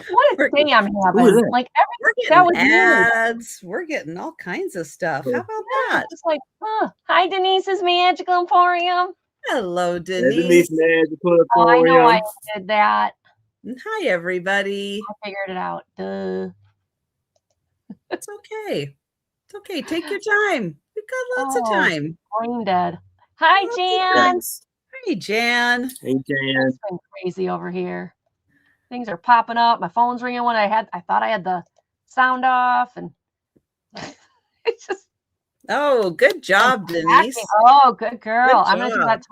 What a day I'm having. Like everything that was ads. We're getting all kinds of stuff. How about that? Just like, hi, Denise's Magical Emporium. Hello, Denise. Magical Emporium. Oh, I know I did that. Hi, everybody. I figured it out. Duh. It's okay. It's okay. Take your time. We've got lots of time. Brain dead. Hi, Jan. Hey, Jan. Hey, Jan. It's been crazy over here. Things are popping up. My phone's ringing when I thought I had the sound off, and it's just. Oh, good job, Denise. Oh, good girl. I'm gonna do that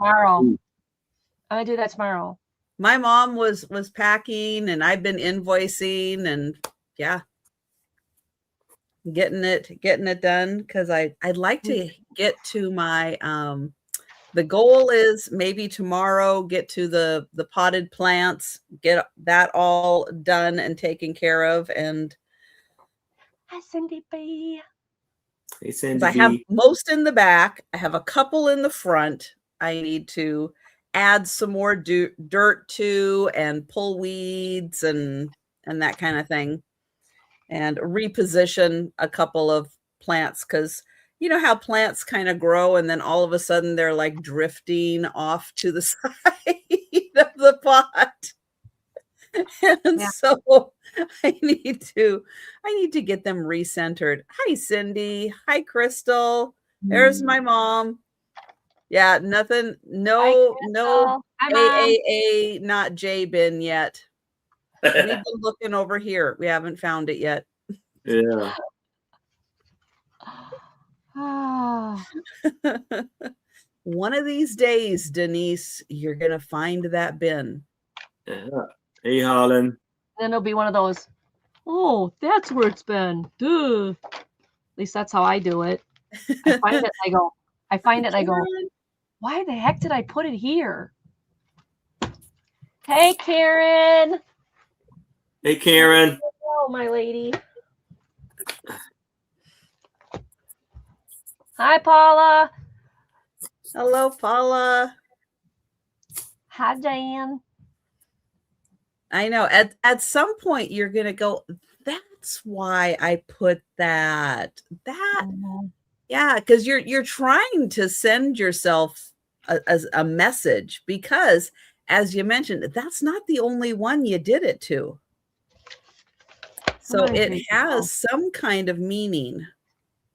tomorrow. My mom was packing, and I've been invoicing, and getting it done because I'd like to get to my the goal is maybe tomorrow get to the potted plants, get that all done and taken care of. And hi, Cindy B. Hey, Cindy. I have most in the back. I have a couple in the front. I need to add some more dirt to and pull weeds and that kind of thing, and reposition a couple of plants because you know how plants kind of grow and then all of a sudden they're like drifting off to the side of the pot. And so I need to get them recentered. Hi, Cindy. Hi, Crystal. There's my mom. Yeah, nothing. No AAA, not J bin yet. We've been looking over here. We haven't found it yet. Yeah. One of these days, Denise, you're gonna find that bin. Yeah. Hey, Holland. Then it'll be one of those. Oh, that's where it's been. Duh. At least that's how I do it. I find it. And I go. Why the heck did I put it here? Hey, Karen. Hey, Karen. Hello, my lady. Hi, Paula. Hello, Paula. Hi, Jan. I know. At some point, you're going to go, that's why I put that. Yeah, because you're trying to send yourself a message because, as you mentioned, that's not the only one you did it to. So it has some kind of meaning.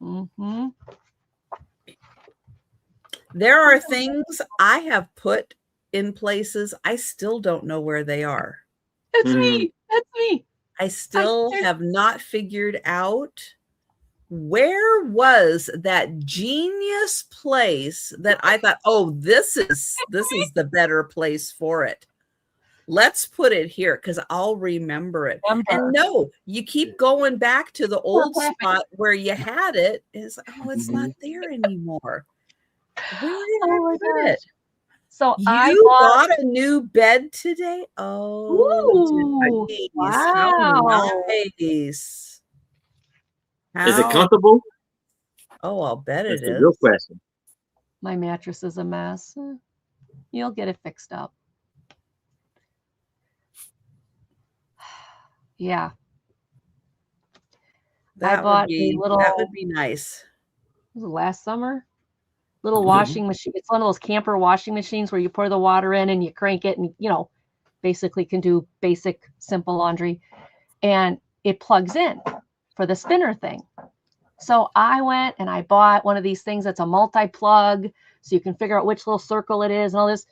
Mm-hmm. There are things I have put in places I still don't know where they are. That's me. That's me. I still have not figured out where was that genius place that I thought, oh, this is the better place for it. Let's put it here because I'll remember it. And no, you keep going back to the old spot where you had it. It's it's not there anymore. Where did I put it? So you bought a new bed today? Oh, nice. Wow. How nice. Is it comfortable? Oh, I'll bet That's it is. The real question. My mattress is a mess. You'll get it fixed up. Yeah. That would be nice. Was it last summer? Little washing machine. It's one of those camper washing machines where you pour the water in and you crank it and, basically can do basic, simple laundry. And it plugs in for the spinner thing. So I went and I bought one of these things that's a multi-plug so you can figure out which little circle it is and all this.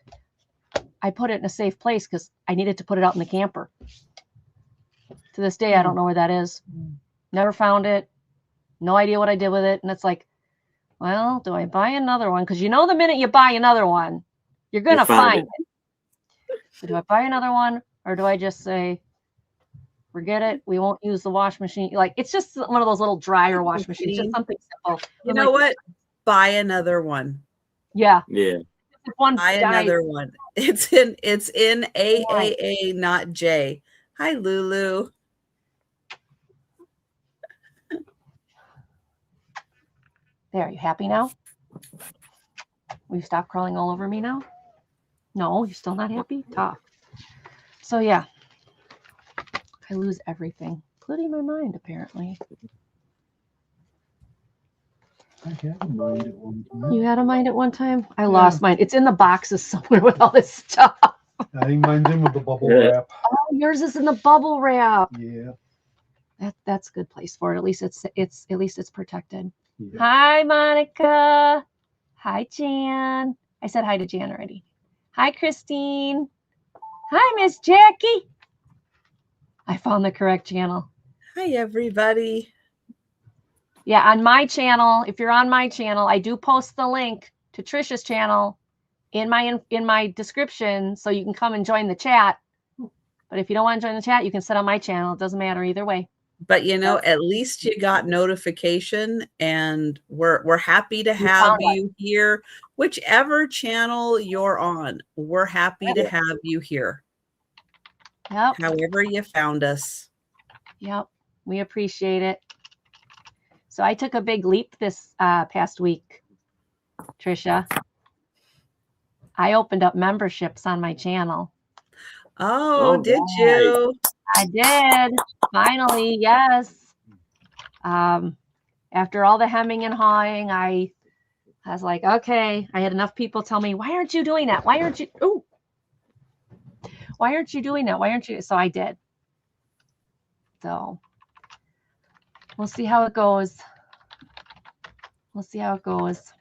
I put it in a safe place because I needed to put it out in the camper. To this day, I don't know where that is. Never found it. No idea what I did with it. And it's like, well, do I buy another one? Because the minute you buy another one, you're going to find it. So do I buy another one or do I just say, forget it, we won't use the wash machine? Like, it's just one of those little dryer wash machines, just something simple. You know what? Buy another one. Yeah. Yeah. Buy another one. It's in AAA, not J. Hi, Lulu. There, are you happy now? Will you stop crawling all over me now? No, you're still not happy? Talk. So yeah, I lose everything, including my mind, apparently. I had a mind at one time. You had a mind at one time? I lost mine. It's in the boxes somewhere with all this stuff. I think mine's in with the bubble Yeah. wrap. Oh, yours is in the bubble wrap. Yeah. That's a good place for it. At least it's protected. Yeah. Hi, Monica. Hi, Jan. I said hi to Jan already. Hi, Christine. Hi, Miss Jackie. I found the correct channel. Hi, everybody. Yeah, on my channel, if you're on my channel, I do post the link to Trisha's channel in my description, so you can come and join the chat. But if you don't want to join the chat, you can sit on my channel. It doesn't matter either way. But you know, at least you got notification, and we're happy to have found you here. Whichever channel you're on, we're happy to have you here. Yep. However you found us. Yep. We appreciate it. So I took a big leap this past week, Trisha. I opened up memberships on my channel. Oh, All did right. you? I did. Finally, yes. After all the hemming and hawing, I was like, okay, I had enough people tell me, why aren't you doing that? Why aren't you doing that? Why aren't you? So I did. So we'll see how it goes.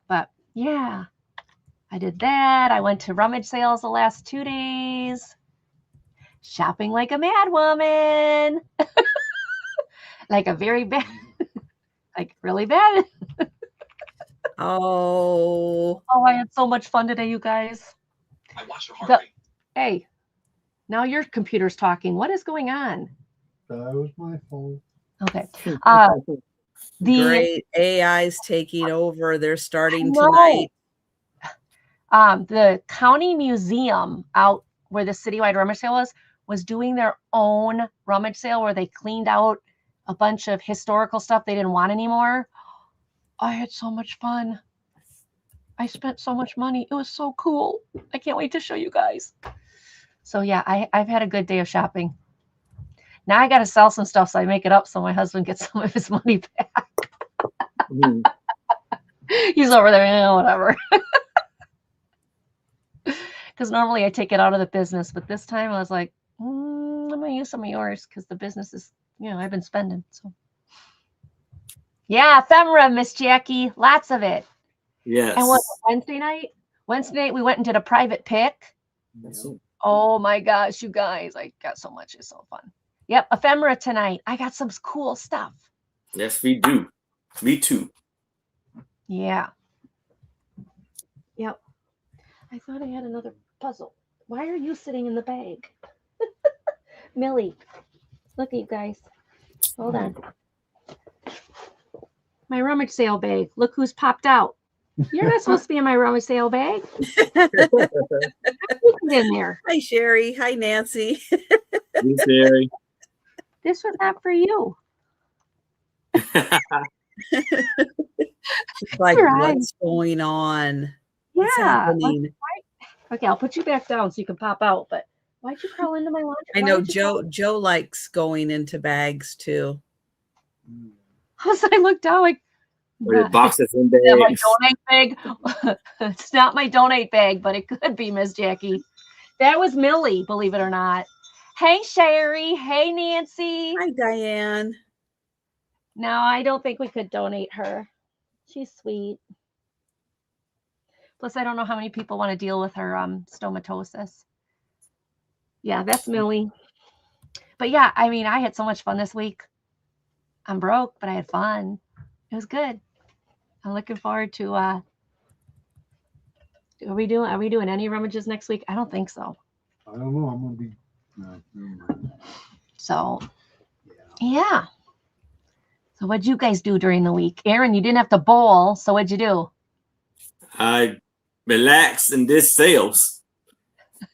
But yeah, I did that. I went to rummage sales the last 2 days. Shopping like a mad woman. Like a very bad, like really bad. Oh, I had so much fun today, you guys. I watched her heart rate. Hey, now your computer's talking. What is going on? That was my fault. Okay. great. AI's taking over. They're starting No. tonight. The county museum out where the citywide rummage sale was doing their own rummage sale where they cleaned out a bunch of historical stuff they didn't want anymore. I had so much fun. I spent so much money. It was so cool. I can't wait to show you guys. So yeah, I've had a good day of shopping. Now I got to sell some stuff so I make it up so my husband gets some of his money back. He's over there, whatever. Because normally I take it out of the business, but this time I was like, I'm going to use some of yours because the business is, I've been spending. So yeah, ephemera, Miss Jackie, lots of it. Yes. And what, Wednesday night we went and did a private pick. That's it. Oh my gosh, you guys, I got so much. It's so fun. Yep, ephemera tonight. I got some cool stuff. Yes, we do. Me too. Yeah. Yep. I thought I had another puzzle. Why are you sitting in the bag? Millie, look at you guys. Hold on. My rummage sale bag. Look who's popped out. You're not supposed to be in my rummage sale bag. Get in there. Hi, Sherry. Hi, Nancy. Hey, Sherry. This was not for you. It's like, Right. what's going on? What's Yeah. happening? Okay, I'll put you back down so you can pop out. But why'd you crawl into my laundry? I Why know did you crawl- Joe likes going into bags too. As I looked down, like, With boxes and is that my bags. donate bag? It's not my donate bag, but it could be, Miss Jackie. That was Millie, believe it or not. Hey, Sherry. Hey, Nancy. Hi, Diane. No, I don't think we could donate her. She's sweet. Plus, I don't know how many people want to deal with her stomatosis. Yeah, that's Millie. But yeah, I mean, I had so much fun this week. I'm broke, but I had fun. It was good. I'm looking forward to are we doing any rummages next week? I don't think so. I don't know. I'm gonna be. No, never mind. So yeah. So what'd you guys do during the week? Aaron, you didn't have to bowl, so what'd you do? I relaxed and did sales.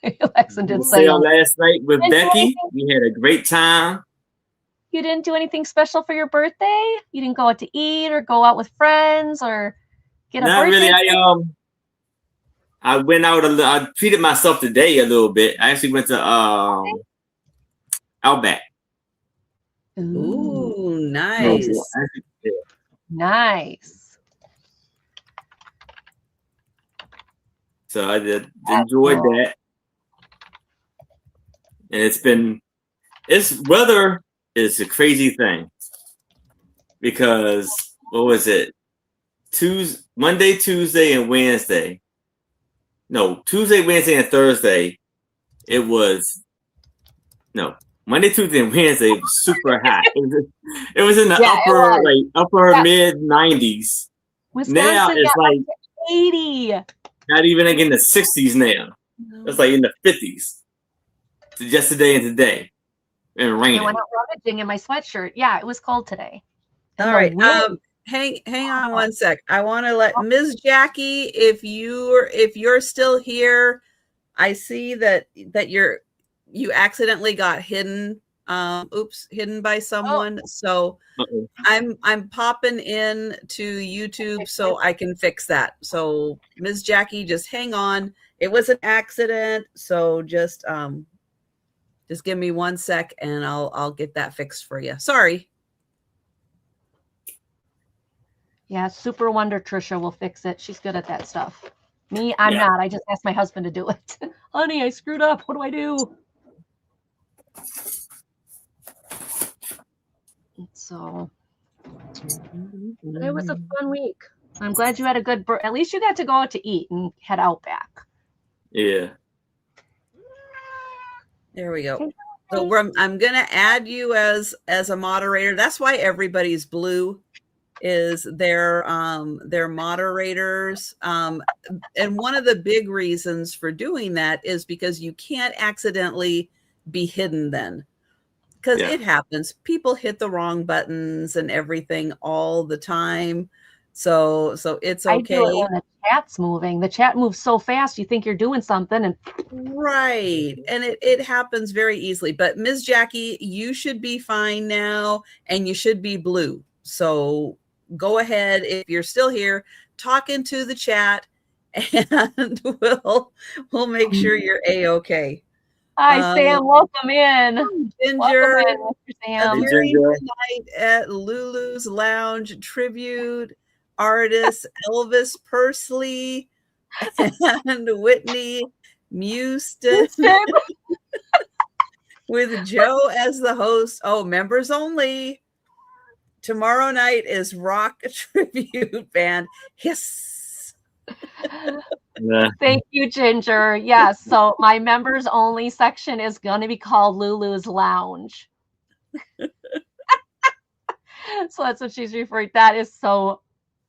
Relax and did Sale sales. last night with Didn't do Becky. anything? We had a great time. You didn't do anything special for your birthday? You didn't go out to eat or go out with friends or get a Not birthday? really. I went out a little. I treated myself today a little bit. I actually went to Outback. Ooh, Yeah. nice. Nice. So I did enjoy that. And weather is a crazy thing because what was it? Monday, Tuesday, and Wednesday. No, Tuesday, Wednesday, and Thursday. It was Monday, Tuesday, and Wednesday was super hot. It was in the upper mid 90s. Wisconsin Now it's got like up to 80. not even like in the 60s now. It's like in the 50s. Just today and today. And raining. I went out rummaging in my sweatshirt. Yeah, it was cold today. All right. Hang on one sec. I want to let Ms. Jackie, if you're still here, I see that you accidentally got hidden. Hidden by someone. So I'm popping in to YouTube so I can fix that. So Ms. Jackie, just hang on. It was an accident. So just give me 1 sec and I'll get that fixed for you. Sorry. Yeah, Super Wonder Trisha will fix it. She's good at that stuff. Me, I'm not. I just asked my husband to do it. Honey, I screwed up. What do I do? So it was a fun week. I'm glad you had a good at least you got to go out to eat and head out back. Yeah. There we go. So I'm going to add you as a moderator. That's why everybody's blue is their moderators. And one of the big reasons for doing that is because you can't accidentally be hidden then. Because it happens. People hit the wrong buttons and everything all the time. So it's okay. I do it when the chat's moving. The chat moves so fast, you think you're doing something. And right. And it happens very easily. But Ms. Jackie, you should be fine now. And you should be blue. So go ahead. If you're still here, talk into the chat. And we'll make sure you're A-okay. Hi, Sam. Welcome in. Ginger, welcome in, Mr. Sam. appearing tonight at Lulu's Lounge tribute artist Elvis Pursley and Whitney Houston with Joe as the host. Oh, members only. Tomorrow night is rock tribute band. Yes. Thank you, Ginger. Yes. So my members only section is going to be called Lulu's Lounge. So that's what she's referring. That is so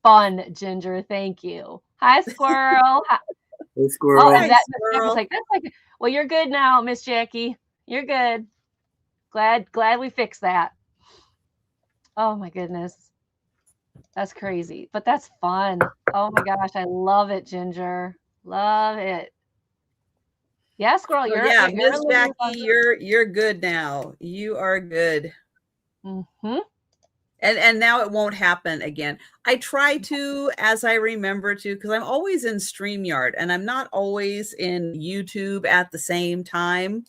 fun, Ginger. Thank you. Hi, Squirrel. Hey, Squirrel. Oh, and that was like, that's like, well, you're good now, Miss Jackie. You're good. Glad we fixed that. Oh my goodness. That's crazy, but that's fun. Oh my gosh, I love it, Ginger. Love it. Yeah, Squirrel, you're Miss Jackie, you're good now. You are good. Mm-hmm. And now it won't happen again. I try to, as I remember to, because I'm always in StreamYard and I'm not always in YouTube at the same time.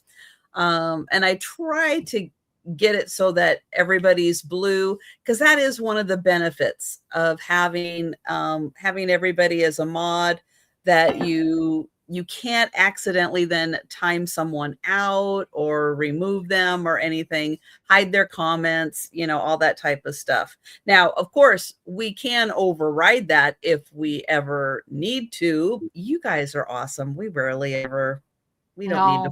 And I try to get it so that everybody's blue, because that is one of the benefits of having everybody as a mod, that you can't accidentally then time someone out or remove them or anything, hide their comments, all that type of stuff. Now, of course, we can override that if we ever need to. You guys are awesome. We don't need to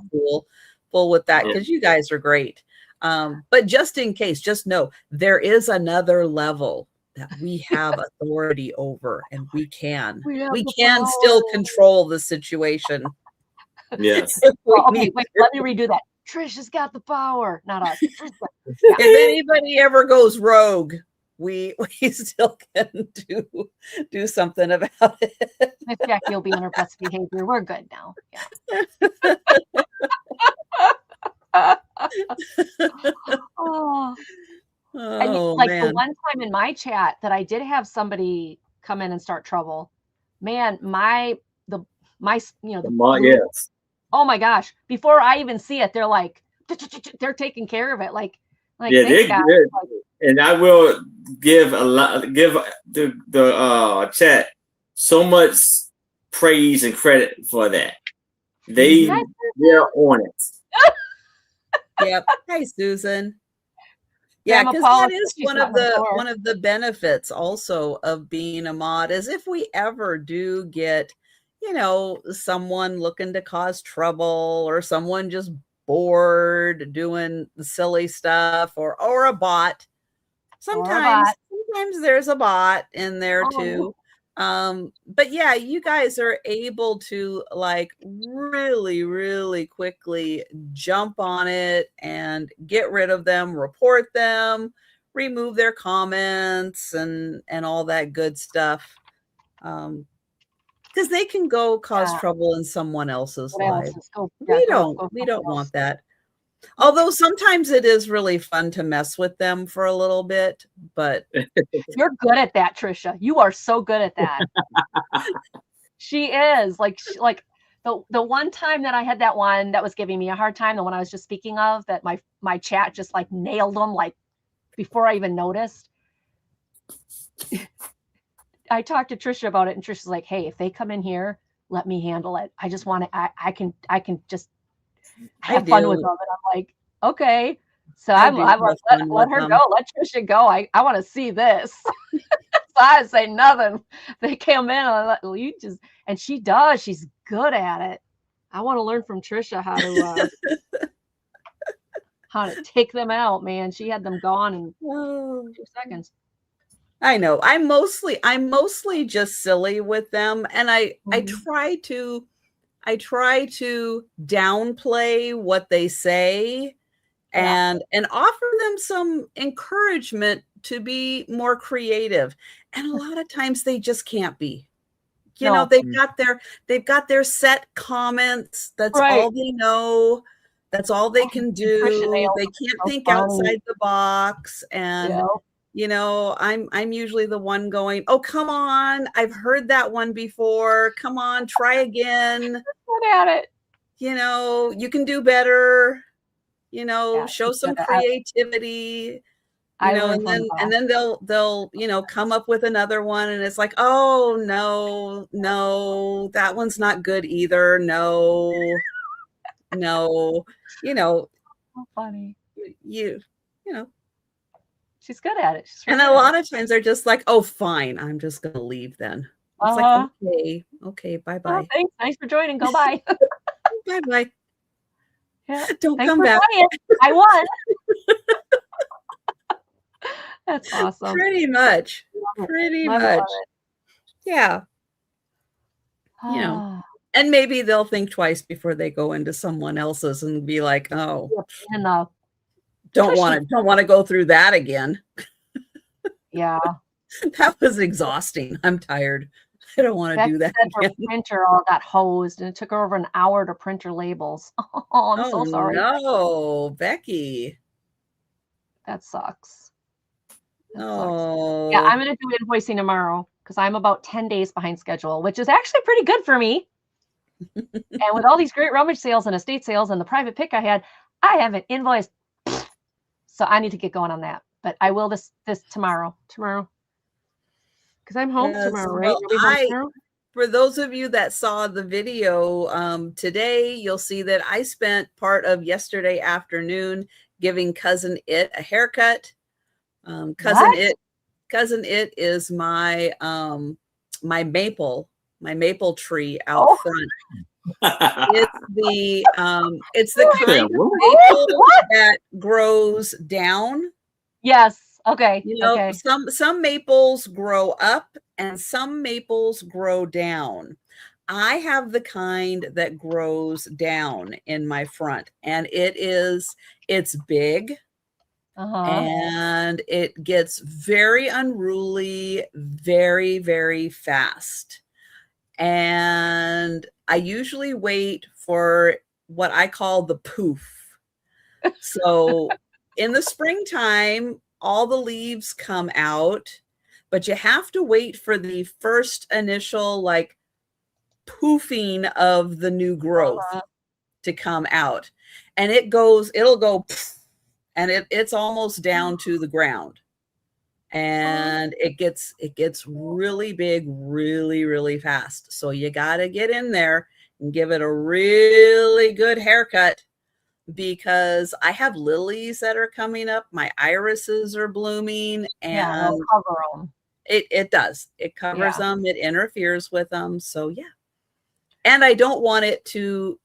fool with that, because you guys are great. But just in case, just know there is another level that we have authority over, and we can still control the situation. Yes. Okay, wait, let me redo that. Trish has got the power, not us. If anybody ever goes rogue, we still can do something about it. Miss Jackie will be on her best behavior. We're good now. Yeah. And Man. the one time in my chat that I did have somebody come in and start trouble, man, yes. Yes. Oh my gosh, before I even see it, they're like, they're taking care of it. Like Yeah, thanks they're God. good. Like, And I will give the chat so much praise and credit for that. They're on it. Yep. Hi, Susan. Yeah, Grandma because Paula that is says she's one not of in the the store. benefits also of being a mod is if we ever do get, someone looking to cause trouble or someone just bored doing silly stuff or a bot. Sometimes there's a bot in there too. But yeah, you guys are able to like really, really quickly jump on it and get rid of them, report them, remove their comments and all that good stuff. Because they can go cause trouble in someone else's life. We don't want that. Although sometimes it is really fun to mess with them for a little bit, but you're good at that, Trisha. You are so good at that. She is like the one time that I had that one that was giving me a hard time, the one I was just speaking of, that my chat just like nailed them like before I even noticed. I talked to Trisha about it, and Trisha's like, "Hey, if they come in here, let me handle it. I just want to. I can just have fun with them." And I'm like, "Okay." So I'm like, let her go. Let Trisha go. I want to see this. So I say nothing. They came in and you just, and she does. She's good at it. I want to learn from Trisha how to take them out, man. She had them gone in 2 seconds. I know. I'm mostly just silly with them, and I try to downplay what they say and offer them some encouragement to be more creative. And a lot of times they just can't be. They've got their set comments. That's all they know. That's all they can do. They can't think outside the box. And I'm usually the one going, "Oh, come on. I've heard that one before. Come on, try again. Good at it. You can do better. Show some creativity." And then they'll come up with another one, and it's like, "Oh no, that one's not good either. No." So funny. She's good at it. And a lot of times they're just like, "Oh, fine, I'm just gonna leave then." It's like, okay, bye-bye. Thanks. Thanks for joining. Go bye. Bye-bye. Yeah. Don't come back. I won. That's awesome. Pretty much. Yeah. And maybe they'll think twice before they go into someone else's and be like, "Oh, don't want to go through that again." Yeah. That was exhausting. I'm tired. I don't want to do that again. Her printer all got hosed, and it took her over an hour to print her labels. Oh, I'm so sorry. No, Becky. That sucks. Oh. Yeah, I'm going to do invoicing tomorrow because I'm about 10 days behind schedule, which is actually pretty good for me. And with all these great rummage sales and estate sales and the private pick I had, I haven't invoiced. So I need to get going on that. But I will this tomorrow. Because I'm home tomorrow, right? Well, for those of you that saw the video today, you'll see that I spent part of yesterday afternoon giving Cousin It a haircut. Cousin It is my my maple tree out front. It's the kind of maple that grows down. Yes. Okay. Some maples grow up and some maples grow down. I have the kind that grows down in my front, and it's big. And it gets very unruly very, very fast. And I usually wait for what I call the poof. So in the springtime, all the leaves come out, but you have to wait for the first initial like poofing of the new growth to come out. and it'll go, and it's almost down to the ground. And it gets really big, really, really fast. So you got to get in there and give it a really good haircut, because I have lilies that are coming up. My irises are blooming, Yeah, and they'll cover them. it does. It covers Yeah. them. It interferes with them. So yeah. And I don't want it to,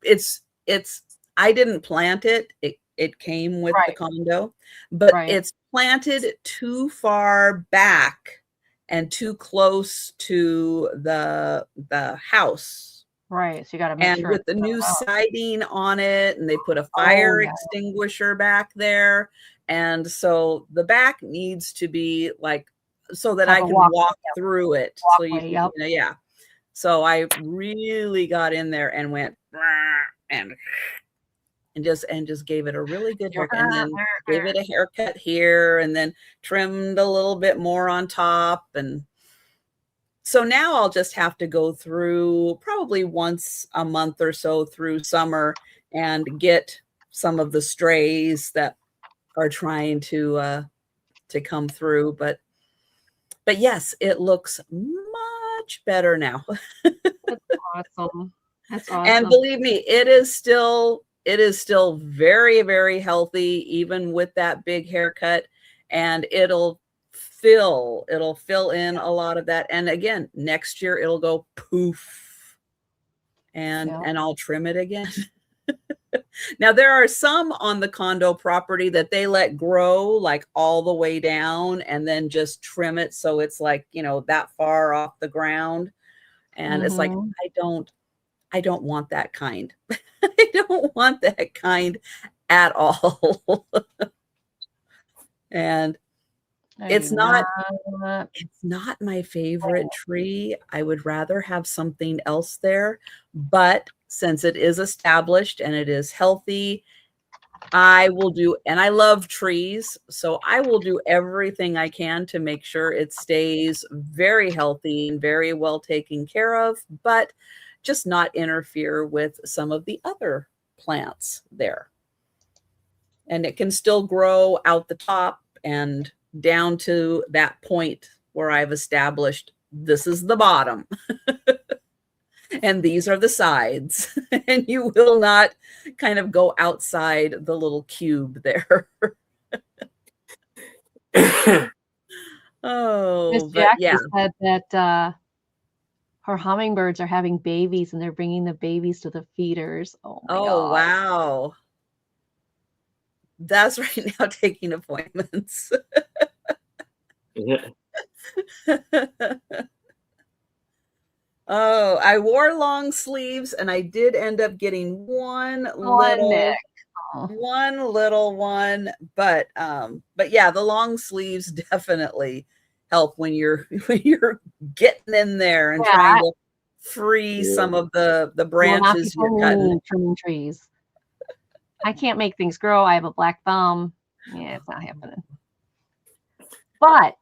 I didn't plant it. It came with the Right. condo, but Right. it's planted too far back and too close to the house. Right. So you got to make And sure with it's the new set up. siding on it, and they put a Oh, fire yeah. extinguisher back there. And so the back needs to be like, so that Have I a can walkway, walk yep. through it. So Walkway, you yep. know, yeah. So I really got in there and went and just gave it a really good haircut, and then gave it a haircut here, and then trimmed a little bit more on top. And so now I'll just have to go through probably once a month or so through summer and get some of the strays that are trying to come through. But yes, it looks much better now. That's awesome. That's And awesome. believe me, it is still very, very healthy, even with that big haircut. And it'll fill in a lot of that. And again, next year it'll go poof, and Yeah. I'll trim it again. Now there are some on the condo property that they let grow like all the way down and then just trim it so it's like, you know, that far off the ground. And it's like, Mhm. I don't want that kind. I don't want that kind at all. And I it's do not my favorite Oh. tree. I would rather have something else there. But since it is established and it is healthy, I will do, and I love trees, so I will do everything I can to make sure it stays very healthy and very well taken care of, but just not interfere with some of the other plants there. And it can still grow out the top and down to that point where I've established this is the bottom. And these are the sides. And you will not kind of go outside the little cube there. Miss Oh, but Jackie yeah. said that her hummingbirds are having babies and they're bringing the babies to the feeders. Oh my Oh, God. wow. That's right now taking appointments. Yeah. Oh, I wore long sleeves and I did end up getting one Nick. Oh. little one, but yeah, the long sleeves definitely help when you're getting in there and trying to free some of the Will not be branches you're cutting. trimming trees. I can't make things grow. I have a black thumb. Yeah, it's not happening. But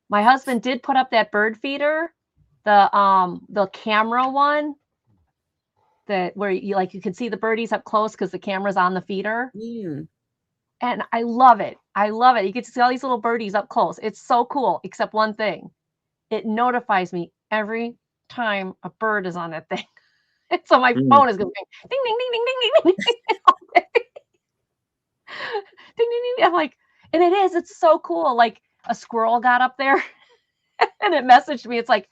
my husband did put up that bird feeder, the camera one, that where you can see the birdies up close because the camera's on the feeder. Mm. And I love it. I love it. You get to see all these little birdies up close. It's so cool, except one thing. It notifies me every time a bird is on that thing. So my phone is going ding, ding, ding, ding, ding, ding, ding. Ding, ding, ding. I'm like, and it's so cool. Like a squirrel got up there and it messaged me. It's like,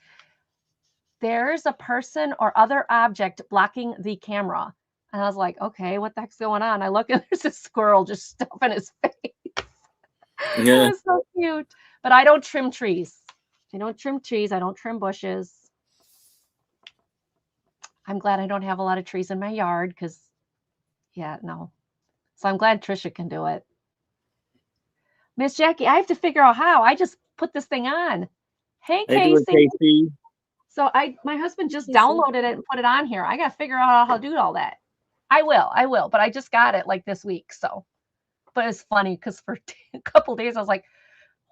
there's a person or other object blocking the camera. And I was like, okay, what the heck's going on? I look and there's a squirrel just stuffing his face. Yeah. It was so cute. But I don't trim trees. I don't trim trees. I don't trim bushes. I'm glad I don't have a lot of trees in my yard because, yeah, no. So I'm glad Trisha can do it. Miss Jackie, I have to figure out how. I just put this thing on. Hey, Casey. So my husband just downloaded it and put it on here. I got to figure out how to do all that. I will, but I just got it like this week. So, but it's funny because for a couple days I was like,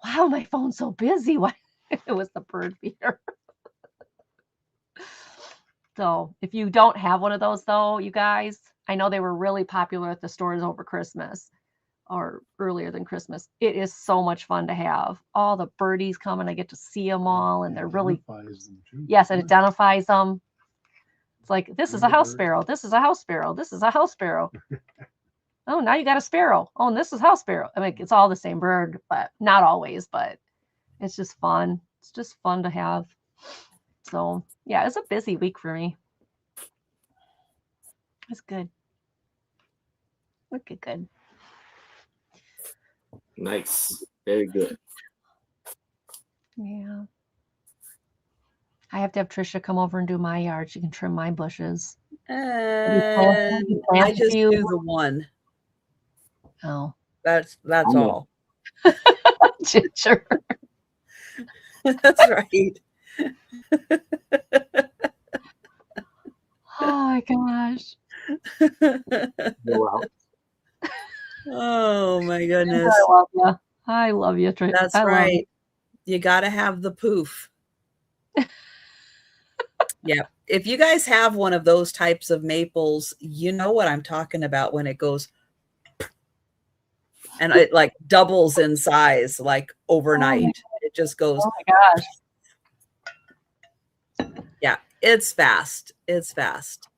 wow, my phone's so busy. What? It was the bird feeder. So if you don't have one of those though, you guys, I know they were really popular at the stores over Christmas or earlier than Christmas. It is so much fun to have. All the birdies come and I get to see them all, and they're really, Identifies them too. yes, it identifies them. It's like, this is a house Bird. sparrow. This is a house sparrow. This is a house sparrow. Oh, now you got a sparrow. Oh, and this is house sparrow. I mean, it's all the same bird, but not always, but it's just fun. It's just fun to have. So yeah, it's a busy week for me. It's good. Look at good. Nice. Very good. Yeah. I have to have Trisha come over and do my yard. She can trim my bushes. And plant I a just few? do the one. Oh, That's I'm a- all. Ginger. That's right. Oh my gosh. Go out. Oh my goodness. I love you. I love you, Trisha. That's I love you. right. You got to have the poof. Yeah. If you guys have one of those types of maples, you know what I'm talking about when it goes and it like doubles in size like overnight. It just goes, Oh my gosh. yeah, it's fast. It's fast.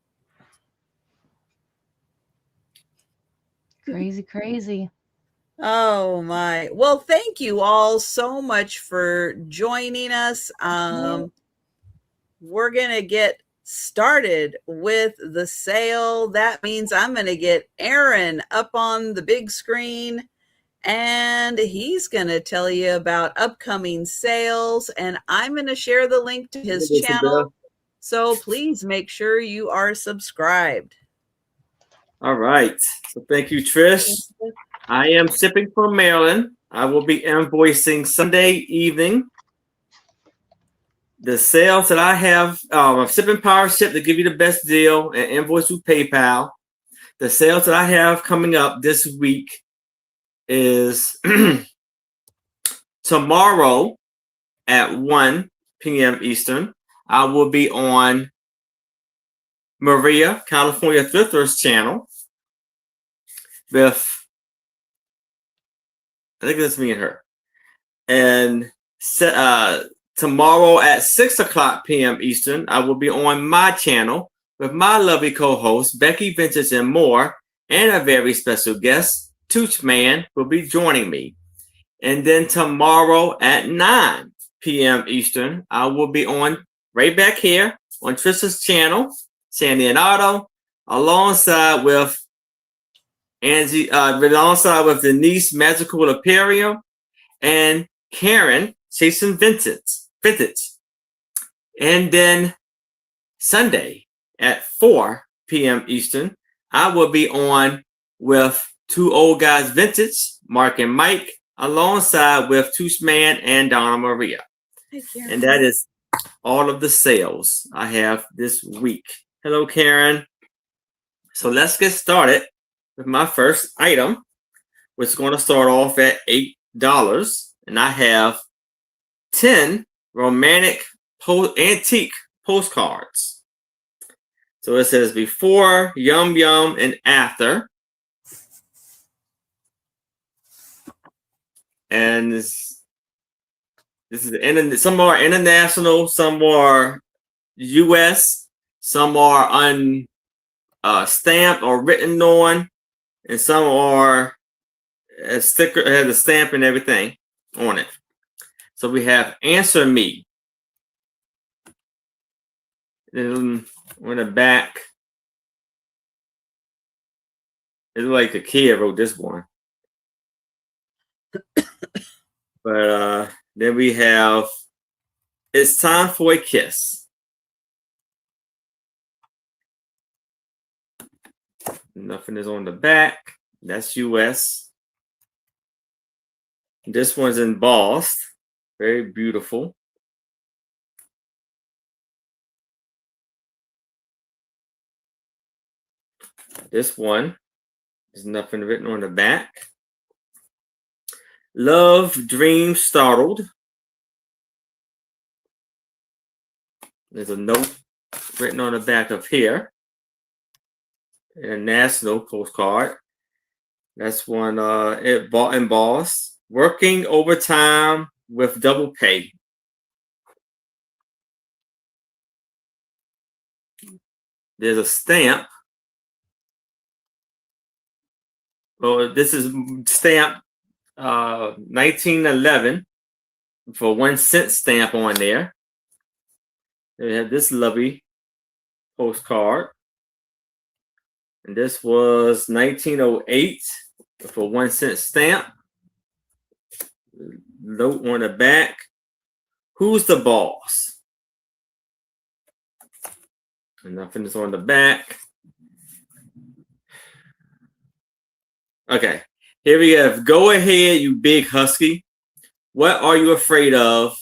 Crazy, crazy. Oh my. Well, thank you all so much for joining us. We're going to get started with the sale. That means I'm going to get Aaron up on the big screen and he's going to tell you about upcoming sales, and I'm going to share the link to his channel. So please make sure you are subscribed. All right. So thank you, Trish. I am shipping from Maryland. I will be invoicing Sunday evening. The sales that I have, I'm shipping Power Ship to give you the best deal and invoice through PayPal. The sales that I have coming up this week is tomorrow at 1 p.m. Eastern. I will be on Maria, California Thrifters channel with, I think that's me and her. And tomorrow at 6 o'clock p.m. Eastern, I will be on my channel with my lovely co-host, Becky Vintage and more, and a very special guest, Tooch Man, will be joining me. And then tomorrow at 9 p.m. Eastern, I will be on right back here on Trisha's channel, Sandyandotto, alongside with alongside with Denise Magical Imperium and Karen Chasing Vintage. And then Sunday at 4 p.m. Eastern, I will be on with Two Old Guys Vintage, Mark and Mike, alongside with Toosh Man and Donna Maria. And that is all of the sales I have this week. Hello, Karen. So let's get started with my first item, which is going to start off at $8. And I have 10 romantic antique postcards. So it says before, yum yum, and after. And this is some are international, some are U.S., some are stamped or written on, and some are a sticker, has a stamp and everything on it. So we have Answer Me. Then on the back, it's like a kid wrote this one. But then we have It's Time for a Kiss. Nothing is on the back. That's US. This one's embossed. Very beautiful. This one, there's nothing written on the back. Love, Dream, Startled. There's a note written on the back of here. International postcard. That's one it bought and boss. Working overtime with double pay. There's a stamp. Well, this is stamp 1911 for 1 cent stamp on there. They have this lovely postcard. And this was 1908 for 1 cent stamp. Note on the back. Who's the boss? And nothing is on the back. Okay. Here we have, go ahead, you big husky. What are you afraid of?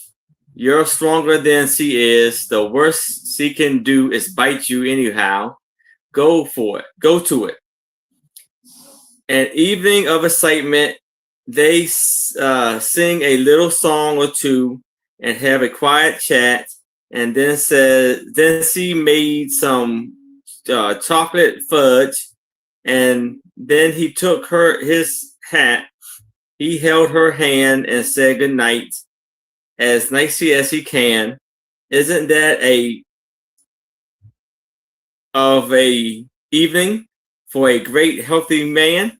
You're stronger than she is. The worst she can do is bite you anyhow. Go for it. Go to it. An evening of excitement. They sing a little song or two and have a quiet chat. And then she made some chocolate fudge. And then he took his hat. He held her hand and said good night as nicely as he can. Isn't that a evening for a great healthy man?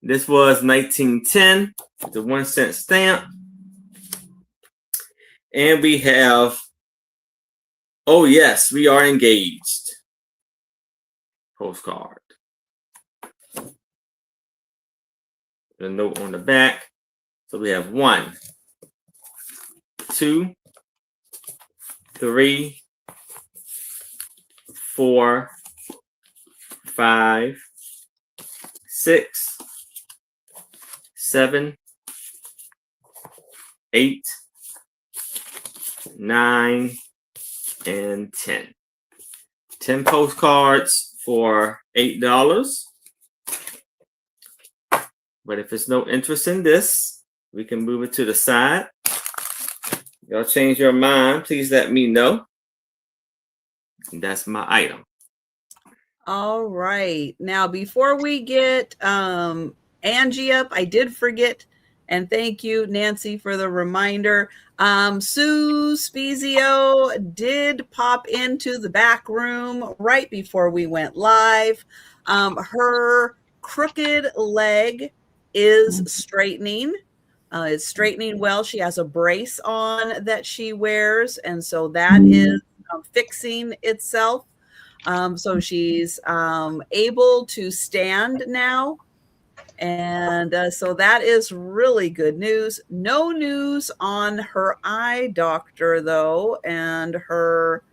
This was 1910, the 1 cent stamp. And we have, oh yes, we are engaged. Postcard. The note on the back. So we have 1, 2, 3, 4, 5, 6, 7, 8, 9, and 10. 10 postcards for $8. But if there's no interest in this, we can move it to the side. Y'all change your mind, please let me know. And that's my item. All right. Now, before we get Angie up, I did forget, and thank you, Nancy, for the reminder. Sue Spiezio did pop into the back room right before we went live. Her crooked leg is straightening. It's straightening well. She has a brace on that she wears, and so that is fixing itself. So she's able to stand now. And so that is really good news. No news on her eye doctor, though, and her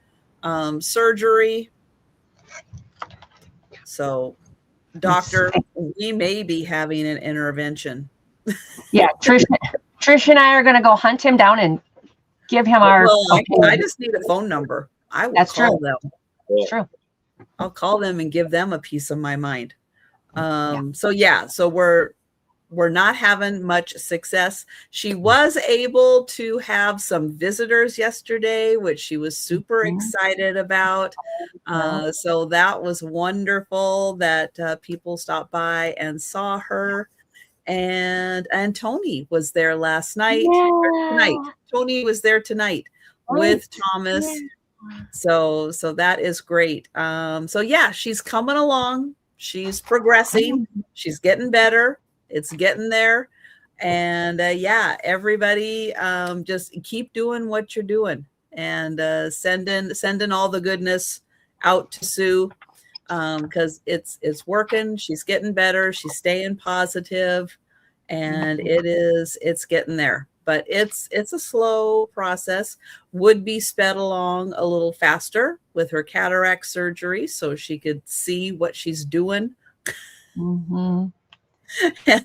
surgery. So, doctor, we may be having an intervention. Yeah, Trish and I are going to go hunt him down and give him our. Well, I just need a phone number. I will call them. That's true. I'll call them and give them a piece of my mind. So we're not having much success. She was able to have some visitors yesterday, which she was super excited about. So that was wonderful that people stopped by and saw her. And Tony was there last night. Tonight. Tony was there tonight with Thomas. So that is great. So yeah, she's coming along. She's progressing. She's getting better. It's getting there. And yeah, everybody just keep doing what you're doing and sending all the goodness out to Sue because it's working. She's getting better. She's staying positive, and it's getting there. But it's a slow process. Would be sped along a little faster with her cataract surgery so she could see what she's doing and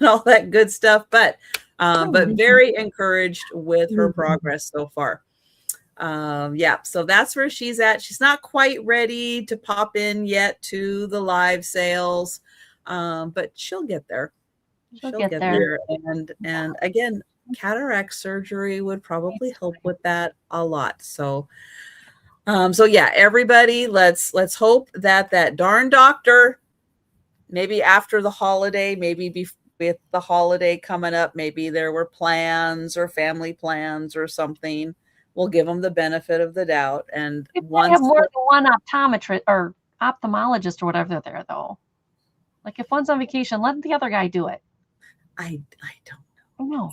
all that good stuff. But very encouraged with her progress so far. Yeah, so that's where she's at. She's not quite ready to pop in yet to the live sales, but she'll get there. She'll get there. And again, cataract surgery would probably help with that a lot. So So yeah, everybody, let's hope that that darn doctor, maybe after the holiday, maybe with the holiday coming up, maybe there were plans or family plans or something. We'll give them the benefit of the doubt. And You once have more than one optometrist or ophthalmologist or whatever there, though. Like if one's on vacation, let the other guy do it. I don't I know.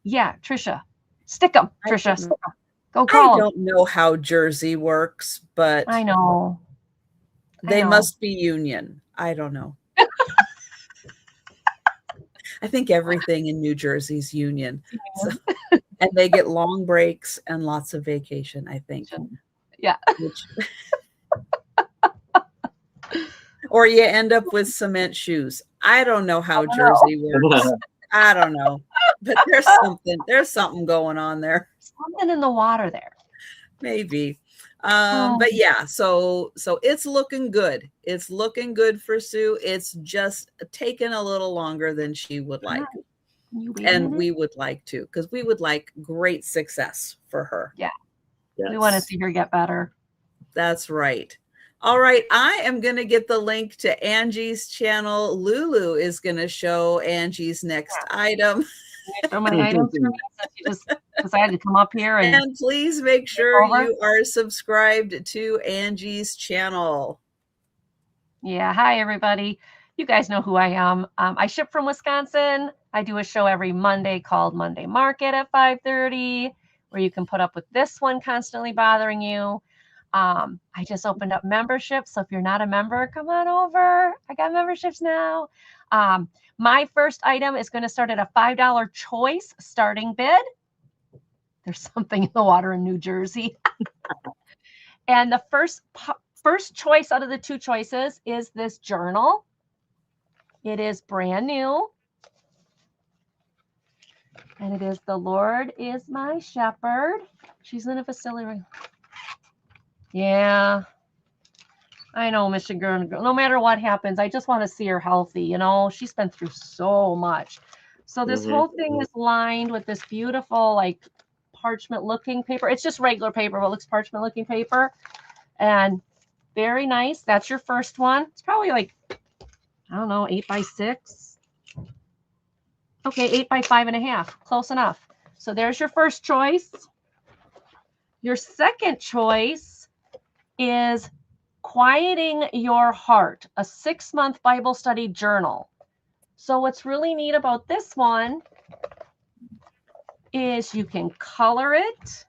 Yeah, Trisha. Stick them, I Trisha. don't Stick know. 'em. Go call I 'em. don't know how Jersey works, but I know. they know. must be union. I don't know. I think everything in New Jersey's union. So, and they get long breaks and lots of vacation, I think. Yeah. Or you end up with cement shoes. I don't know how Jersey works. I don't know. But there's something going on there. Something in the water there. Maybe. But yeah, so it's looking good. It's looking good for Sue. It's just taken a little longer than she would like. And we would like to, because we would like great success for her. Yeah. Yes. We want to see her get better. That's right. All right. I am going to get the link to Angie's channel. Lulu is going to show Angie's next item. Show my items for me, since you just decided to come up here and please make sure you are subscribed to Angie's channel. Yeah. Hi, everybody. You guys know who I am. I ship from Wisconsin. I do a show every Monday called Monday Market at 5:30, where you can put up with this one constantly bothering you. I just opened up memberships. So if you're not a member, come on over. I got memberships now. My first item is going to start at a $5 choice starting bid. There's something in the water in New Jersey. And the first choice out of the two choices is this journal. It is brand new. And it is The Lord is My Shepherd. She's in a facility right now. Yeah, I know, Michigan girl. No matter what happens, I just want to see her healthy. You know, she's been through so much. So this whole thing is lined with this beautiful, like, parchment looking paper. It's just regular paper, but it looks parchment looking paper. And very nice. That's your first one. It's probably like, I don't know, 8x6. Okay, 8x5.5. Close enough. So there's your first choice. Your second choice is Quieting Your Heart, a 6-month Bible study journal. So what's really neat about this one is you can color it.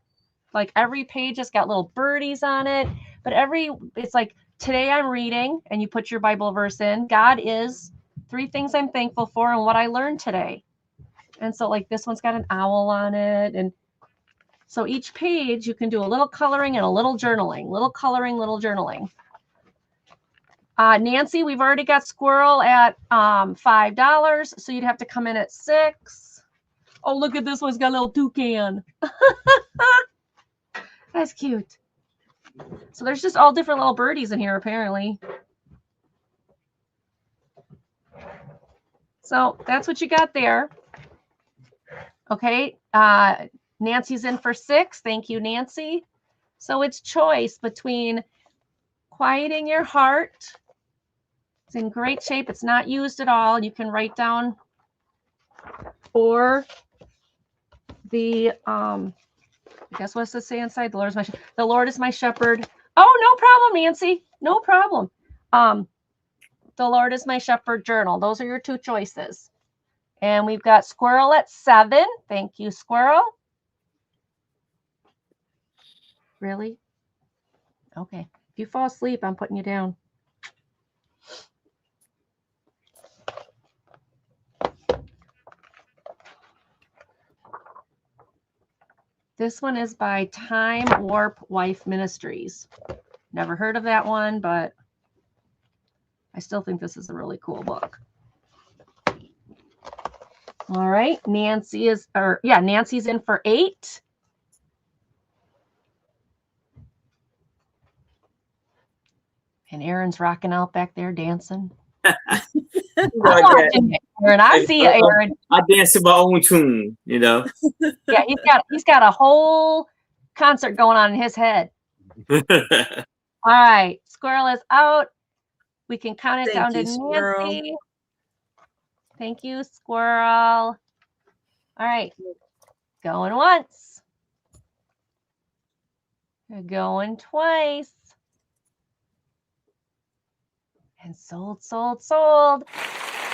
Like every page has got little birdies on it, but it's like, today I'm reading, and you put your Bible verse in. God is 3 things I'm thankful for and what I learned today. And so like this one's got an owl on it. And so each page you can do a little coloring and a little journaling, little coloring, little journaling. Nancy, we've already got squirrel at $5. So you'd have to come in at $6. Oh, look at this one's got a little toucan. That's cute. So there's just all different little birdies in here, apparently. So that's what you got there. Okay. Nancy's in for $6. Thank you, Nancy. So it's choice between Quieting Your Heart. It's in great shape. It's not used at all. You can write down, or the I guess what's it say inside? The Lord is my shepherd. Oh, no problem, Nancy. No problem. The Lord is my shepherd journal. Those are your two choices. And we've got squirrel at $7. Thank you, squirrel. Really? Okay. If you fall asleep, I'm putting you down. This one is by Time Warp Wife Ministries. Never heard of that one, but I still think this is a really cool book. All right. Nancy's in for $8. And Aaron's rocking out back there dancing. Aaron, I see you, Aaron. I dance to my own tune, you know. Yeah, he's got a whole concert going on in his head. All right, squirrel is out. We can count it down to Squirrel. Nancy. Thank you, squirrel. All right, going once. Going twice. And sold, sold, sold.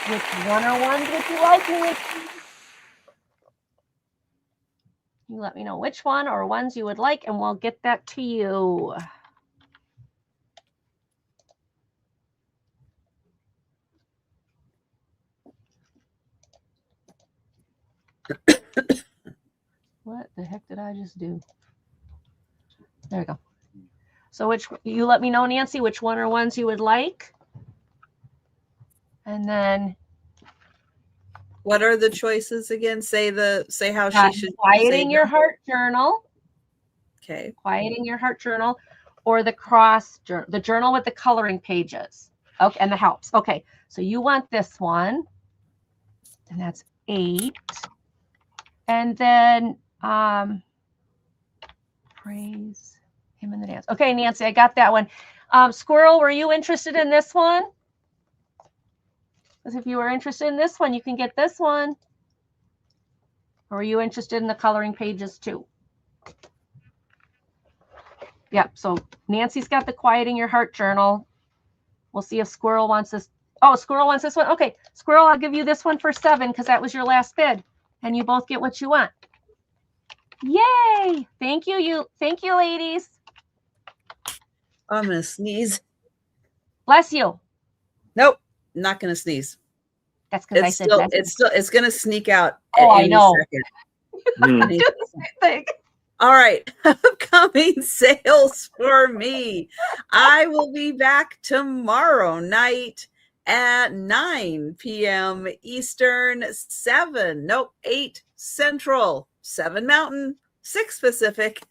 Which one or ones would you like, Nancy? You let me know which one or ones you would like, and we'll get that to you. What the heck did I just do? There we go. So which you let me know, Nancy, which one or ones you would like. And then What are the choices again? Say how she should quieting your heart journal. Okay. Quieting your heart journal, or the cross journal, the journal with the coloring pages. Okay, and the helps. Okay, so you want this one, and that's 8. And then praise him in the dance. Okay, Nancy, I got that one. Squirrel, were you interested in this one? Because if you were interested in this one, you can get this one. Or are you interested in the coloring pages too? Yep, so Nancy's got the quieting your heart journal. We'll see if Squirrel wants this. Oh, Squirrel wants this one. Okay, Squirrel, I'll give you this one for 7 because that was your last bid. And you both get what you want. Yay! Thank you, thank you, ladies. I'm gonna sneeze. Bless you. Nope, not gonna sneeze. That's because I said bless you. It's gonna sneak out Oh, at I know. second. I'm doing the same thing. All right, upcoming sales for me. I will be back tomorrow night at 9 p.m. Eastern, 8 Central, 7 Mountain, 6 Pacific,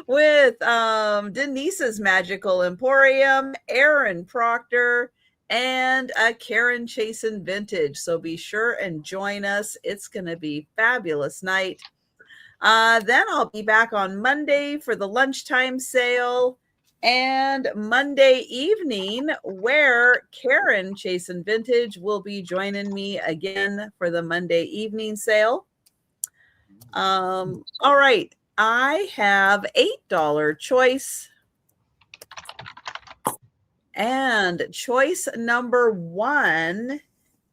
with Denise's Magical Emporium, Aaron Proctor, and Karen Chasen Vintage. So be sure and join us. It's going to be a fabulous night. Then I'll be back on Monday for the lunchtime sale, and Monday evening where Karen Chasen Vintage will be joining me again for the Monday evening sale. All right. I have $8 choice. And choice number 1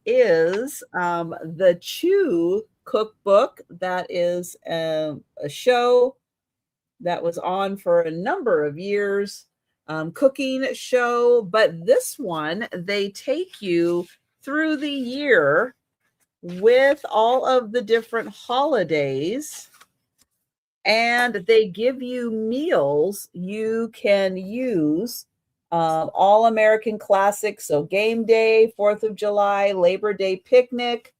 is the Chew cookbook. That is a show that was on for a number of years, cooking show. But this one, they take you through the year with all of the different holidays, and they give you meals you can use. All American classics, so game day, 4th of July, Labor Day picnic,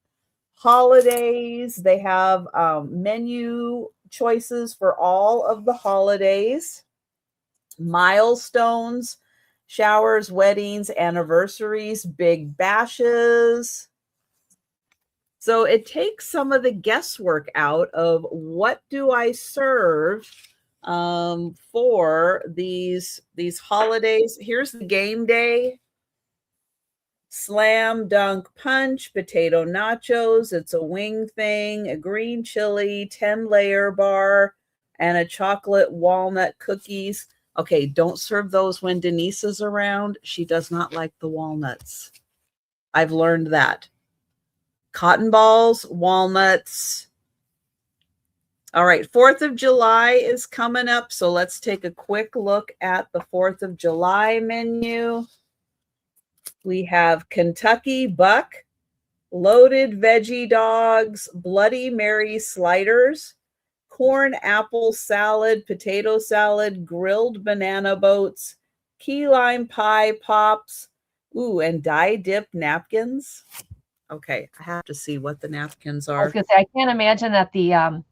holidays. They have menu choices for all of the holidays, milestones, showers, weddings, anniversaries, big bashes. So it takes some of the guesswork out of what do I serve for these holidays. Here's the game day. Slam dunk punch, potato nachos. It's a wing thing, a green chili, 10-layer bar, and a chocolate walnut cookies. Okay, don't serve those when Denise is around. She does not like the walnuts. I've learned that. Cotton balls, walnuts. All right, 4th of July is coming up, so let's take a quick look at the 4th of July menu. We have Kentucky Buck, loaded veggie dogs, Bloody Mary sliders, corn apple salad, potato salad, grilled banana boats, key lime pie pops, and dye dip napkins. Okay, I have to see what the napkins are. I was going to say, I can't imagine that the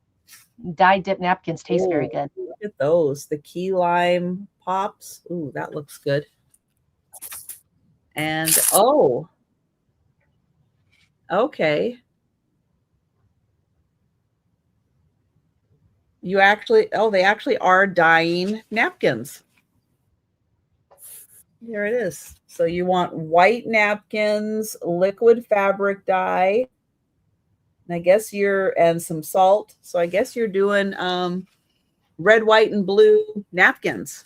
dye dip napkins taste very good. Look at those. The key lime pops. Ooh, that looks good. And okay. they actually are dyeing napkins. Here it is. So you want white napkins, liquid fabric dye, and I guess and some salt. So I guess you're doing red, white, and blue napkins.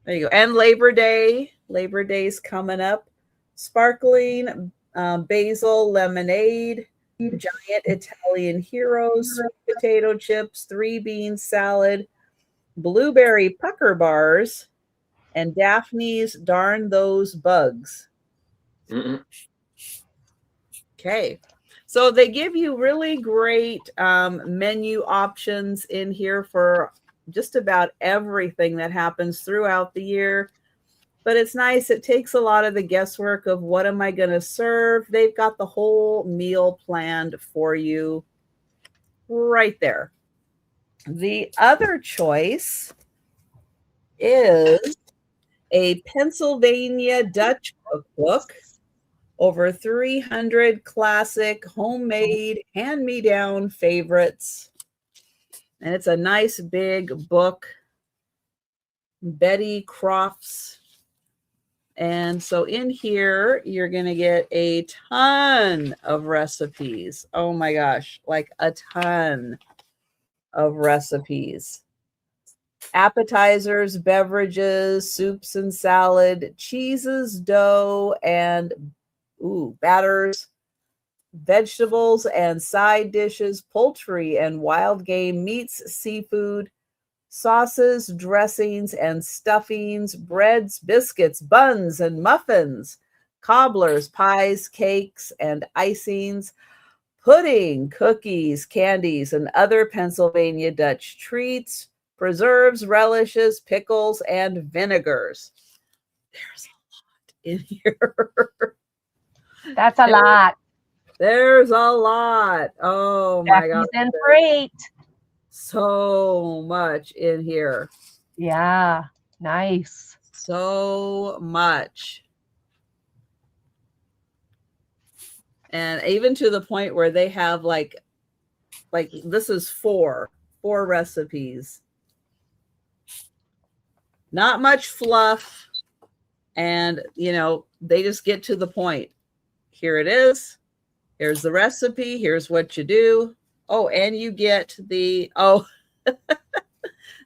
There you go. And Labor Day. Labor Day's coming up. Sparkling basil lemonade, giant Italian heroes, sweet potato chips, 3-bean salad, blueberry pucker bars, and Daphne's Darn Those Bugs. Okay. So they give you really great menu options in here for just about everything that happens throughout the year. But it's nice. It takes a lot of the guesswork of what am I going to serve. They've got the whole meal planned for you right there. The other choice is a Pennsylvania Dutch cookbook. Over 300 classic, homemade, hand-me-down favorites. And it's a nice big book. Betty Crofts. And so in here, you're going to get a ton of recipes. Oh my gosh, like a ton of recipes. Appetizers, beverages, soups and salad, cheeses, dough, and batters, vegetables and side dishes, poultry and wild game, meats, seafood, sauces, dressings and stuffings, breads, biscuits, buns and muffins, cobblers, pies, cakes and icings, pudding, cookies, candies, and other Pennsylvania Dutch treats, preserves, relishes, pickles, and vinegars. There's a lot in here. That's a lot. There's a lot. Oh my God. And great. So much in here. Yeah. Nice. So much. And even to the point where they have like this is four recipes. Not much fluff. And, they just get to the point. Here it is. Here's the recipe. Here's what you do. Oh, and you get the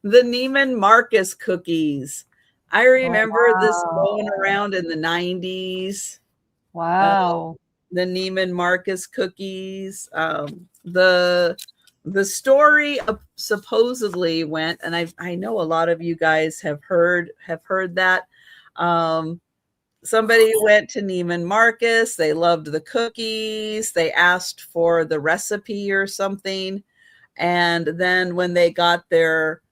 Neiman Marcus cookies. I remember this going around in the 90s. Wow. The Neiman Marcus cookies. The story supposedly went, and I know a lot of you guys have heard that. Somebody went to Neiman Marcus. They loved the cookies. They asked for the recipe or something. And then when they got their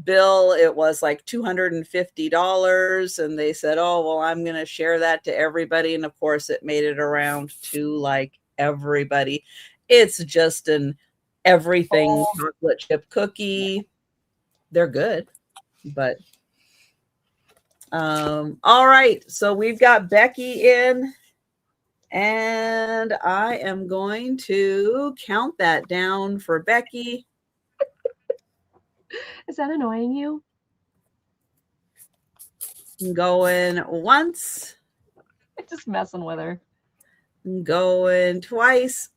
bill, it was like $250. And they said, oh, well, I'm going to share that to everybody. And of course, it made it around to like everybody. It's just an everything chocolate chip cookie. They're good, but all right, so we've got Becky in, and I am going to count that down for Becky. Is that annoying you? Going once. I'm just messing with her. Going twice.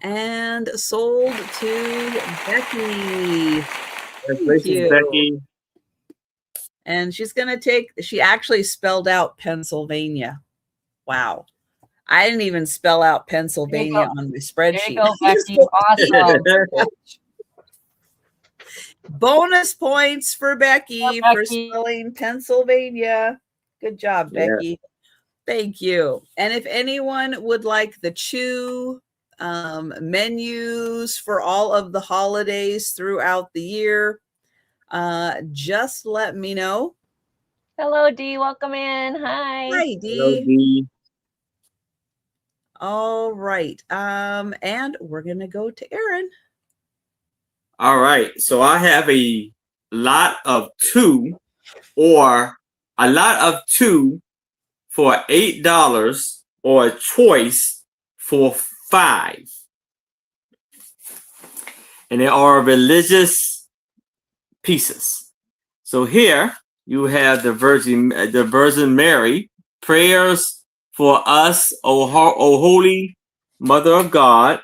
And sold to Becky. Thank you, Becky. And she's going to she actually spelled out Pennsylvania. Wow. I didn't even spell out Pennsylvania on my spreadsheet. There you go, Becky. Awesome. Bonus points for Becky for spelling Pennsylvania. Good job, Becky. Yeah. Thank you. And if anyone would like the Chew menus for all of the holidays throughout the year, just let me know. Hello, Dee. Welcome in. Hi. Hi, Dee. Hello, Dee. All right. And we're going to go to Aaron. All right. So I have a lot of two for $8 or a choice for 5. And they are religious pieces. So here you have the Virgin Mary, prayers for us, O Holy Mother of God.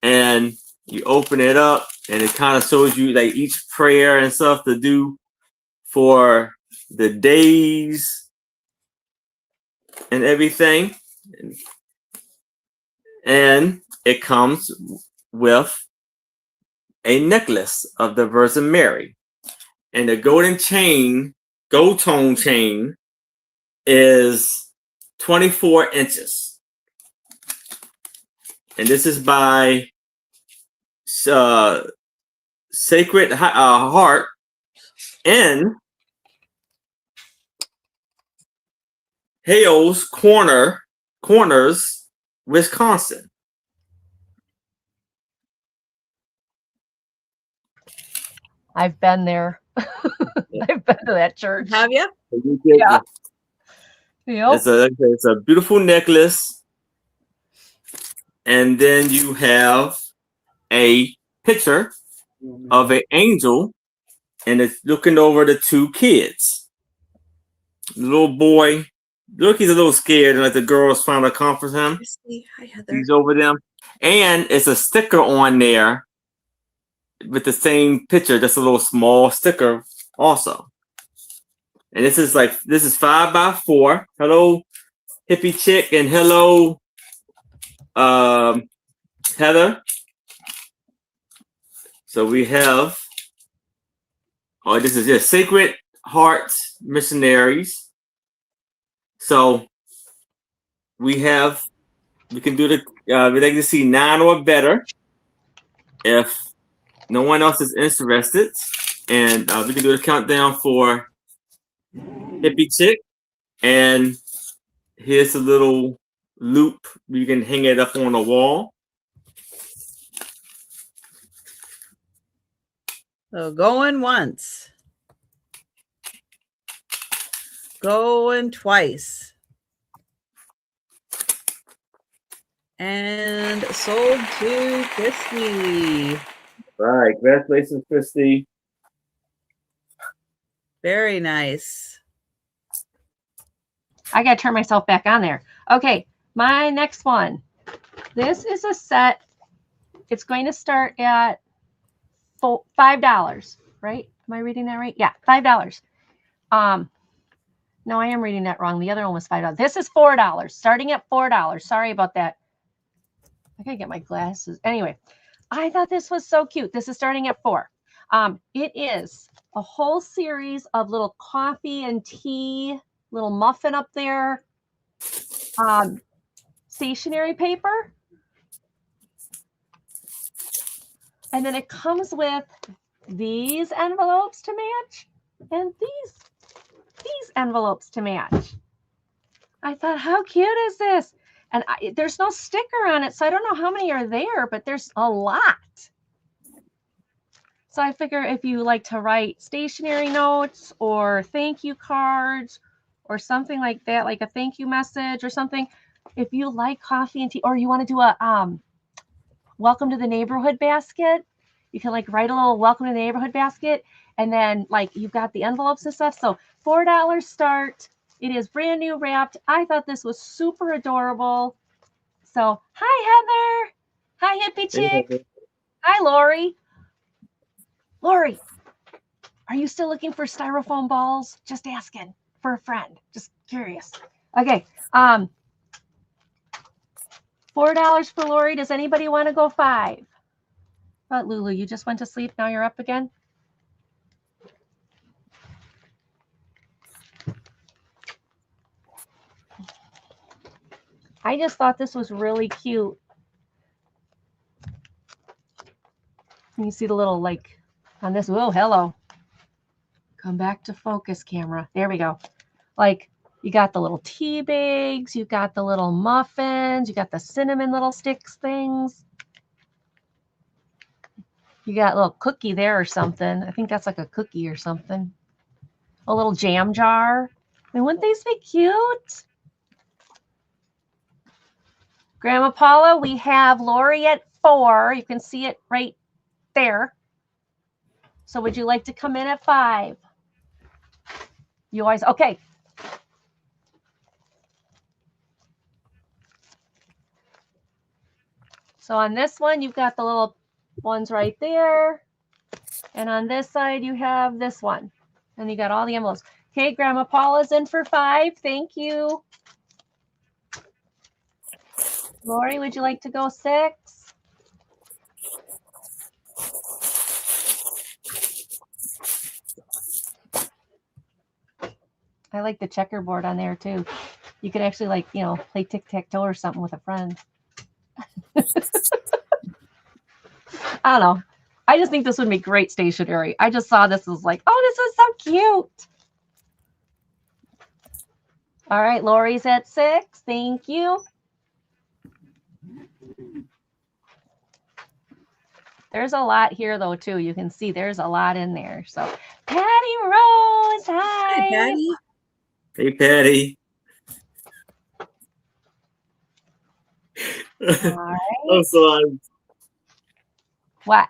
And you open it up and it kind of shows you like each prayer and stuff to do for the days and everything. And it comes with a necklace of the Virgin Mary. And the gold tone chain is 24 inches. And this is by Sacred Heart in Hales Corners, Wisconsin. I've been there. I've been to that church. Have you? Yeah. Yep. It's a beautiful necklace. And then you have a picture of an angel, and it's looking over the 2 kids. The little boy, look, he's a little scared, and like the girl's trying to comfort him. Hi, Heather. He's over them. And it's a sticker on there with the same picture, just a little small sticker also. And this is 5x4. Hello, hippie chick, and hello, Heather. So we have, this is Sacred Hearts Missionaries. So we can do the, we'd like to see 9 or better if no one else is interested. And we can do the countdown for Hippie Chick. And here's a little loop. You can hang it up on the wall. So going once. Going twice. And sold to Christy. All right. Congratulations, Christy. Very nice. I got to turn myself back on there. Okay, my next one. This is a set. It's going to start at $5, right? Am I reading that right? Yeah, $5. No, I am reading that wrong. The other one was $5. This is $4, starting at $4. Sorry about that. I gotta get my glasses. Anyway, I thought this was so cute. This is starting at $4. It is a whole series of little coffee and tea, little muffin up there, stationery paper. And then it comes with these envelopes to match and these envelopes to match. I thought, how cute is this? And there's no sticker on it, so I don't know how many are there, but there's a lot. So I figure if you like to write stationery notes or thank you cards or something like that, like a thank you message or something, if you like coffee and tea, or you want to do a welcome to the neighborhood basket, you can like write a little welcome to the neighborhood basket, and then like you've got the envelopes and stuff. So $4 start. It is brand new wrapped. I thought this was super adorable. So hi, Heather. Hi, hippie chick. Hey, hi, Lori. Lori, are you still looking for styrofoam balls? Just asking for a friend. Just curious. Okay. $4 for Lori. Does anybody want to go $5? But Lulu, you just went to sleep. Now you're up again. I just thought this was really cute. You see the little like on this. Oh, hello. Come back to focus, camera. There we go. Like you got the little tea bags, you got the little muffins, you got the cinnamon little sticks things. You got a little cookie there or something. I think that's like a cookie or something. A little jam jar. I mean, wouldn't these be cute? Grandma Paula, we have Lori at 4. You can see it right there. So would you like to come in at 5? You always, okay. So on this one, you've got the little ones right there. And on this side, you have this one. And you got all the envelopes. Okay, Grandma Paula's in for 5. Thank you. Lori, would you like to go 6? I like the checkerboard on there too. You could actually, like, you know, play tic-tac-toe or something with a friend. I don't know. I just think this would be great stationery. I just saw this was like, oh, this is so cute. All right, Lori's at 6. Thank you. There's a lot here, though, too. You can see there's a lot in there. So, Patty Rose, hi. Hi, Patty. Hey, Patty. All right. I'm sorry. What?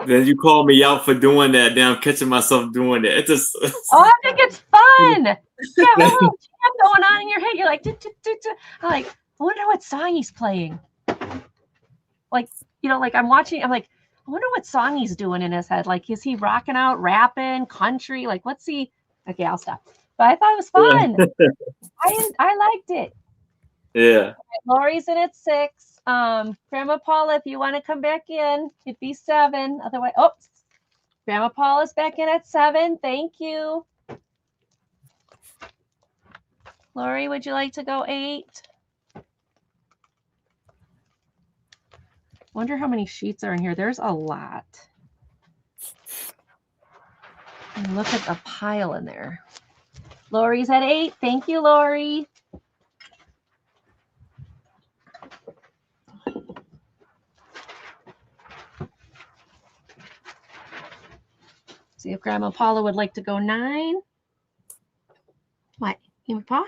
Then you call me out for doing that. Then I'm catching myself doing that. It just. Oh, I think it's fun. Yeah, a little jam going on in your head. You're like, I'm like, I wonder what song he's playing. Like, you know, like I'm watching. I'm like, I wonder what song he's doing in his head. Like, is he rocking out, rapping, country? Like, what's he? Okay, I'll stop. But I thought it was fun. I liked it. Yeah. Lori's in at 6. Grandma Paula, if you want to come back in, it'd be 7. Otherwise, oh, Grandma Paula's back in at 7. Thank you. Lori, would you like to go 8? Wonder how many sheets are in here. There's a lot. And look at the pile in there. Lori's at 8. Thank you, Lori. See if Grandma Paula would like to go 9. What? You paw?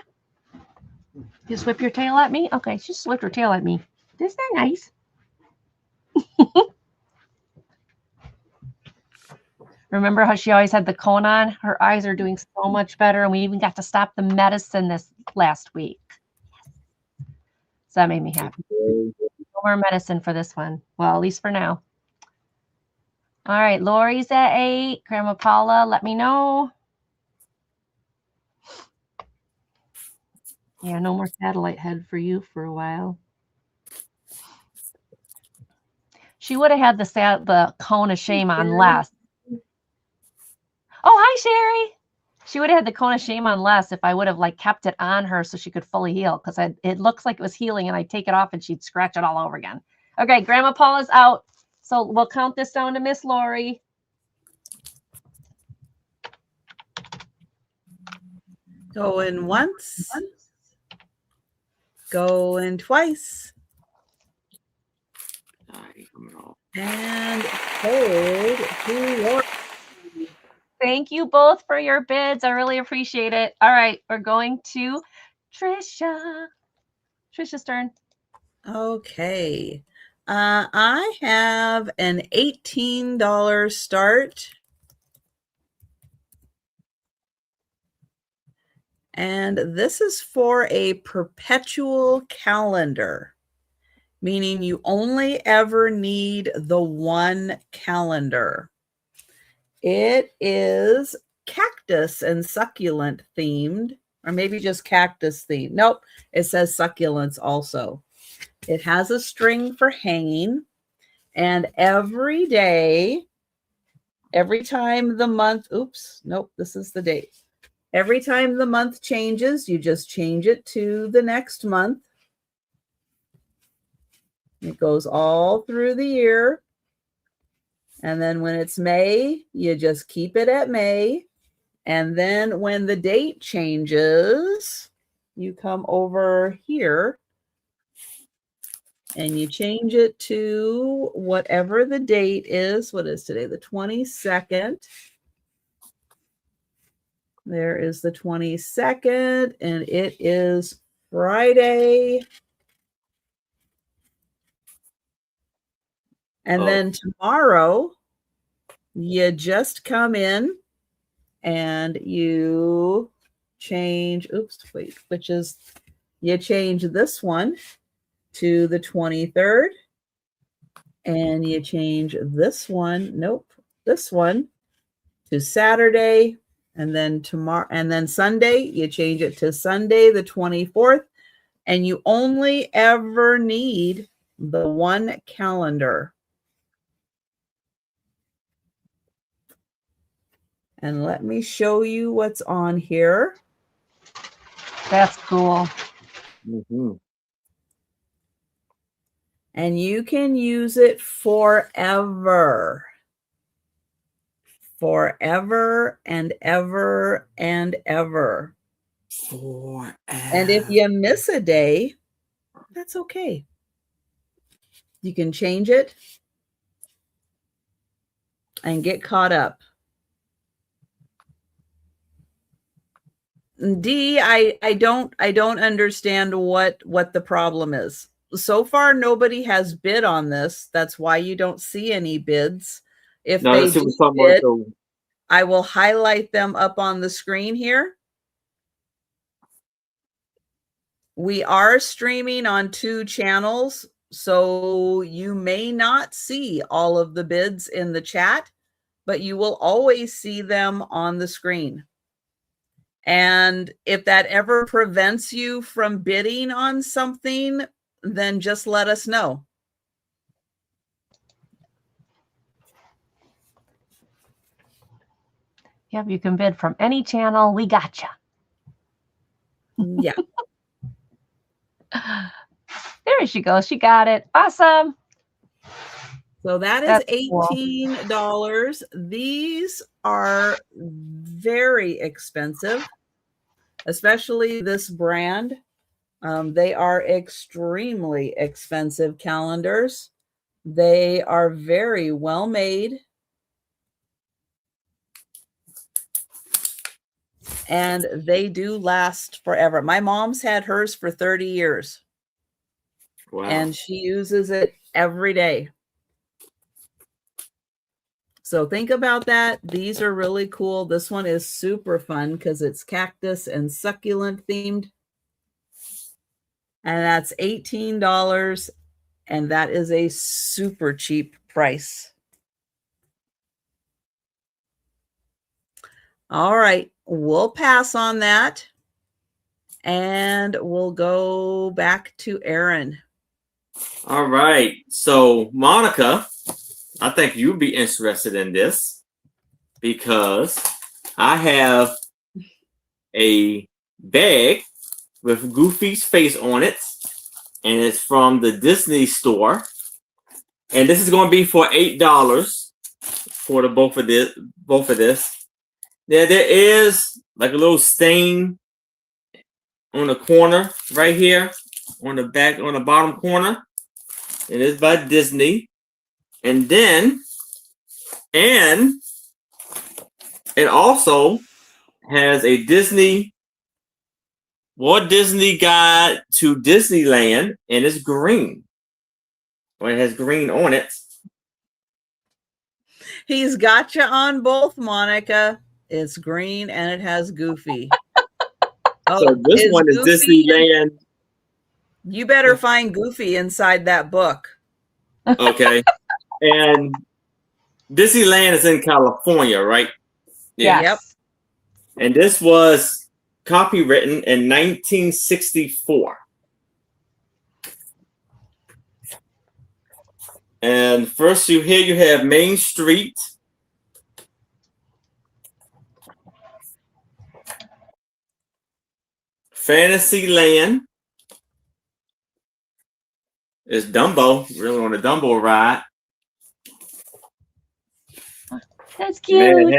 Just whip your tail at me? Okay, she just whipped her tail at me. Isn't that nice? Remember how she always had the cone on? Her eyes are doing so much better, and we even got to stop the medicine this last week. So that made me happy. No more medicine for this one. Well, at least for now. All right, Lori's at 8. Grandma Paula, let me know. Yeah, no more satellite head for you for a while. She would have had the cone of shame on less. Oh, hi, Sherry. She would have had the cone of shame on less if I would have like kept it on her so she could fully heal, because it looks like it was healing and I'd take it off and she'd scratch it all over again. Okay, Grandma Paula's out. So we'll count this down to Miss Lori. Going once. Going twice. And hold to Lori. Thank you both for your bids. I really appreciate it. All right, we're going to Trisha. Trisha's turn. Okay. I have an $18 start. And this is for a perpetual calendar, meaning you only ever need the one calendar. It is cactus and succulent themed, or maybe just cactus themed. Nope, it says succulents also. It has a string for hanging, and every day, every time the month, oops, nope, this is the date. Every time the month changes, you just change it to the next month. It goes all through the year. And then when it's May, you just keep it at May. And then when the date changes, you come over here and you change it to whatever the date is. What is today? The 22nd. There is the 22nd, and it is Friday. And then tomorrow, you just come in and you change, you change this one to the 23rd, and you change this one to Saturday, and then tomorrow, and then Sunday, you change it to Sunday, the 24th, and you only ever need the one calendar. And let me show you what's on here. That's cool. Mm-hmm. And you can use it forever. Forever and ever and ever. Forever. And if you miss a day, that's okay. You can change it and get caught up. D, I don't understand what the problem is. So far, nobody has bid on this. That's why you don't see any bids. If they do bid, I will highlight them up on the screen here. We are streaming on 2 channels, so you may not see all of the bids in the chat, but you will always see them on the screen. And if that ever prevents you from bidding on something, then just let us know. Yep, you can bid from any channel. We gotcha. Yeah. There she goes. She got it. Awesome. So that is $18. These are very expensive, especially this brand. They are extremely expensive calendars. They are very well made. And they do last forever. My mom's had hers for 30 years. Wow. And she uses it every day. So think about that. These are really cool. This one is super fun because it's cactus and succulent themed. And that's $18. And that is a super cheap price. All right. We'll pass on that. And we'll go back to Aaron. All right. So, Monica, I think you'd be interested in this because I have a bag with Goofy's face on it, and it's from the Disney store. And this is going to be for $8 for the both of this. There is like a little stain on the corner right here, on the bottom corner. It is by Disney. And then, it also has a Walt Disney Guide to Disneyland, and it's green. Well, it has green on it. He's got you on both, Monica. It's green and it has Goofy. So this one is Goofy Disneyland. You better find Goofy inside that book. Okay. And Disneyland is in California, right? Yeah. Yep. And this was copywritten in 1964. And first you have Main Street. Fantasyland is Dumbo, really on a Dumbo ride. That's cute.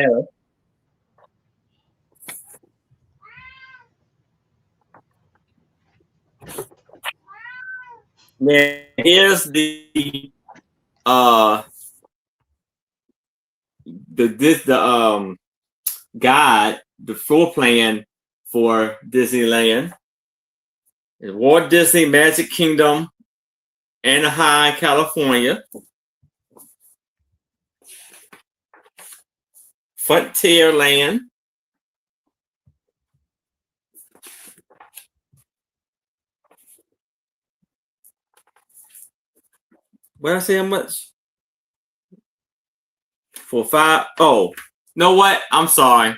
Now, here's the guide, the floor plan for Disneyland. It's Walt Disney Magic Kingdom, Anaheim, California. Frontierland. What did I say how much? For $5. Oh, know what? I'm sorry.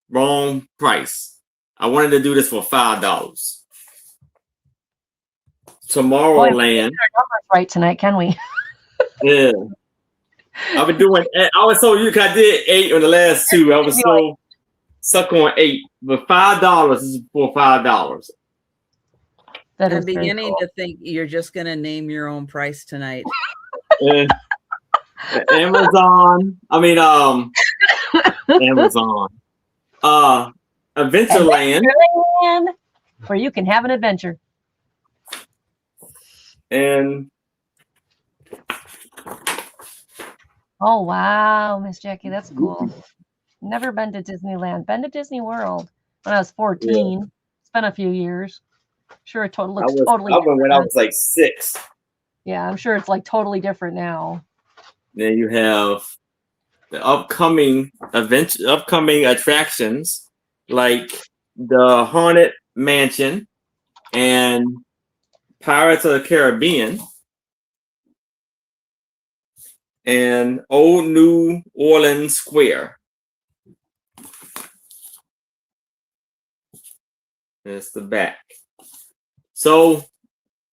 Wrong price. I wanted to do this for $5. Tomorrowland. Right tonight, can we? Yeah. I've been doing. I was so you. I did 8 on the last 2. I was so stuck on 8, but $5 is for $5. That I'm is very beginning cool. to think you're just going to name your own price tonight. Amazon. I mean, Amazon. Adventureland. Adventureland, where you can have an adventure. And Oh wow, Miss Jackie, that's cool. Never been to Disneyland. Been to Disney World when I was 14. Yeah. It's been a few years. Sure, it totally looks totally. I went when I was like 6. Yeah, I'm sure it's like totally different now. Then you have the upcoming attractions like the Haunted Mansion and Pirates of the Caribbean and Old New Orleans Square. That's the back. So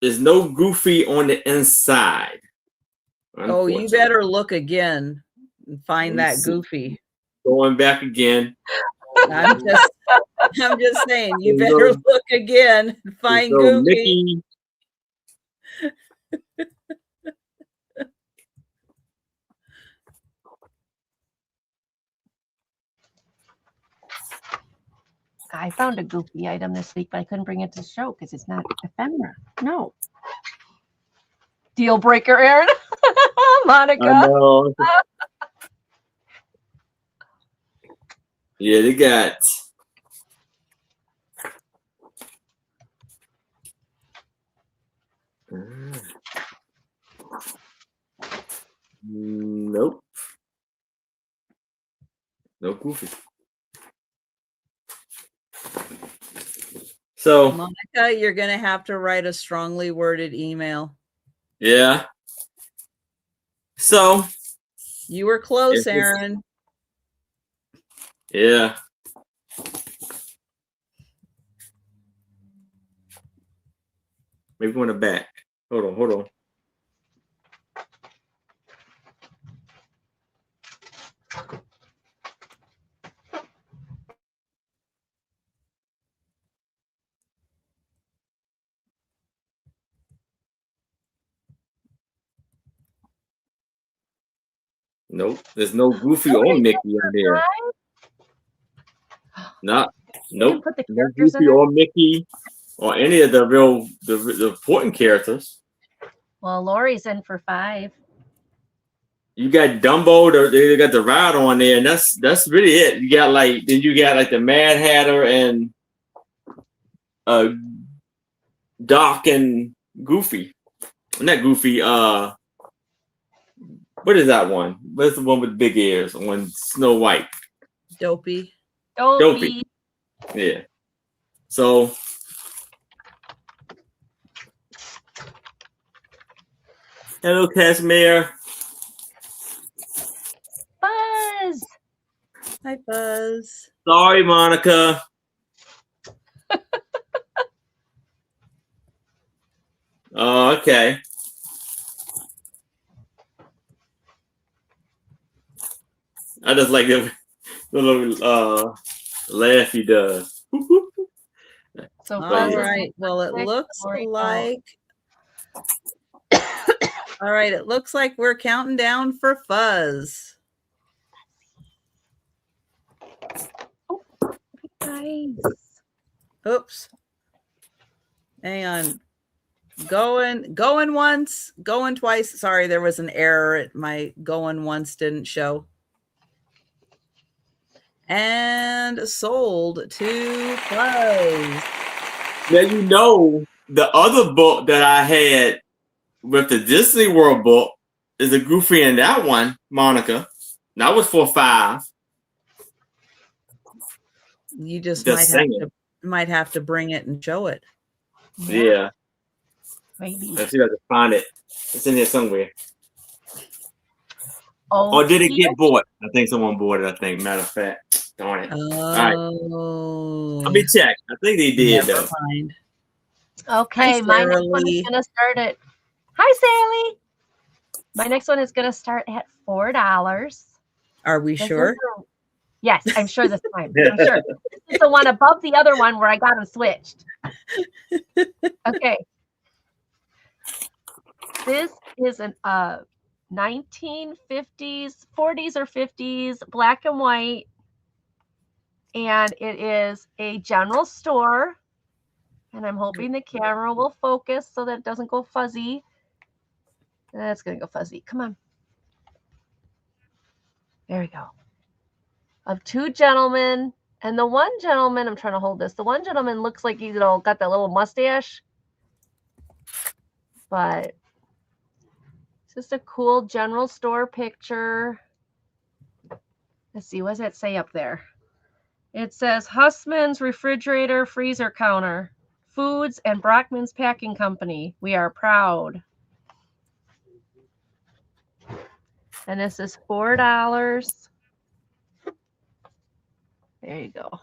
there's no Goofy on the inside. Oh, you better look again and find that Goofy. Going back again. I'm just saying, you better look again and find Goofy. Mickey. I found a Goofy item this week, but I couldn't bring it to the show because it's not ephemera. No. Deal breaker, Aaron. Monica. I know. Yeah, they got nope. No Goofy. So Monica, you're gonna have to write a strongly worded email. Yeah. So you were close, Aaron. Yeah. Maybe on the back. Hold on. Nope, there's no Goofy or Mickey in there. Nope. No Goofy or Mickey or any of the important characters. Well, Lori's in for 5. You got Dumbo. They got the ride on there, and that's really it. You got like the Mad Hatter and Doc and Goofy. Not Goofy. What is that one? What's the one with big ears on Snow White? Dopey. Yeah. So hello, Casimir. Buzz. Hi, Buzz. Sorry, Monica. Oh, okay. I just like the little laugh he does. So all right. Well, it looks like all right. It looks like we're counting down for Fuzz. Nice. Oops. Hang on. Going once, going twice. Sorry, there was an error. My going once didn't show. And sold to Fuzz. Now you know the other book that I had with the Disney World book is a Goofy in that one, Monica. That was for $5. You just Just might have to bring it and show it. Yeah. Maybe. Let's see if I can find it. It's in there somewhere. Oh, Or did it get bought? I think someone bought it, I think. Matter of fact. Darn it. Oh. All right. Let me check. I think they did, Never though. mind. Okay, Hi, my next Sarah one Lee. is going to start at. Hi, Sally. My next one is going to start at $4. Are we sure? Yes, I'm sure this time. I'm sure. This is the one above the other one where I got them switched. Okay. This is an 1950s, 40s or 50s, black and white. And it is a general store. And I'm hoping the camera will focus so that it doesn't go fuzzy. That's going to go fuzzy. Come on. There we go. Of two gentlemen. And the one gentleman, I'm trying to hold this. The one gentleman looks like he's got that little mustache. But it's just a cool general store picture. Let's see. What does it say up there? It says Hussman's Refrigerator Freezer Counter. Foods and Brockman's Packing Company. We are proud. And this is $4. There you go.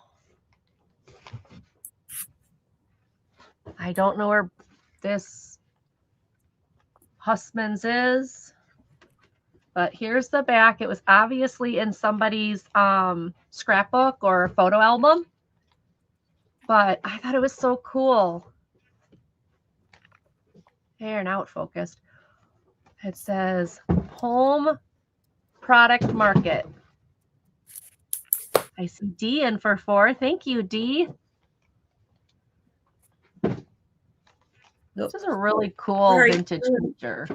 I don't know where this Hussman's is, but here's the back. It was obviously in somebody's scrapbook or photo album, but I thought it was so cool. There, now it focused. It says Home Product Market. I see D in for 4. Thank you, D. This is a really cool vintage picture.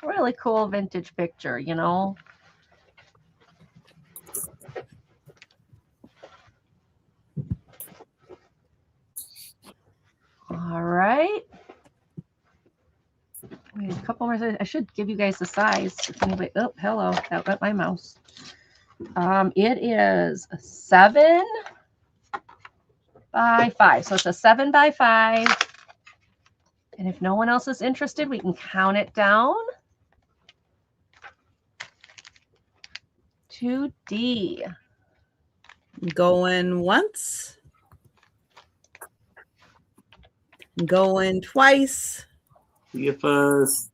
Really cool vintage picture, you know. All right. Wait, a couple more. I should give you guys the size. If anybody, oh, hello. That went my mouse. It is a 7 by 5. So it's a 7 by 5. And if no one else is interested, we can count it down to D. Going once. Going twice. Give us.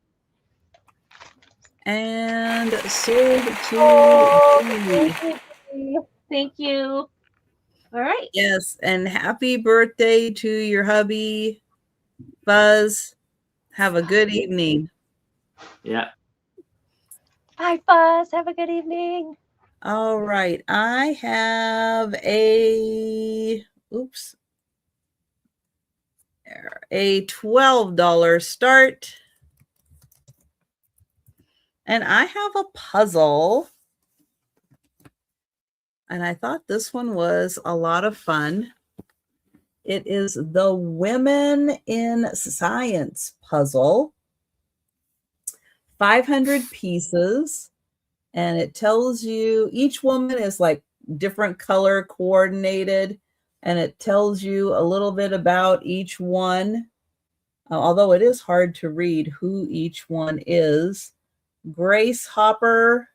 And sold to D. Thank you. All right. Yes, and happy birthday to your hubby, Buzz. Have a good evening. Yeah. Bye, Buzz. Have a good evening. All right. I have a $12 start. And I have a puzzle. And I thought this one was a lot of fun. It is the Women in Science puzzle. 500 pieces. And it tells you each woman is like different color coordinated. And it tells you a little bit about each one. Although it is hard to read who each one is. Grace Hopper.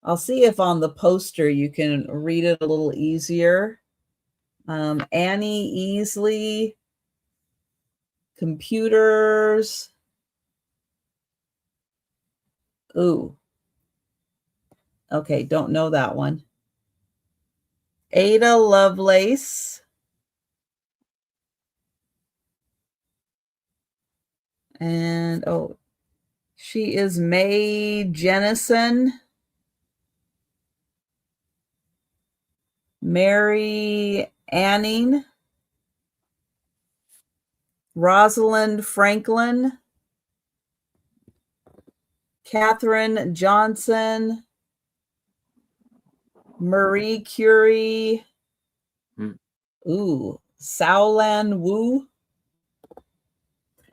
I'll see if on the poster you can read it a little easier. Annie Easley. Computers. Ooh. Okay, don't know that one. Ada Lovelace. And, oh, she is Mae Jennison. Mary Anning. Rosalind Franklin. Catherine Johnson. Marie Curie. Ooh, Saulan Wu.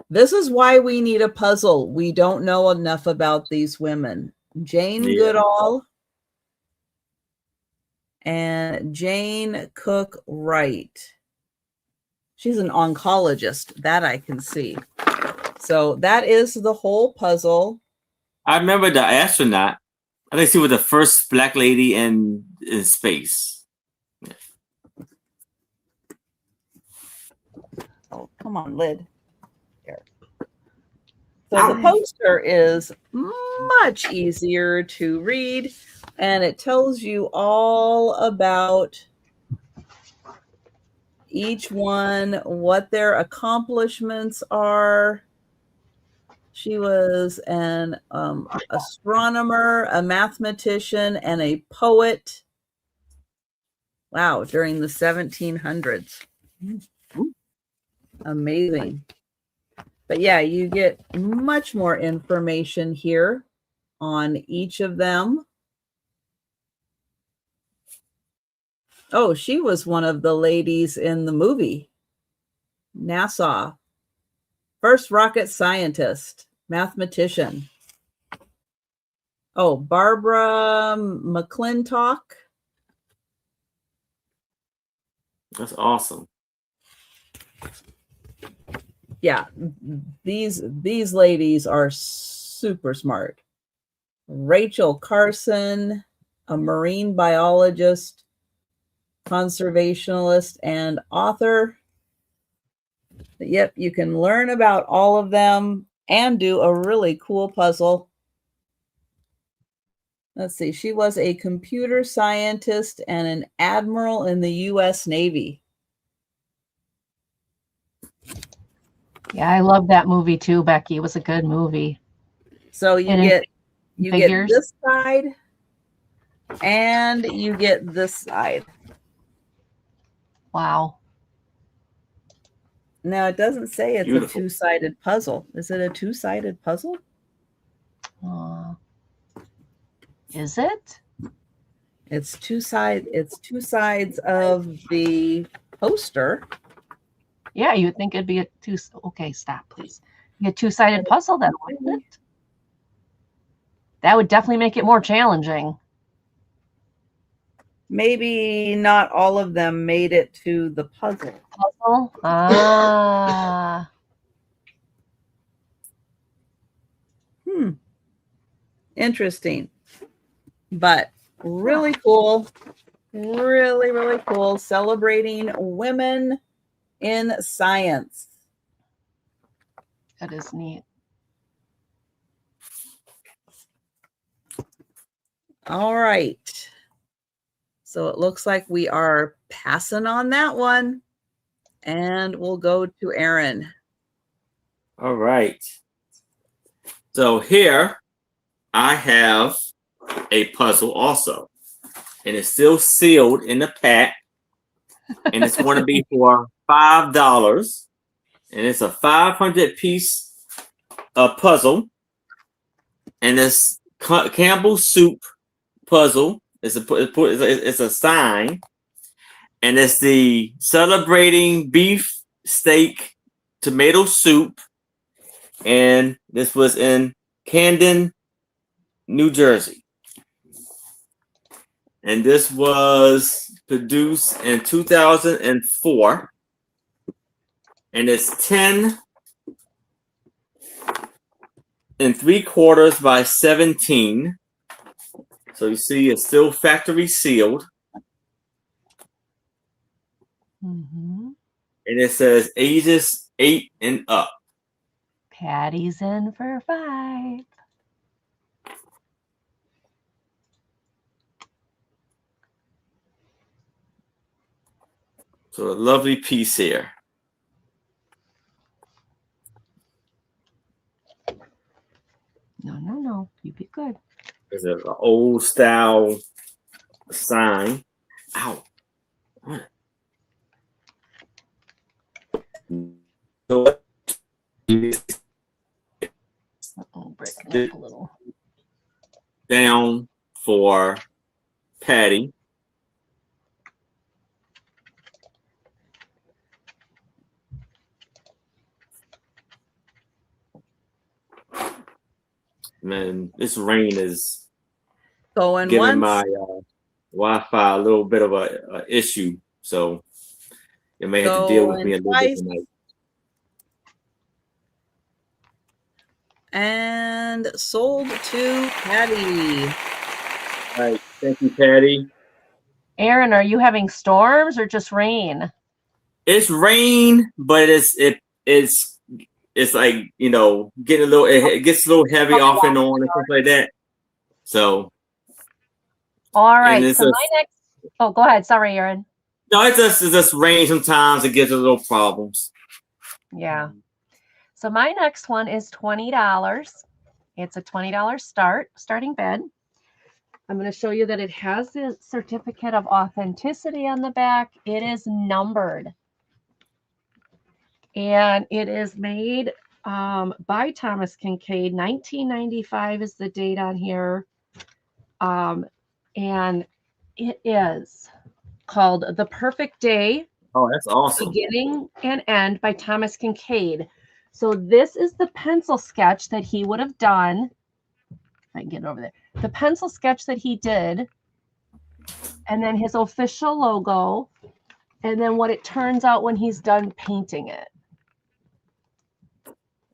This is why we need a puzzle. We don't know enough about these women. Jane Goodall. and Jane Cook Wright. She's an oncologist, that I can see. So that is the whole puzzle. I remember the astronaut. I think she was the first black lady in space. Oh, come on, lid. There. So the poster is much easier to read, and it tells you all about each one, what their accomplishments are. She was an astronomer, a mathematician, and a poet. Wow, during the 1700s. Amazing. But yeah, you get much more information here on each of them. Oh, she was one of the ladies in the movie. NASA. First rocket scientist, mathematician. Oh, Barbara McClintock. That's awesome. Yeah, these ladies are super smart. Rachel Carson, a marine biologist, conservationist, and author. Yep, you can learn about all of them and do a really cool puzzle. Let's see, she was a computer scientist and an admiral in the U.S. Navy. Yeah, I love that movie too, Becky. It was a good movie. So you And get figures. this side and you get this side. Wow. Now it doesn't say it's Beautiful. a two-sided puzzle. Is it a two-sided puzzle? Is it? It's two sides of the poster. Yeah, you would think it'd be a two. Okay, stop, please. Be a two-sided puzzle, then, wouldn't it? That would definitely make it more challenging. Maybe not all of them made it to the puzzle. Puzzle? Ah. Interesting. But really cool. Really, really cool. Celebrating women in science. That is neat. All right. So it looks like we are passing on that one. And we'll go to Aaron. All right. So here I have a puzzle also. And it's still sealed in the pack. And it's going to be for $5. And it's a 500-piece puzzle. And it's Campbell soup puzzle. It's a sign. And it's the celebrating beef steak tomato soup. And this was in Camden, New Jersey. And this was produced in 2004. And it's 10 3/4 by 17. So you see it's still factory sealed. Mm-hmm. And it says ages 8 and up. Patty's in for 5. So a lovely piece here. No. You be good. There's an old style sign. Ow. So Breaking up a little. down for Patty. Man, this rain is Going giving once. Wi-Fi a little bit of a issue, so you may have to deal with me a little bit tonight. And sold to Patty. All right, thank you, Patty. Aaron, are you having storms or just rain? It's rain, but it's like, you know, getting a little, it gets a little heavy off and on and stuff like that. So, all right. So my next, oh, go ahead. Sorry, Aaron. No, it's just rain. Sometimes it gives us little problems. Yeah. So my next one is $20. It's a $20 starting bed. I'm going to show you that it has the certificate of authenticity on the back. It is numbered. And it is made by Thomas Kinkade. 1995 is the date on here. And it is called The Perfect Day. Oh, that's awesome. Beginning and End by Thomas Kinkade. So this is the pencil sketch that he would have done. If I can get it over there. The pencil sketch that he did. And then his official logo. And then what it turns out when he's done painting it.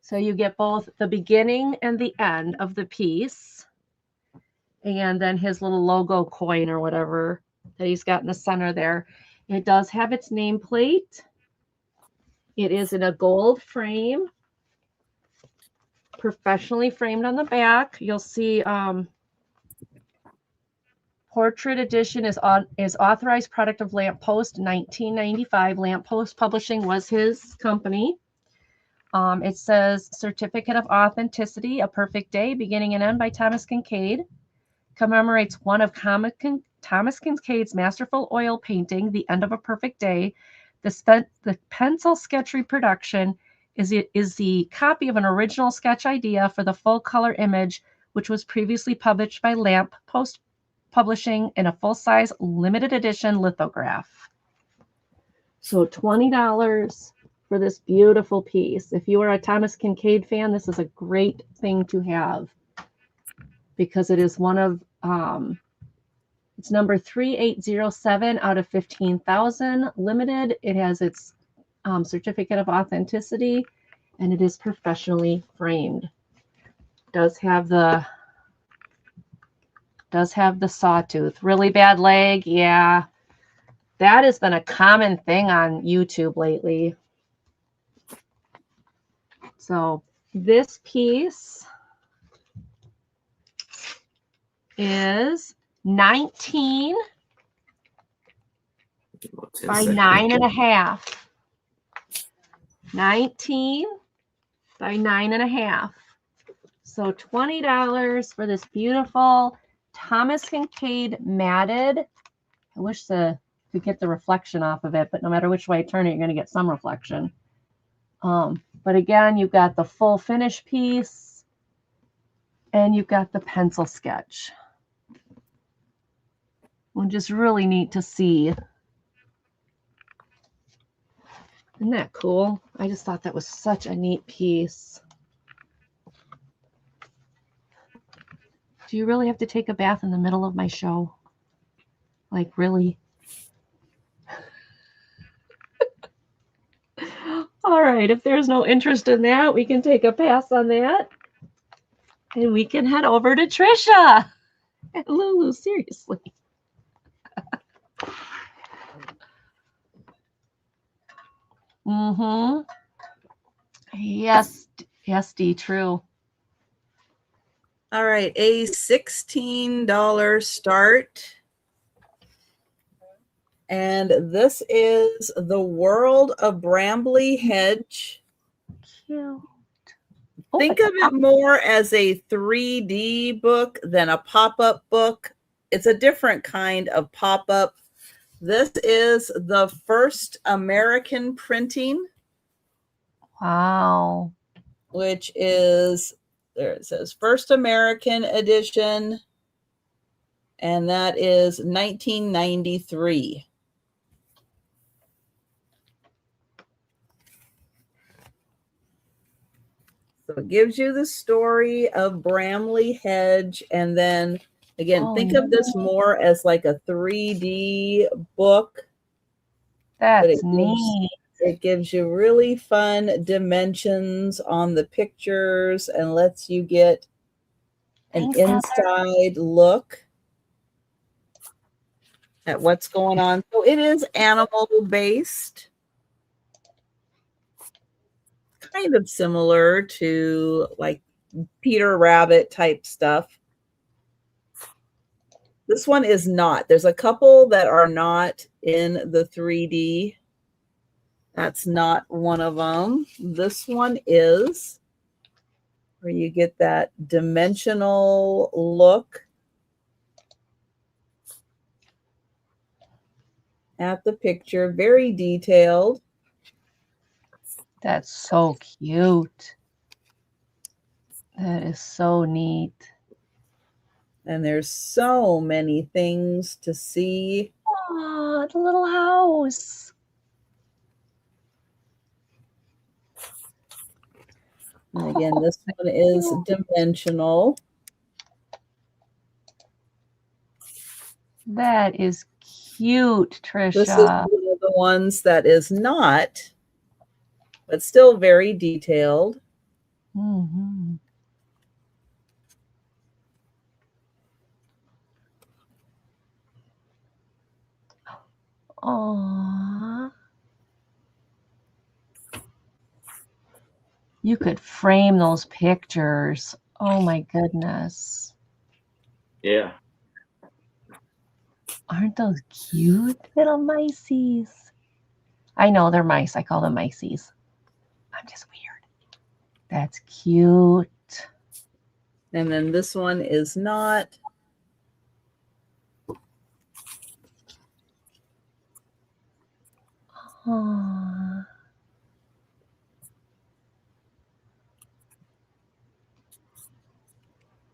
So you get both the beginning and the end of the piece. And then his little logo coin or whatever that he's got in the center there. It does have its nameplate. It is in a gold frame, professionally framed on the back. You'll see Portrait Edition is authorized product of Lamppost 1995. Lamppost Publishing was his company. It says Certificate of Authenticity, A Perfect Day, Beginning and End by Thomas Kinkade. Commemorates one of Thomas Kinkade's masterful oil painting, The End of a Perfect Day. The pencil sketch reproduction is the copy of an original sketch idea for the full color image, which was previously published by Lamppost Publishing in a full-size limited edition lithograph. So $20 for this beautiful piece. If you are a Thomas Kinkade fan, this is a great thing to have because it is one of it's number 3807 out of 15,000 limited. It has its certificate of authenticity, and it is professionally framed. Does have the sawtooth. Really bad leg, yeah. That has been a common thing on YouTube lately. So this piece is 19 by 9.5. 19 by 9.5. So $20 for this beautiful Thomas Kinkade matted. I wish you could get the reflection off of it, but no matter which way I turn it, you're going to get some reflection. But again, you've got the full finish piece and you've got the pencil sketch. Which is really neat to see. Isn't that cool? I just thought that was such a neat piece. Do you really have to take a bath in the middle of my show? Like, really? All right, if there's no interest in that, we can take a pass on that. And we can head over to Trisha. And Lulu, seriously. Mm-hmm. Yes, D, true. All right, a $16 start. And this is The World of Bramley Hedge. Cute. Think of it more as a 3D book than a pop-up book. It's a different kind of pop-up. This is the first American printing. Wow. Which is, there it says, first American edition. And that is 1993. So it gives you the story of Bramley Hedge, and then Again, Oh, think of this more as like a 3D book. that's neat. It gives you really fun dimensions on the pictures and lets you get an Thanks, Heather. inside look at what's going on. So it is animal based, kind of similar to like Peter Rabbit type stuff. This one is not. There's a couple that are not in the 3D. That's not one of them. This one is, where you get that dimensional look at the picture, very detailed. That's so cute. That is so neat. And there's so many things to see. Oh, the little house. And again, this one is dimensional. That is cute, Trisha. This is one of the ones that is not, but still very detailed. Mm-hmm. Aww. You could frame those pictures. Oh my goodness. Yeah. Aren't those cute little miceys? I know they're mice. I call them miceys. I'm just weird. That's cute. And then this one is not. Aww.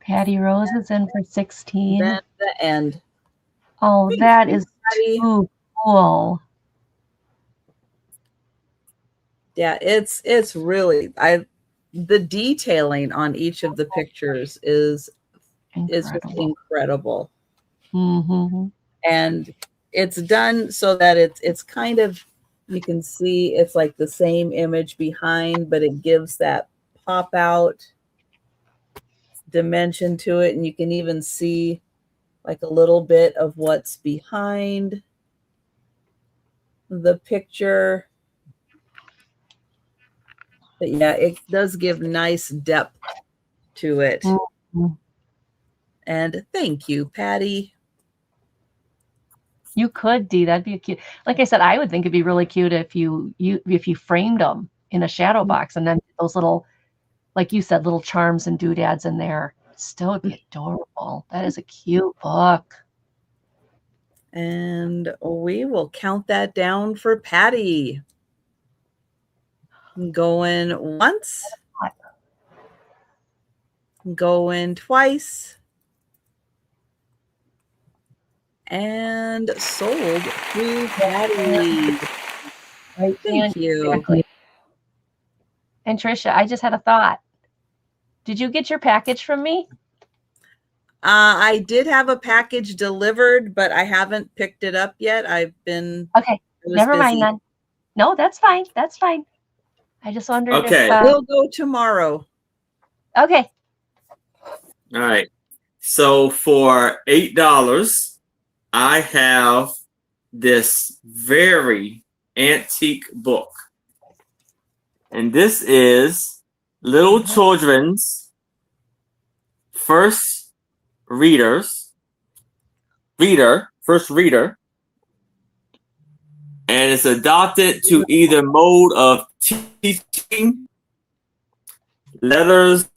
Patty Rose is in for 16. Then the end. Oh, Thank that you, is Patty. too cool. Yeah, it's really the detailing on each of the pictures is just incredible. Mm-hmm. And it's done so that it's kind of, you can see it's like the same image behind, but it gives that pop out dimension to it, and you can even see like a little bit of what's behind the picture. But yeah, it does give nice depth to it. Mm-hmm. And thank you, Patty. You could, Dee. That'd be cute. Like I said, I would think it'd be really cute if you framed them in a shadow box, and then those little, like you said, little charms and doodads in there. Still would be adorable. That is a cute book. And we will count that down for Patty. Going once. Going twice. And sold to Patty. Right. Thank you. Exactly. And Trisha, I just had a thought. Did you get your package from me? I did have a package delivered, but I haven't picked it up yet. I've been okay. Never mind then. No, that's fine. That's fine. I just wondered Okay. if we'll go tomorrow. Okay. All right. So for $8, I have this very antique book. And this is little children's first reader. And it's adopted to either mode of teaching, letters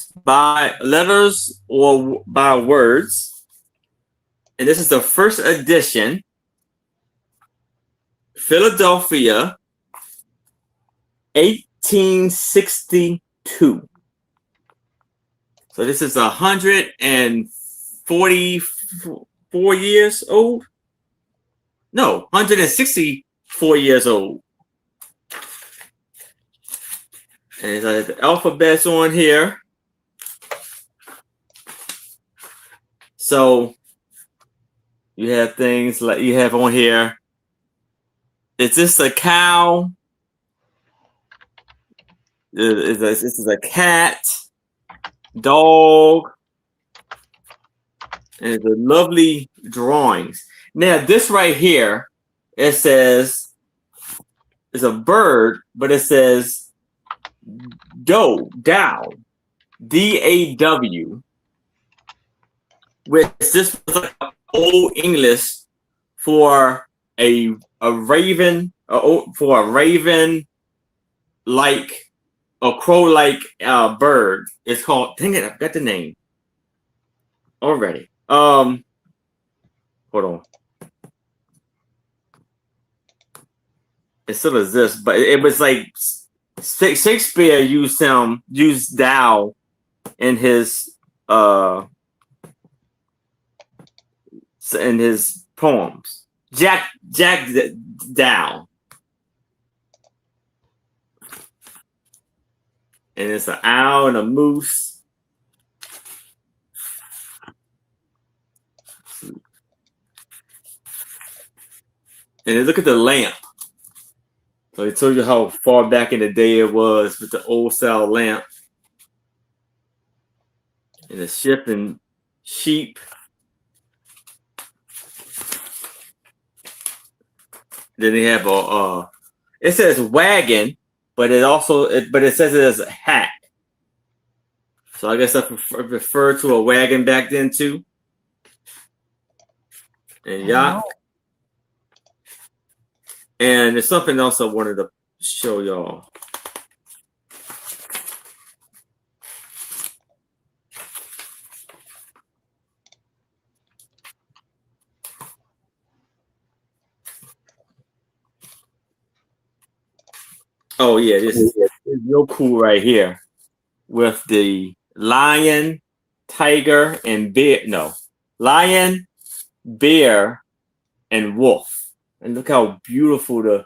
or by words. And this is the first edition, Philadelphia, 1862. So this is 144 years old. No, 164 years old. And the alphabet's on here. So You have things like you have on here. Is this a cow? This is a cat, dog, and the lovely drawings. Now, this right here, it says it's a bird, but it says dow, DAW, which this was like old English for a raven, for a raven like a crow like bird. It's called, dang it, I've got the name already. Hold on. It still exists, but it was like Shakespeare used Dow in his poems. Jack Dow. And it's an owl and a moose. And then look at the lamp. So he told you how far back in the day it was with the old style lamp. And the ship and sheep. Then they have it says wagon, but it says it as a hack. So I guess that referred to a wagon back then too. And yacht. And there's something else I wanted to show y'all. Oh yeah, this is real cool right here with the lion, tiger, and bear. No, lion, bear, and wolf. And look how beautiful the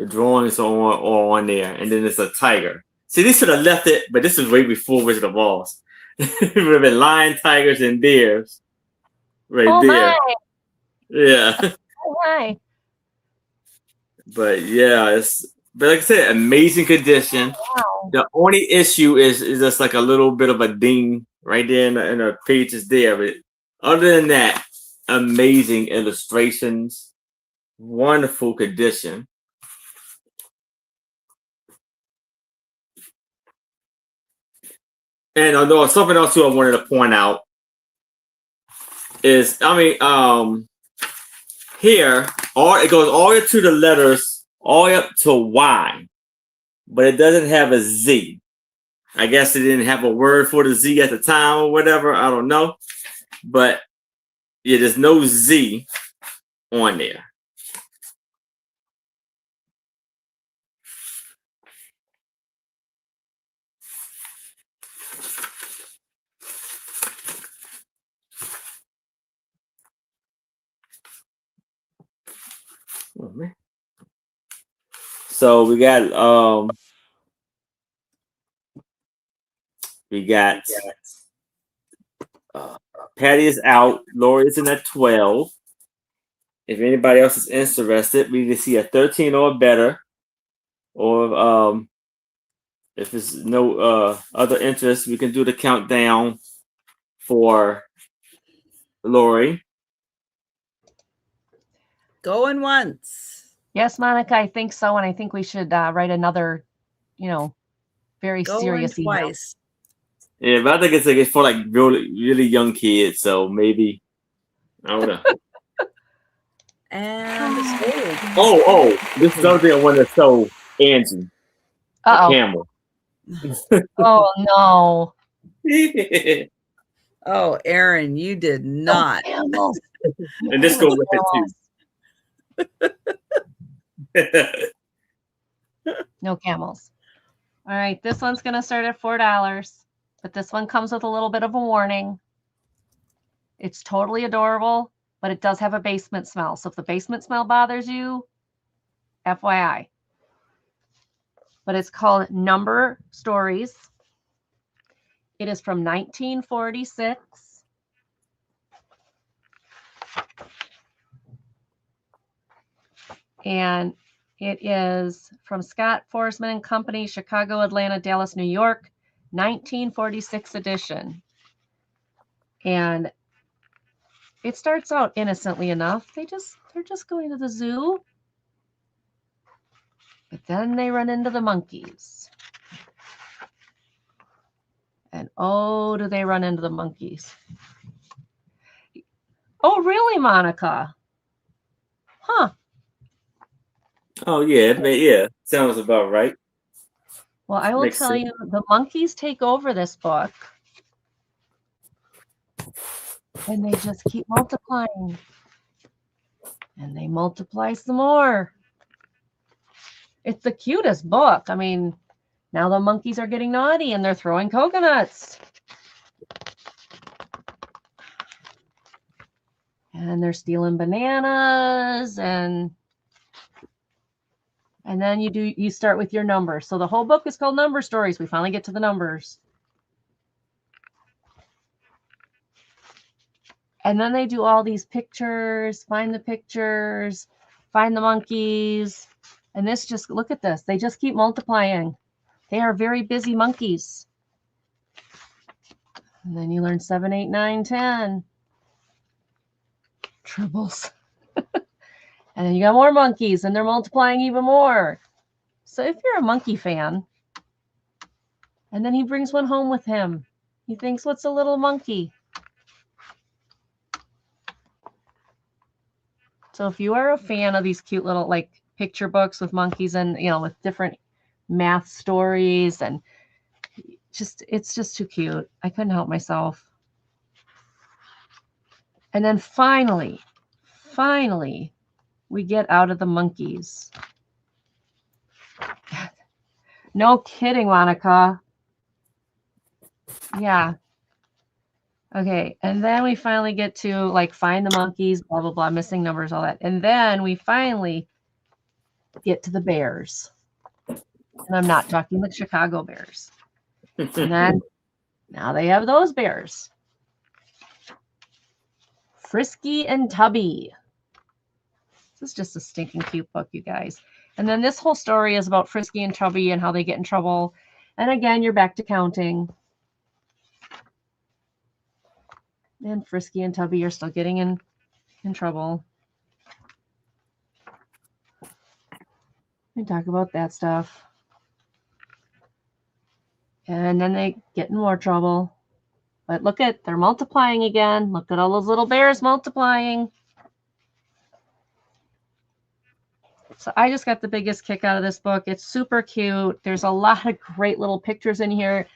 drawings are on there. And then it's a tiger. See, they should have left it, but this is way before Wizard of Oz. It would have been lion, tigers, and bears right there. My. Yeah. Oh my. But yeah, but like I said, amazing condition. Wow. The only issue is just like a little bit of a ding right there in the pages there. But other than that, amazing illustrations, wonderful condition. And although something else too I wanted to point out is, here it goes all the way to the letters, all the way up to Y, but it doesn't have a Z. I guess they didn't have a word for the Z at the time or whatever. I don't know. But yeah, there's no Z on there. Oh, man. So we got Patty is out. Lori is in at 12. If anybody else is interested, we can see a 13 or better. Or if there's no other interest, we can do the countdown for Lori. Going once. Yes, Monica, I think so. And I think we should write another, very Going serious email. twice. Yeah, but I think it's for like really, really young kids. So maybe, I don't know. And it's old. Oh, this is something I want to show Angie. Uh-oh. The camel. Oh, no. Oh, Aaron, you did not. Camels. And this goes with it too. No camels. All right, this one's going to start at $4, but this one comes with a little bit of a warning. It's totally adorable, but it does have a basement smell. So if the basement smell bothers you, FYI. But it's called Number Stories. It is from 1946. And it is from Scott Forsman and Company, Chicago, Atlanta, Dallas, New York, 1946 edition. And it starts out innocently enough. They're just going to the zoo. But then they run into the monkeys. And oh, do they run into the monkeys. Oh, really, Monica? Huh. Oh yeah. Sounds about right. Well, I will Makes tell sense. you, the monkeys take over this book. And they just keep multiplying. And they multiply some more. It's the cutest book. I mean, now the monkeys are getting naughty and they're throwing coconuts. And they're stealing bananas and then you start with your numbers. So the whole book is called Number Stories. We finally get to the numbers. And then they do all these pictures, find the pictures, find the monkeys. And this just, look at this. They just keep multiplying. They are very busy monkeys. And then you learn 7, 8, 9, 10. Tribbles. And then you got more monkeys and they're multiplying even more. So if you're a monkey fan, and then he brings one home with him, he thinks, what's a little monkey? So if you are a fan of these cute little like picture books with monkeys and, you know, with different math stories and it's just too cute. I couldn't help myself. And then finally, we get out of the monkeys. No kidding, Monica. Yeah. Okay. And then we finally get to like find the monkeys, blah, blah, blah, missing numbers, all that. And then we finally get to the bears. And I'm not talking the Chicago Bears. And then now they have those bears. Frisky and Tubby. This is just a stinking cute book, you guys. And then this whole story is about Frisky and Tubby and how they get in trouble. And again, you're back to counting. And Frisky and Tubby are still getting in trouble. We talk about that stuff. And then they get in more trouble. But look at, they're multiplying again. Look at all those little bears multiplying. So I just got the biggest kick out of this book. It's super cute. There's a lot of great little pictures in here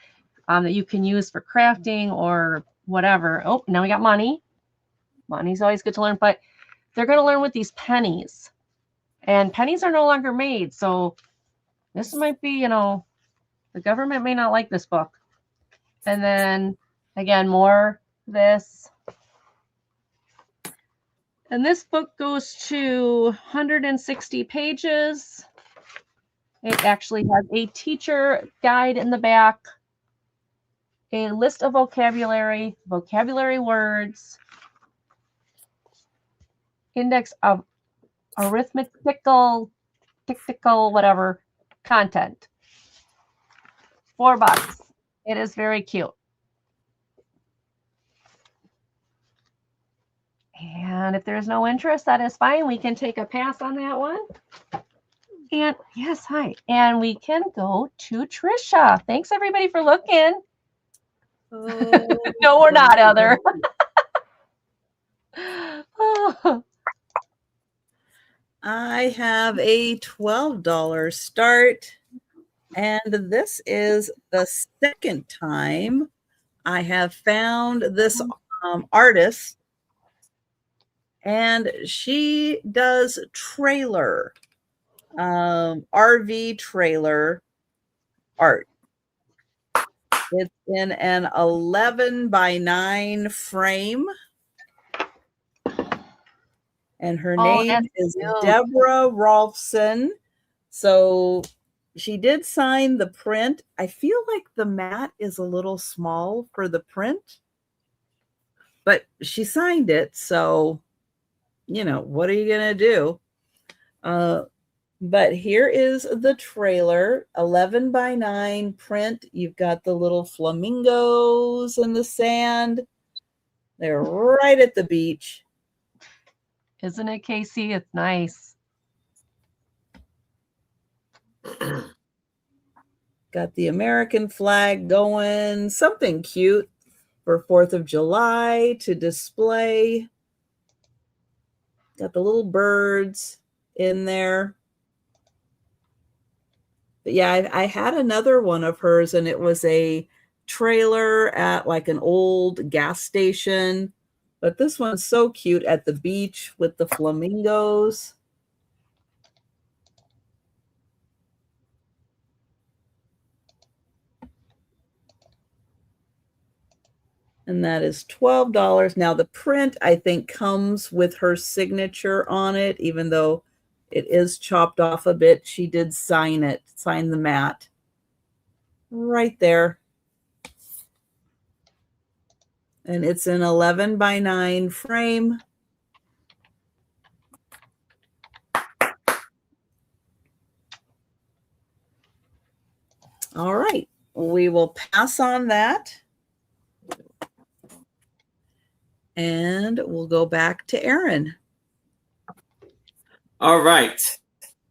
that you can use for crafting or whatever. Oh, now we got money. Money's always good to learn, but they're going to learn with these pennies. And pennies are no longer made. So this might be, you know, the government may not like this book. And then, again, more this. And this book goes to 160 pages. It actually has a teacher guide in the back, a list of vocabulary words, index of arithmetical, whatever, content. $4. It is very cute. And if there's no interest, that is fine. We can take a pass on that one. And yes, hi. And we can go to Trisha. Thanks everybody for looking. No, we're not, Heather. I have a $12 start, and this is the second time I have found this artist, and she does trailer, RV trailer art. It's in an 11 by 9 frame. And her name is Deborah Rolfson. So she did sign the print. I feel like the mat is a little small for the print, but she signed it. So, you know, what are you going to do? But here is the trailer, 11 by 9 print. You've got the little flamingos in the sand. They're right at the beach. Isn't it, Casey? It's nice. Got the American flag going, something cute for 4th of July to display. Got the little birds in there. But yeah, I had another one of hers, and it was a trailer at like an old gas station. But this one's so cute at the beach with the flamingos. And that is $12. Now the print, I think, comes with her signature on it, even though it is chopped off a bit. She did sign it, sign the mat right there. And it's an 11 by 9 frame. All right, we will pass on that. And we'll go back to Erin. All right.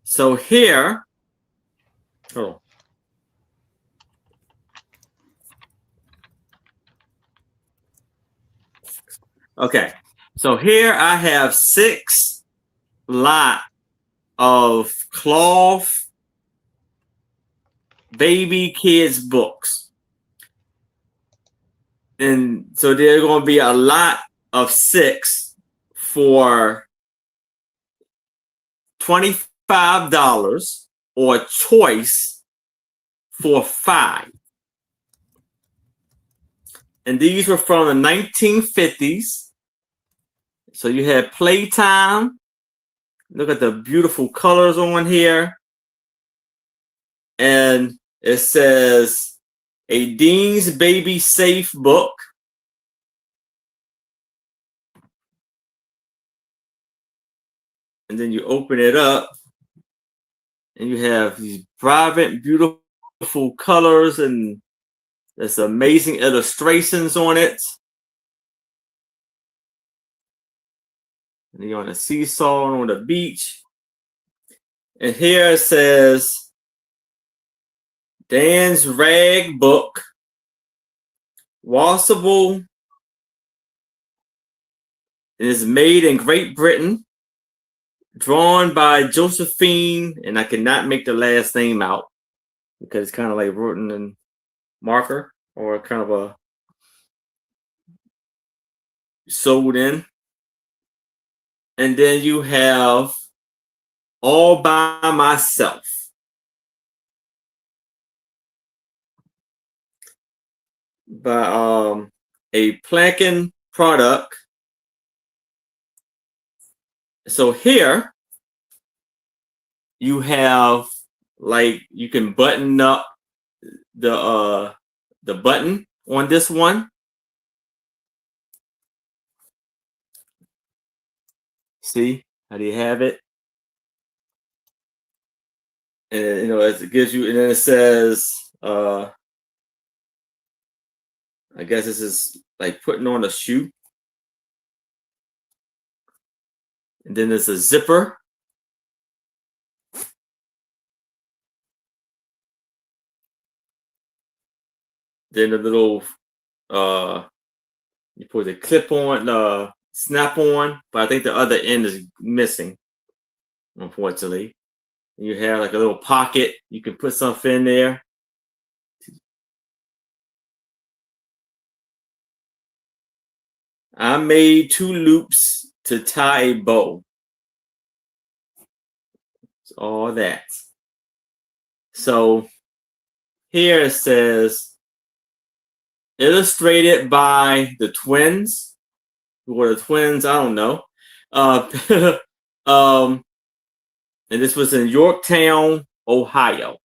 So here, oh. Okay. So here I have 6 lot of cloth baby kids books. And so there's going to be a lot of 6 for $25 or choice for $5. And these were from the 1950s. So you had playtime. Look at the beautiful colors on here. And it says a Dean's Baby Safe book. And then you open it up and you have these vibrant, beautiful colors, and there's amazing illustrations on it. And you're on a seesaw on the beach. And here it says Dan's Rag Book, washable. It is made in Great Britain, drawn by Josephine, and I cannot make the last name out because it's kind of like written in marker or kind of a sewed in. And then you have All by Myself. By a planking product. So here you have, like, you can button up the button on this one. See how do you have it? And you know, it gives you, and then it says I guess this is like putting on a shoe. And then there's a zipper. Then a little you put the clip on, snap on, but I think the other end is missing, unfortunately. You have like a little pocket, you can put something in there. I made 2 loops to tie a bow. It's all that. So here it says illustrated by the twins. Who are the twins? I don't know. And this was in Yorktown, Ohio.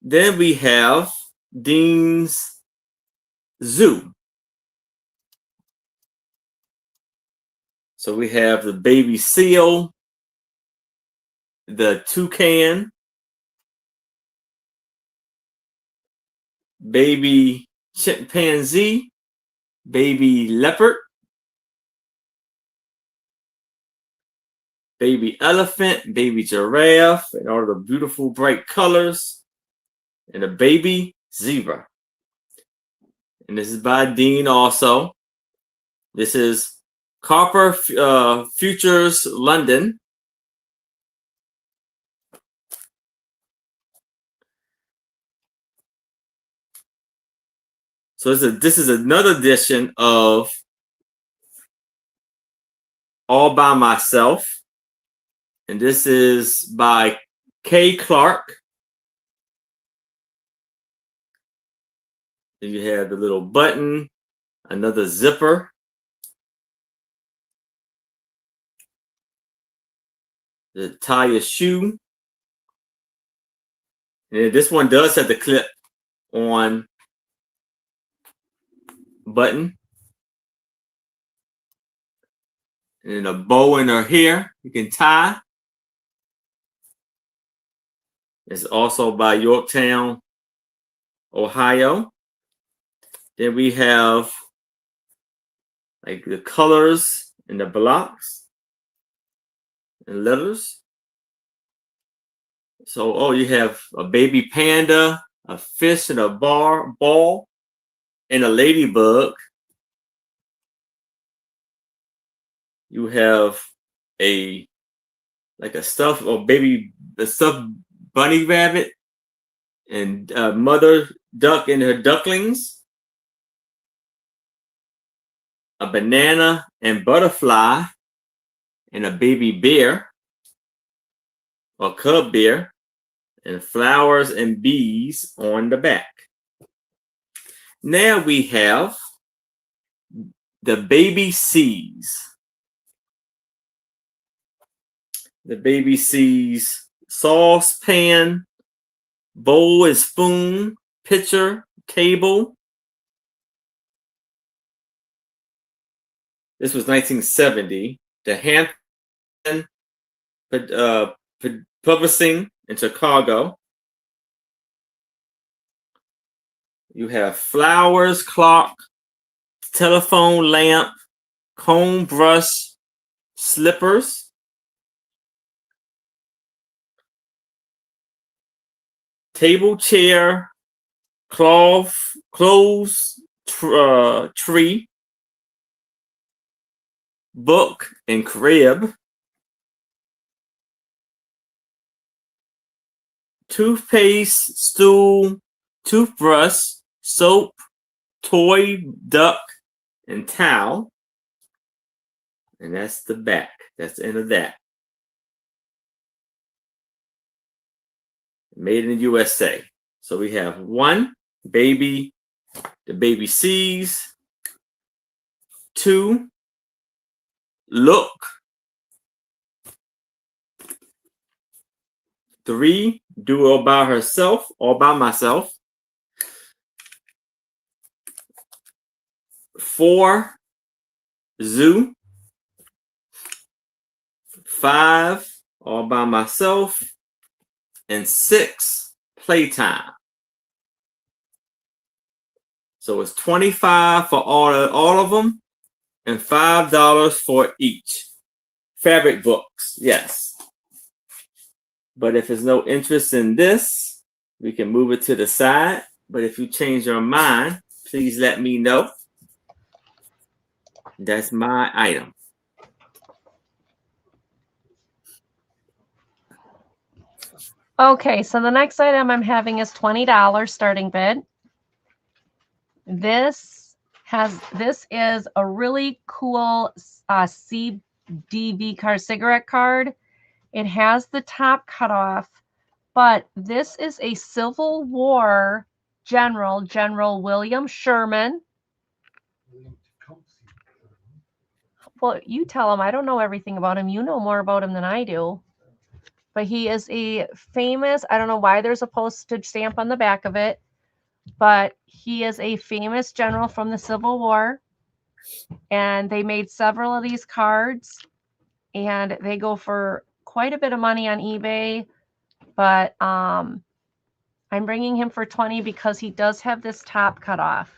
Then we have Dean's Zoo. So we have the baby seal, the toucan, baby chimpanzee, baby leopard, baby elephant, baby giraffe, and all the beautiful bright colors, and a baby zebra. And this is by Dean also. This is Copper Futures London. So this is another edition of All by Myself. And this is by K. Clark. And you have the little button, another zipper. The tie your shoe. And this one does have the clip on button. And a bow in her hair you can tie. It's also by Yorktown, Ohio. Then we have like the colors and the blocks and letters. So, oh, you have a baby panda, a fish and a ball, and a ladybug. You have a stuffed bunny rabbit and a mother duck and her ducklings. A banana and butterfly and a baby bear or cub bear, and flowers and bees on the back. Now we have the baby C's. The baby C's saucepan, bowl and spoon, pitcher, table. This was 1970. The Hampton Publishing in Chicago. You have flowers, clock, telephone lamp, comb brush, slippers. Table, chair, clothes, tree, book, and crib. Toothpaste, stool, toothbrush, soap, toy, duck, and towel. And that's the back. That's the end of that. Made in the USA. So we have one, baby, the baby C's. Two, look. Three, do all by herself, all by myself. Four, zoo. Five, all by myself. And six, playtime. So it's $25 for all of them and $5 for each. Fabric books, yes. But if there's no interest in this, we can move it to the side. But if you change your mind, please let me know. That's my item. Okay, so the next item I'm having is $20 starting bid. This is a really cool CDV card, cigarette card. It has the top cut off, but this is a Civil War general, General William Sherman. Well, you tell him. I don't know everything about him. You know more about him than I do. But he is a famous, I don't know why there's a postage stamp on the back of it, but he is a famous general from the Civil War. And they made several of these cards, and they go for quite a bit of money on eBay. But I'm bringing him for 20 because he does have this top cut off.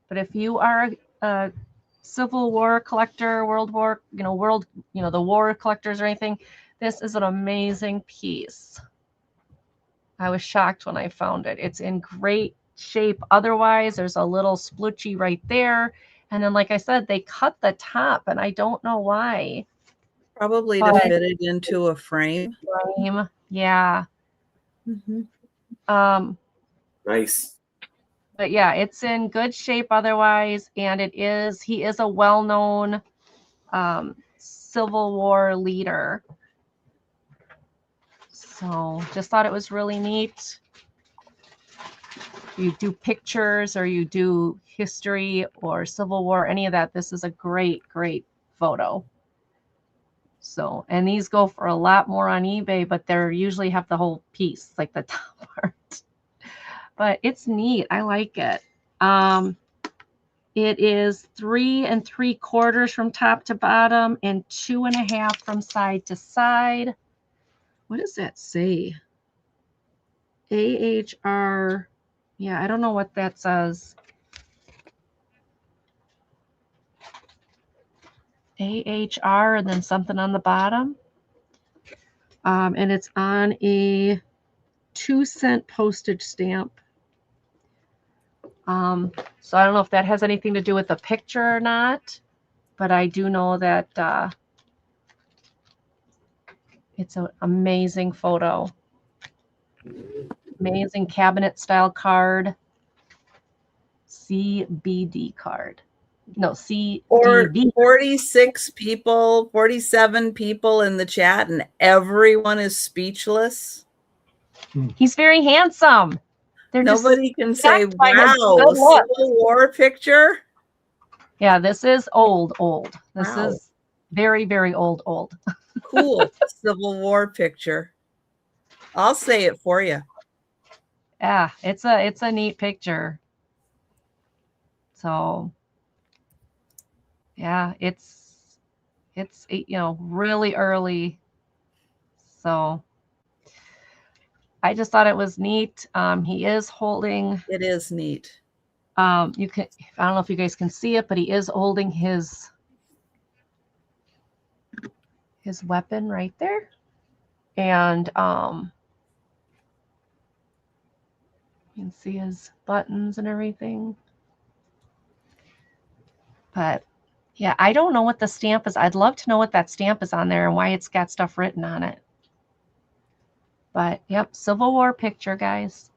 But if you are a Civil War collector, World War, the war collectors or anything, this is an amazing piece. I was shocked when I found it. It's in great shape. Otherwise, there's a little splutchy right there. And then, like I said, they cut the top, and I don't know why. Probably to fit it into a frame. Yeah. Nice. But yeah, it's in good shape otherwise, and he is a well-known Civil War leader. So just thought it was really neat. You do pictures or you do history or Civil War, any of that, this is a great, great photo. So, and these go for a lot more on eBay, but they're usually have the whole piece, like the top part. But it's neat. I like it. It is 3 3/4 from top to bottom and 2 1/2 from side to side. What does that say? AHR. Yeah, I don't know what that says. AHR and then something on the bottom. And it's on a 2-cent postage stamp. So I don't know if that has anything to do with the picture or not, but I do know that it's an amazing photo. Amazing cabinet style card. CBD card. No, CDV. Or 46 people, 47 people in the chat, and everyone is speechless. He's very handsome. Nobody can say, wow, Civil War picture. Yeah, this is old. This is very, very old. Cool Civil War picture. I'll say it for you. Yeah, it's a neat picture. So yeah, it's really early. So I just thought it was neat. He is holding. It is neat. I don't know if you guys can see it, but he is holding his weapon right there. And you can see his buttons and everything. But yeah, I don't know what the stamp is. I'd love to know what that stamp is on there and why it's got stuff written on it. But yep, Civil War picture, guys.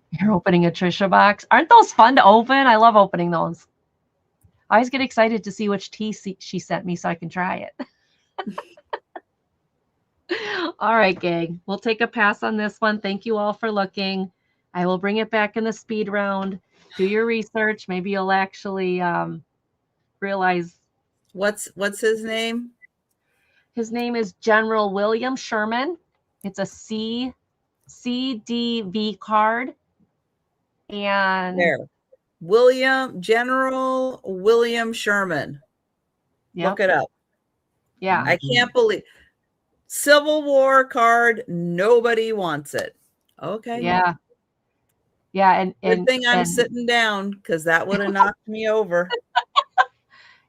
You're opening a Trisha box. Aren't those fun to open? I love opening those. I always get excited to see which tea she sent me so I can try it. All right, gang. We'll take a pass on this one. Thank you all for looking. I will bring it back in the speed round. Do your research. Maybe you'll actually realize. What's his name? His name is General William Sherman. It's a CDV card. And there. General William Sherman. Yep. Look it up. Yeah. I can't believe Civil War card. Nobody wants it. Okay. Yeah. Yeah. And good thing I'm sitting down because that would have knocked me over.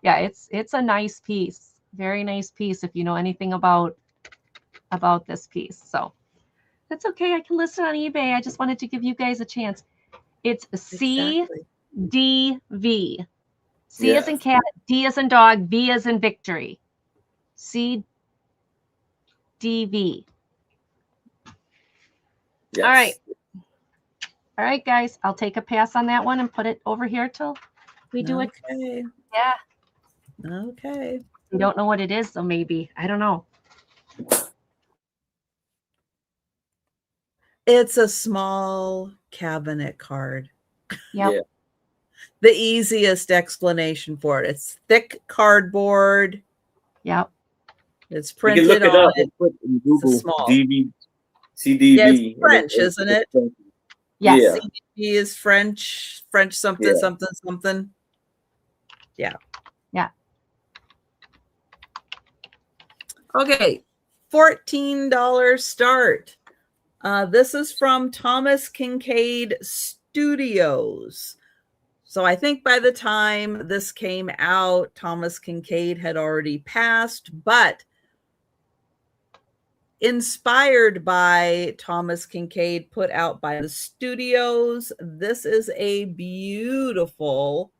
Yeah, it's a nice piece. Very nice piece if you know anything about this piece. So that's okay. I can list it on eBay. I just wanted to give you guys a chance. It's CDV. C as in cat, D as in dog, V as in victory. CDV. Yes. All right. All right, guys. I'll take a pass on that one and put it over here till we do it. Yeah. Okay. You don't know what it is, so maybe. I don't know. It's a small cabinet card. Yep. Yeah. The easiest explanation for it. It's thick cardboard. Yep. It's printed you can look on it up. Put in Google it's small. CDV. Yeah, it's French, isn't it? Yes. Yeah. CDV is French something, something. Yeah. Yeah. Okay, $14 start. This is from Thomas Kinkade Studios. So I think by the time this came out, Thomas Kinkade had already passed, but inspired by Thomas Kinkade, put out by the studios, this is a beautiful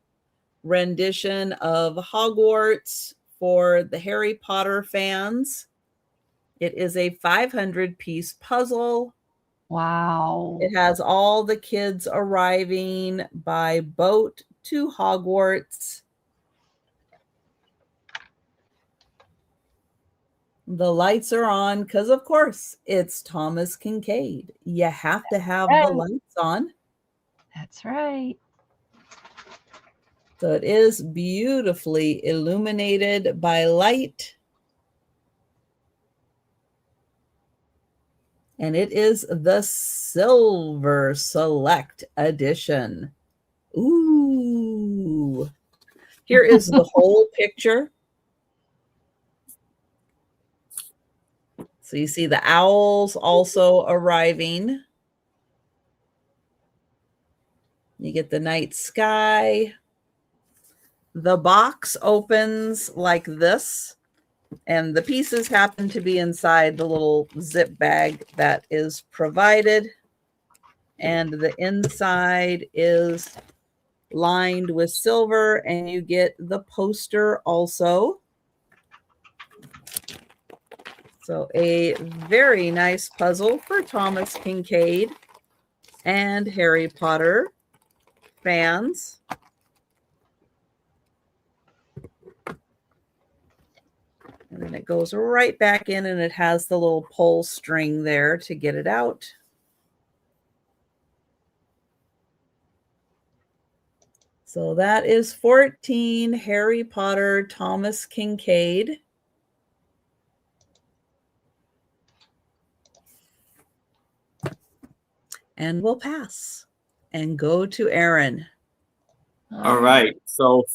rendition of Hogwarts for the Harry Potter fans. It is a 500-piece puzzle. Wow. It has all the kids arriving by boat to Hogwarts. The lights are on because, of course, it's Thomas Kinkade. You have to have the lights on. That's right. So it is beautifully illuminated by light. And it is the Silver Select Edition. Ooh. Here is the whole picture. So you see the owls also arriving. You get the night sky. The box opens like this, and the pieces happen to be inside the little zip bag that is provided. And the inside is lined with silver, and you get the poster also. So a very nice puzzle for Thomas Kinkade and Harry Potter fans. And then it goes right back in, and it has the little pull string there to get it out. So that is 14 Harry Potter Thomas Kinkade. And we'll pass and go to Aaron. All right. So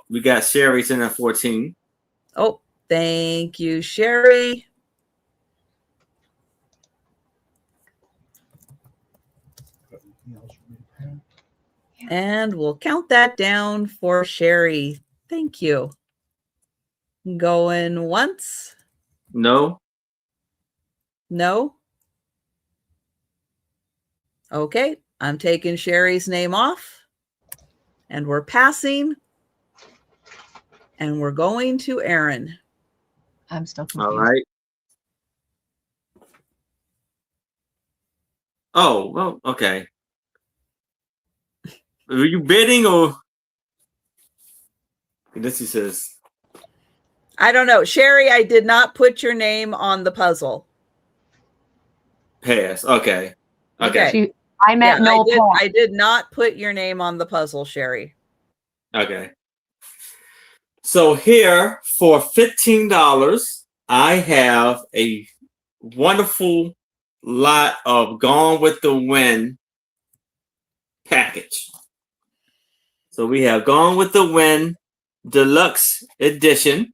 we got Sherry's in at 14. Oh, thank you, Sherry. And we'll count that down for Sherry. Thank you. Going once. No. No. Okay, I'm taking Sherry's name off. And we're passing. And we're going to Aaron. I'm still confused. All right. Oh, well, okay. Were you bidding or? This he says. I don't know. Sherry, I did not put your name on the puzzle. Pass. Okay. Okay. I meant no pass. I did not put your name on the puzzle, Sherry. Okay. So here for $15, I have a wonderful lot of Gone with the Wind package. So we have Gone with the Wind Deluxe Edition,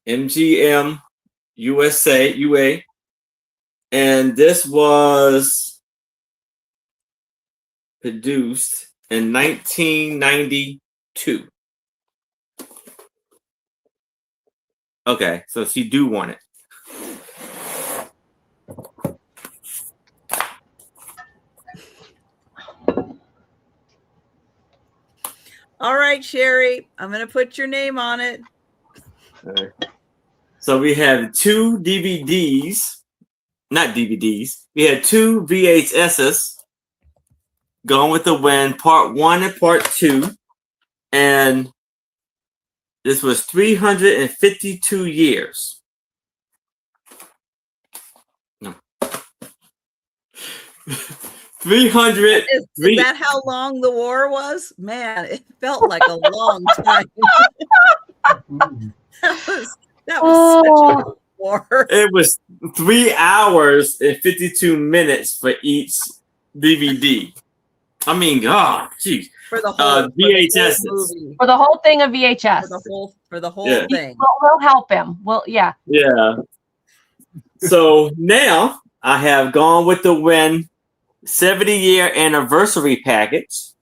MGM UA, and this was produced in 1992. Okay, so she do want it. All right, Sherry, I'm going to put your name on it. Right. So we have two DVDs, not DVDs. We had two VHSs, Gone with the Wind, Part 1 and Part 2. And this was 352 years. No. 300. Is that how long the war was? Man, it felt like a long time. that was such a war. It was 3 hours and 52 minutes for each DVD. I mean, God, geez. For the whole VHS. movie. For the whole thing of VHS. For the whole Yeah. thing. We'll help him. Well, yeah. Yeah. So now I have Gone with the Wind 70-year anniversary package.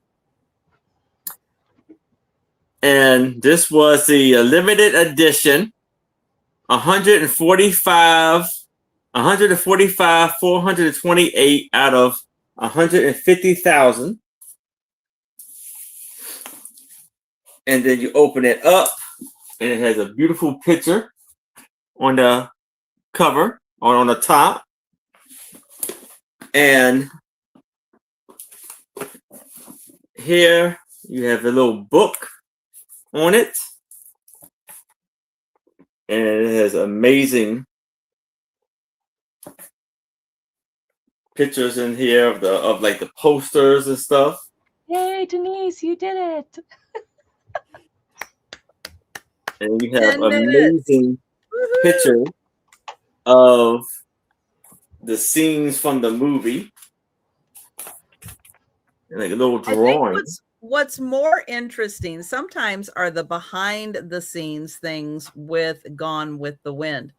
And this was the limited edition, 145, 428 out of 150,000. And then you open it up, and it has a beautiful picture on the cover or on the top. And here you have a little book on it, and it has amazing pictures in here of like the posters and stuff. Yay, Denise, you did it. And you have amazing pictures of the scenes from the movie, and like a little drawing. What's more interesting sometimes are the behind the scenes things with Gone with the Wind.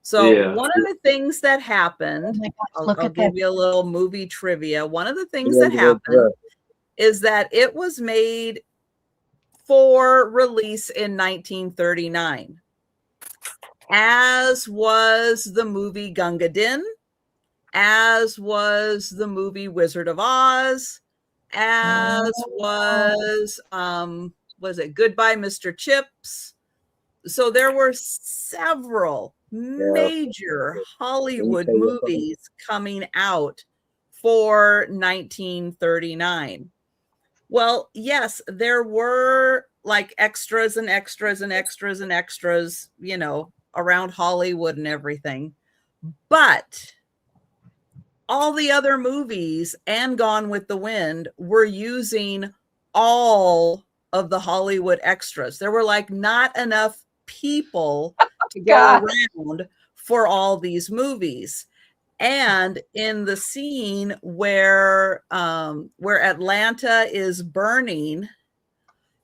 So one of the things that happened, I'll give you a little movie trivia. One of the things that happened is that it was made for release in 1939, as was the movie Gunga Din, as was the movie Wizard of Oz, as was it Goodbye Mr. Chips. So there were several major Hollywood movies coming out for 1939. Well, yes, there were like extras and extras and extras and extras, you know, around Hollywood and everything. But all the other movies and Gone with the Wind were using all of the Hollywood extras. There were like not enough people to go around for all these movies. And in the scene where Atlanta is burning,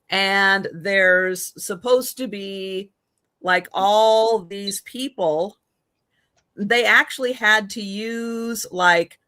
and there's supposed to be like all these people, they actually had to use like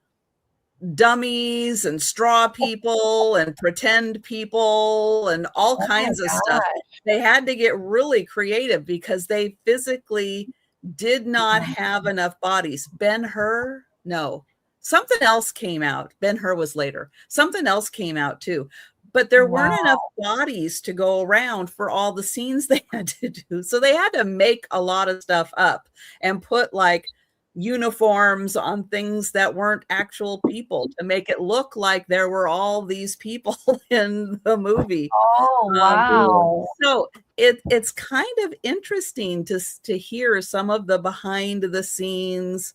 dummies and straw people and pretend people and all kinds of stuff. They had to get really creative because they physically did not have enough bodies. Ben-Hur, no, something else came out. Ben-Hur was later. Something else came out too. But there weren't enough bodies to go around for all the scenes they had to do. So they had to make a lot of stuff up and put like uniforms on things that weren't actual people to make it look like there were all these people in the movie. Oh, wow. So it's kind of interesting to hear some of the behind the scenes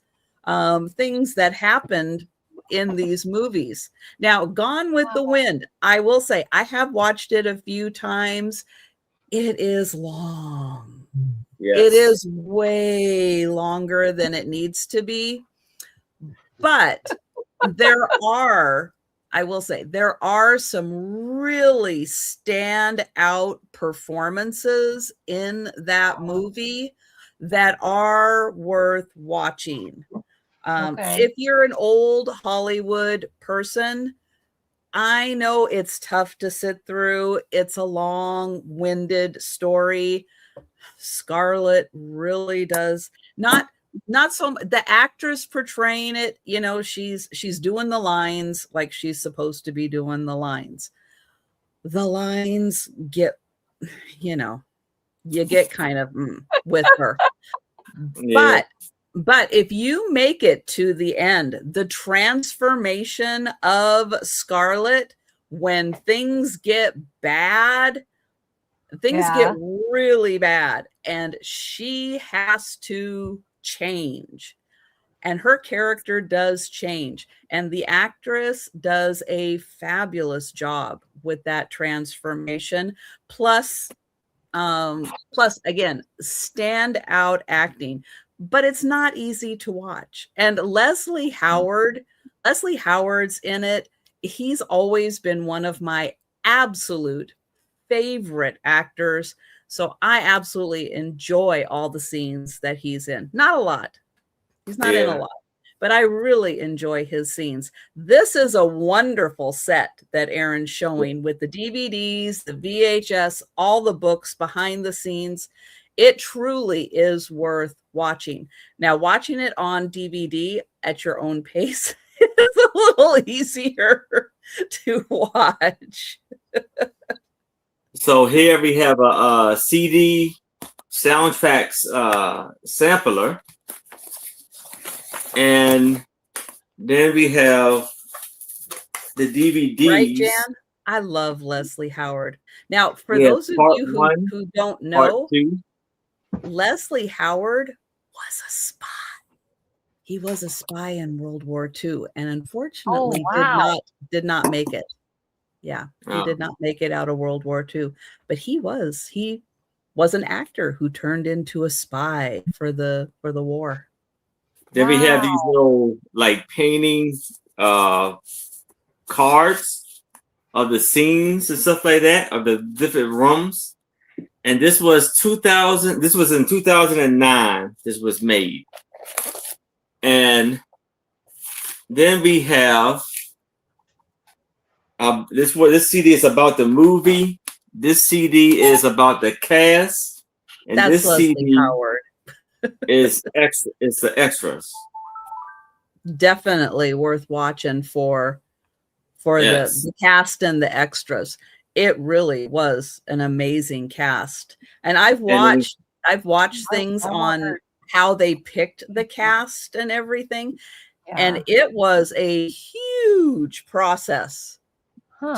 things that happened in these movies. Now, Gone with the Wind, I will say, I have watched it a few times. It is long. Yes. It is way longer than it needs to be. But there are, I will say, there are some really standout performances in that movie that are worth watching. If you're an old Hollywood person, I know it's tough to sit through. It's a long-winded story. Scarlett really does not so the actress portraying it, you know, she's doing the lines like she's supposed to be doing the lines. The lines get, you know, you get kind of with her. But if you make it to the end, the transformation of Scarlett when things get bad, things get really bad, and she has to change. And her character does change. And the actress does a fabulous job with that transformation. Plus, again, standout acting. But it's not easy to watch. And Leslie Howard's in it. He's always been one of my absolute favorite actors. So I absolutely enjoy all the scenes that he's in. Not a lot. He's not in a lot, but I really enjoy his scenes. This is a wonderful set that Aaron's showing with the DVDs, the VHS, all the books behind the scenes. It truly is worth watching. Now, watching it on DVD at your own pace is a little easier to watch. So here we have a CD soundtracks sampler. And then we have the DVDs. Right, Jan? I love Leslie Howard. Now, for those of you who don't know, Leslie Howard was a spy. He was a spy in World War II, and unfortunately did not make it. Yeah, he did not make it out of World War II. But he was an actor who turned into a spy for the war. Then we have these little like paintings, cards of the scenes and stuff like that, of the different rooms. And this was 2000. This was in 2009. This was made. And then we have this CD is about the movie. This CD is about the cast. And that's this Leslie CD Howard. It's the extras. Definitely worth watching for the cast and the extras. It really was an amazing cast. And I've watched things on how they picked the cast and everything. Yeah. And it was a huge process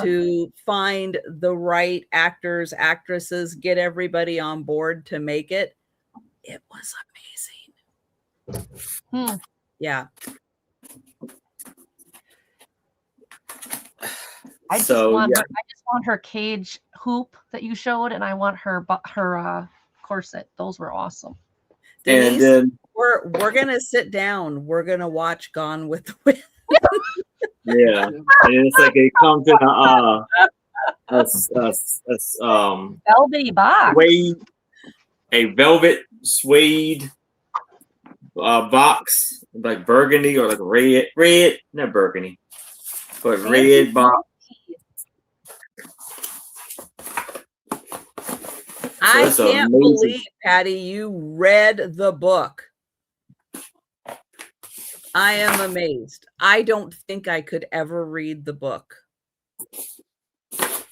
to find the right actors, actresses, get everybody on board to make it. It was amazing. Yeah. I just want her cage hoop that you showed, and I want her corset. Those were awesome. Denise, and then we're gonna sit down. We're gonna watch Gone with the Wind. Yeah, and it's like it comes in a velvety box. A velvet suede box, like burgundy or like red, not burgundy, but red box. I can't believe, Patty, you read the book. I am amazed. I don't think I could ever read the book.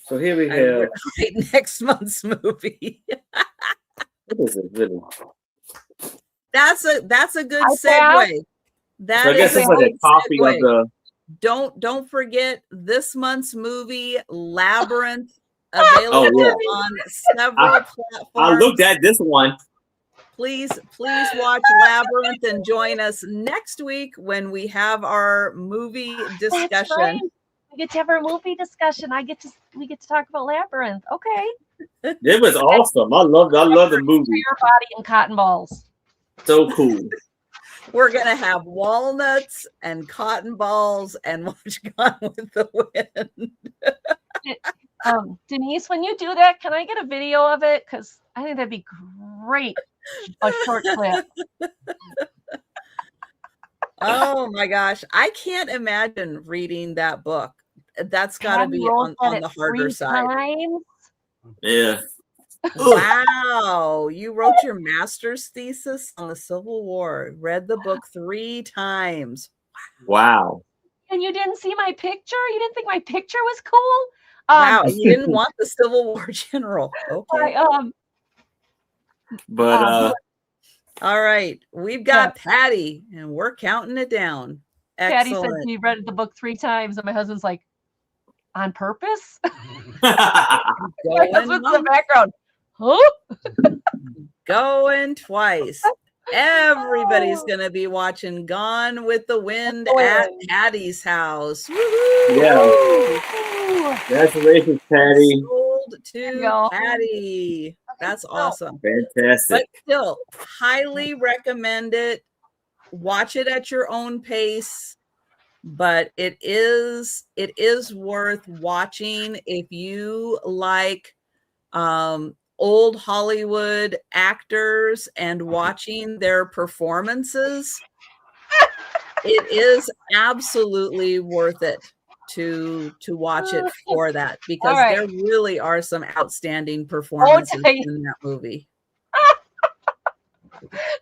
So here we have next month's movie. What is it, really? That's a good segue. That so I guess it's like a copy of the. Don't forget this month's movie, Labyrinth, available on several platforms. I looked at this one. Please watch Labyrinth and join us next week when we have our movie discussion. That's right. We get to have our movie discussion. We get to talk about Labyrinth. Okay. It was awesome. I love the movie. Your body and cotton balls. So cool. We're gonna have walnuts and cotton balls and watch Gone with the Wind. Denise, when you do that, can I get a video of it? Because I think that'd be great. A short clip. Oh my gosh. I can't imagine reading that book. That's got to be on the harder side. Yeah. Wow. You wrote your master's thesis on the Civil War. Read the book 3 times. Wow. And you didn't see my picture? You didn't think my picture was cool? Wow. You didn't want the Civil War general. Okay. All right. We've got Patty, and we're counting it down. Patty said she read the book 3 times, and my husband's like, on purpose? My husband's in the background. Huh? Going twice. Everybody's gonna be watching Gone with the Wind at Patty's house. Woo-hoo! Yeah. Congratulations, Patty. Sold to Patty. That's awesome. Fantastic. But still, highly recommend it. Watch it at your own pace. but it is worth watching if you like old Hollywood actors and watching their performances. It is absolutely worth it to watch it for that, because right. there really are some outstanding performances in that movie.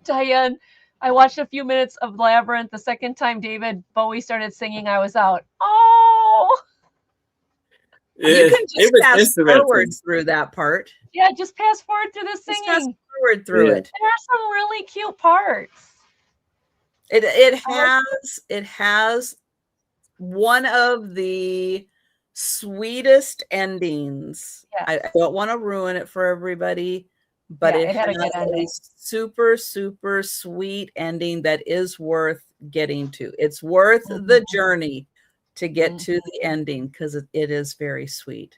Diane, I watched a few minutes of Labyrinth. The second time David Bowie started singing, I was out. Oh, you can just fast forward through that part. Yeah, just pass forward through the singing. Just fast forward through it. There are some really cute parts. It has one of the sweetest endings. Yeah. I don't want to ruin it for everybody, but it has a super, super sweet ending that is worth getting to. It's worth the journey to get to the ending, because it is very sweet.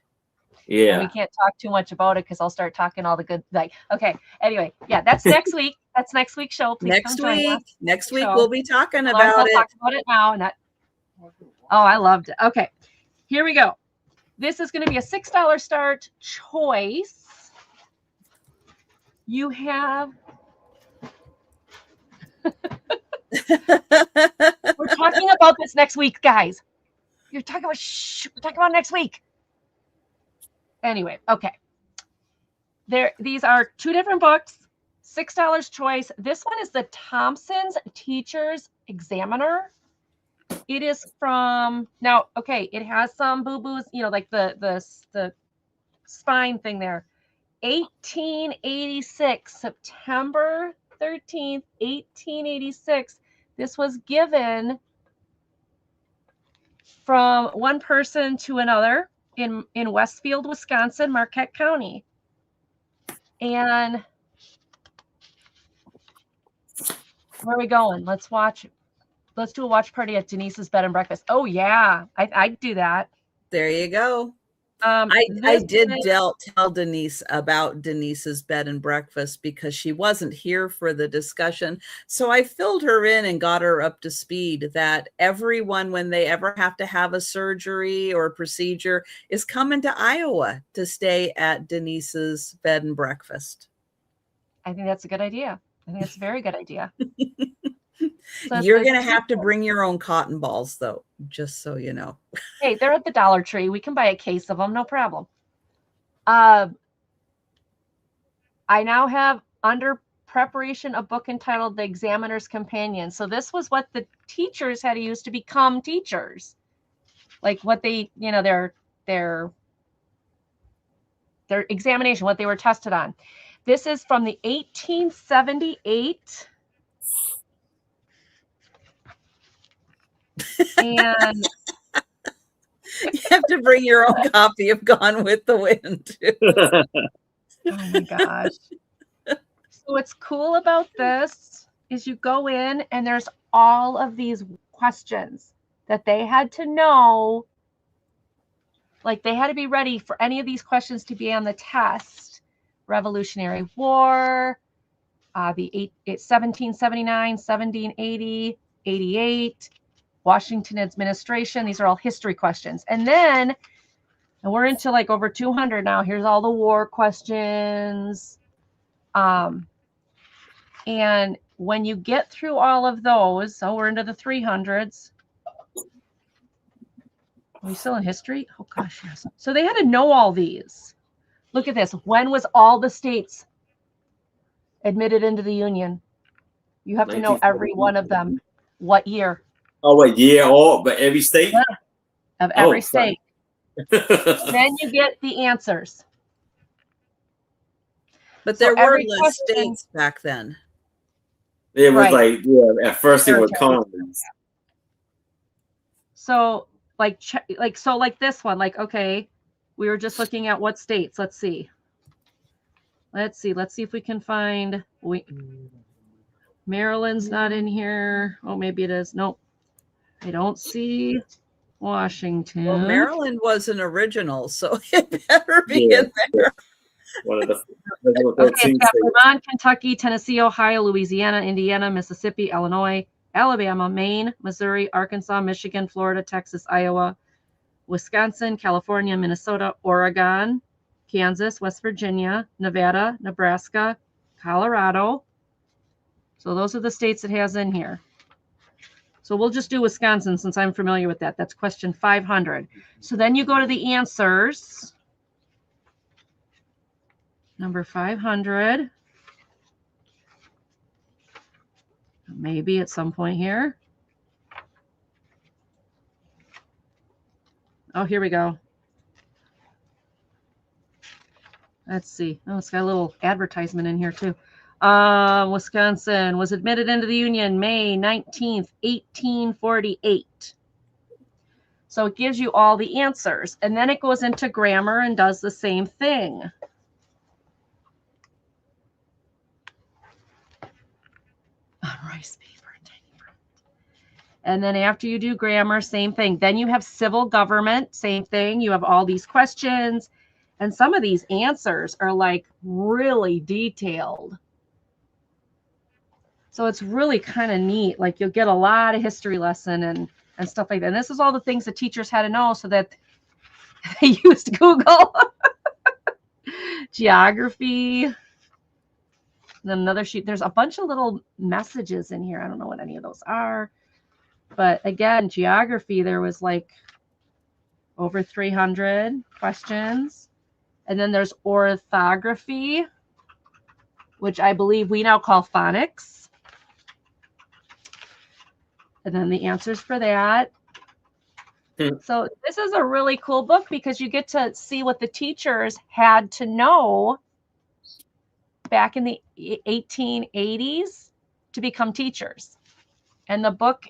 Yeah. And we can't talk too much about it because I'll start talking all the good, okay. Anyway, yeah, that's next week. That's next week's show. Please next week we'll be talking about it. Talk about it now. Oh, I loved it. Okay, here we go. This is going to be a $6 start choice. You have. We're talking about this next week, guys. We're talking about next week. Anyway, okay. These are two different books, $6 choice. This one is the Thompson's Teacher's Examiner. It is from now. Okay, it has some boo-boos, like the spine thing there. 1886, September 13th, 1886. This was given from one person to another in Westfield, Wisconsin, Marquette County. And where are we going? Let's do a watch party at Denise's bed and breakfast. Oh yeah, I'd do that. There you go. I did tell Denise about Denise's bed and breakfast because she wasn't here for the discussion. So I filled her in and got her up to speed that everyone, when they ever have to have a surgery or procedure, is coming to Iowa to stay at Denise's bed and breakfast. I think that's a good idea. I think it's a very good idea. So you're going to have to bring your own cotton balls, though, just so you know. Hey, they're at the Dollar Tree. We can buy a case of them, no problem. I now have under preparation a book entitled The Examiner's Companion. So this was what the teachers had to use to become teachers. Like what they, their examination, what they were tested on. This is from the 1878. And you have to bring your own copy of Gone with the Wind. Oh my gosh. So what's cool about this is you go in and there's all of these questions that they had to know. Like they had to be ready for any of these questions to be on the test. Revolutionary War, 1779, 1780, 88, Washington administration. These are all history questions. And we're into like over 200 now. Here's all the war questions. And when you get through all of those, so we're into the 300s. Are we still in history? Oh gosh, yes. So they had to know all these. Look at this. When was all the states admitted into the Union? You have to know every one of them. What year? Oh, what year? But every state? Yeah, of every state. Then you get the answers. But there were less states back then. It was at first it was colonies. So like this one, okay, we were just looking at what states. Let's see if we can find. Maryland's not in here. Oh, maybe it is. Nope. I don't see Washington. Well, Maryland was an original, so it better be in there. One of the okay, Vermont, Kentucky, Tennessee, Ohio, Louisiana, Indiana, Mississippi, Illinois, Alabama, Maine, Missouri, Arkansas, Michigan, Florida, Texas, Iowa, Wisconsin, California, Minnesota, Oregon, Kansas, West Virginia, Nevada, Nebraska, Colorado. So those are the states it has in here. So we'll just do Wisconsin since I'm familiar with that. That's question 500. So then you go to the answers. Number 500. Maybe at some point here. Oh, here we go. Let's see. Oh, it's got a little advertisement in here too. Wisconsin was admitted into the Union May 19th, 1848. So it gives you all the answers. And then it goes into grammar and does the same thing. Rice paper, tiny print. And then after you do grammar, same thing. Then you have civil government, same thing. You have all these questions. And some of these answers are like really detailed. So it's really kind of neat. Like you'll get a lot of history lesson and stuff like that. And this is all the things the teachers had to know so that they used Google. Geography. And then another sheet. There's a bunch of little messages in here. I don't know what any of those are. But again, geography, there was like over 300 questions. And then there's orthography, which I believe we now call phonics. And then the answers for that. So this is a really cool book because you get to see what the teachers had to know back in the 1880s to become teachers. And the book,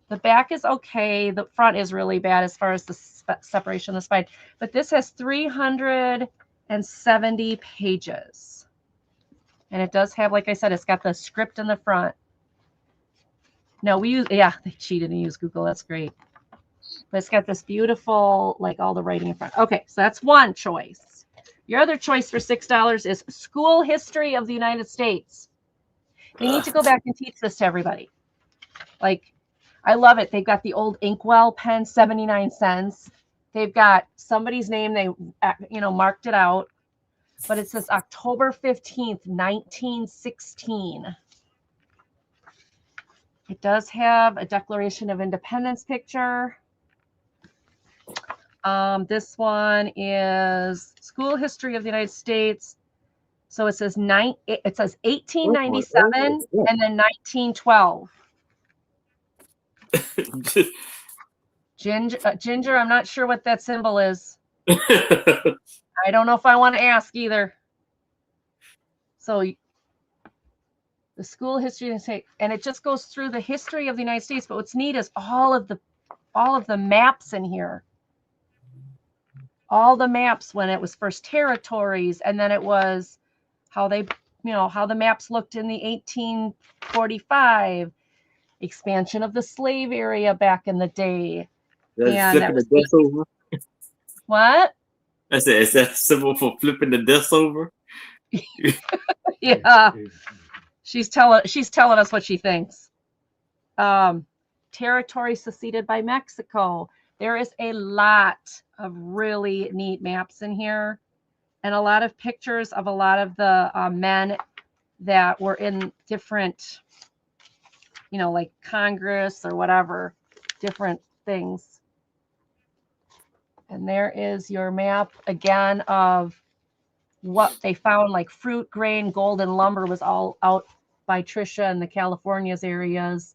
the back is okay. The front is really bad as far as the separation of the spine. But this has 370 pages. And it does have, like I said, it's got the script in the front. No, we use, yeah, they cheated and used Google. That's great. But it's got this beautiful, like all the writing in front. Okay, so that's one choice. Your other choice for $6 is School History of the United States. We need to go back and teach this to everybody. Like, I love it. They've got the old inkwell pen, 79 cents. They've got somebody's name. They, marked it out. But it says October 15th, 1916. It does have a Declaration of Independence picture. This one is School History of the United States. So it says 1897 and then 1912. Ginger, I'm not sure what that symbol is. I don't know if I want to ask either. So the school history, and it just goes through the history of the United States. But what's neat is all of the maps in here. All the maps when it was first territories, and then it was how they, how the maps looked in the 1845 expansion of the slave area back in the day. Flipping the desk over. What? I said, is that symbol for flipping the desk over? Yeah. She's telling us what she thinks. Territory seceded by Mexico. There is a lot of really neat maps in here and a lot of pictures of a lot of the men that were in different, like Congress or whatever, different things. And there is your map again of what they found, like fruit, grain, gold, and lumber was all out by Trisha and the Californias areas,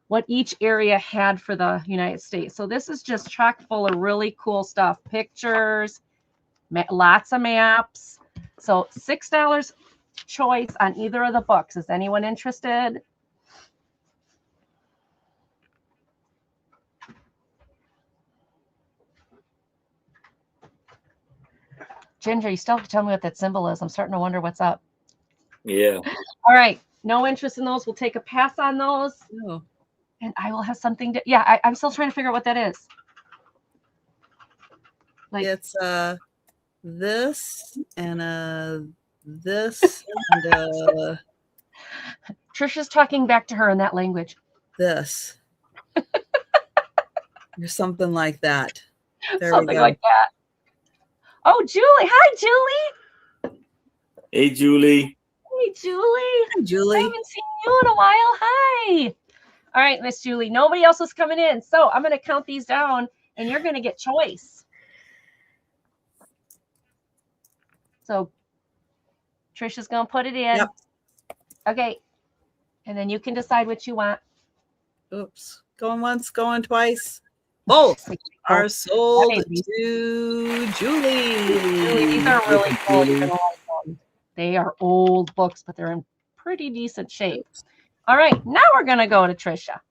what each area had for the United States. So this is just chock full of really cool stuff, pictures, lots of maps. So $6 choice on either of the books. Is anyone interested? Ginger, you still have to tell me what that symbol is. I'm starting to wonder what's up. Yeah. All right. No interest in those. We'll take a pass on those. Oh. And I will have something to, yeah, I'm still trying to figure out what that is. Like, It's this and this and Trisha's talking back to her in that language. this. Or something like that. There Something we go. like that. Oh, Julie. Hi, Julie. Hey, Julie. Hey, Julie. Hi, Julie. I haven't seen you in a while. Hi. All right, Miss Julie. Nobody else is coming in. So I'm going to count these down, and you're going to get choice. So Trisha's going to put it in. Yep. Okay. And then you can decide what you want. Oops. Going once, going twice. Both are sold That to made Julie. Julie, these are really cool. You're gonna like them. They are old books, but they're in pretty decent shape. All right, now we're gonna go to Trisha.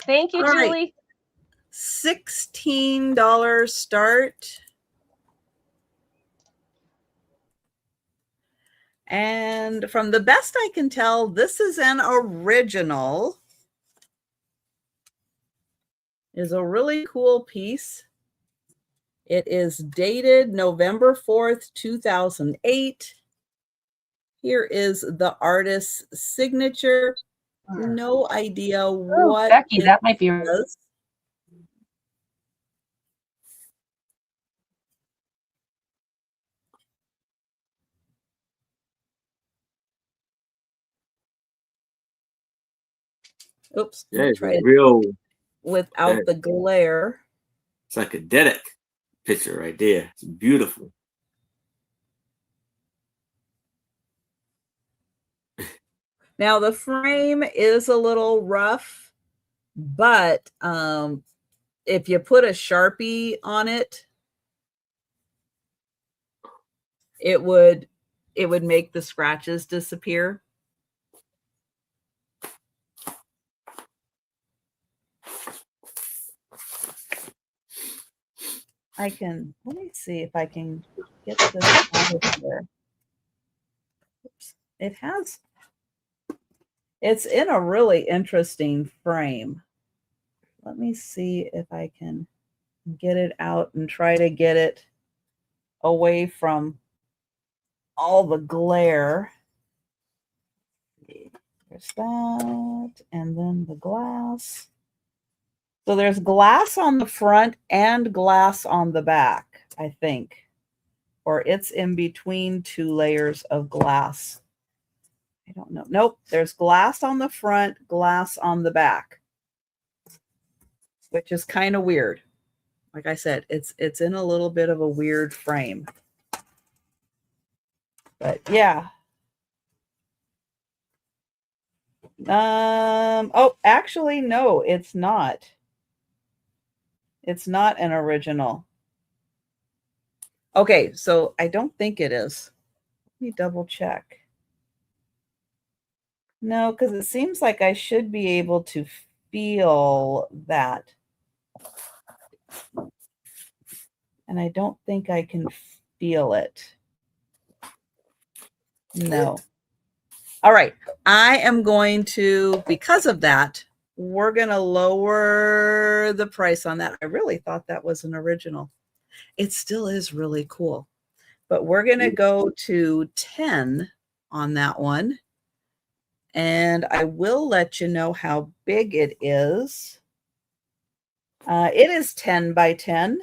Thank you, All right. Julie. $16 start. And from the best I can tell, this is an original. Is a really cool piece. It is dated November 4th, 2008. Here is the artist's signature. No idea what Becky, it that might be. is. Oops. Yeah, it's Try it real. without the glare. Psychedelic picture right there. It's beautiful. Now the frame is a little rough, but if you put a Sharpie on it, it would make the scratches disappear. Let me see if I can get this out of here. Oops. It's in a really interesting frame. Let me see if I can get it out and try to get it away from all the glare. There's that, and then the glass. So there's glass on the front and glass on the back, I think. Or it's in between two layers of glass. I don't know. Nope, there's glass on the front, glass on the back, which is kind of weird. Like I said, it's in a little bit of a weird frame. But yeah. Oh, actually, no, it's not. It's not an original. Okay, so I don't think it is. Let me double check. No, because it seems like I should be able to feel that. And I don't think I can feel it. No. All right. I am going to, because of that, we're going to lower the price on that. I really thought that was an original. It still is really cool. But we're going to go to 10 on that one. And I will let you know how big it is. It is 10 by 10.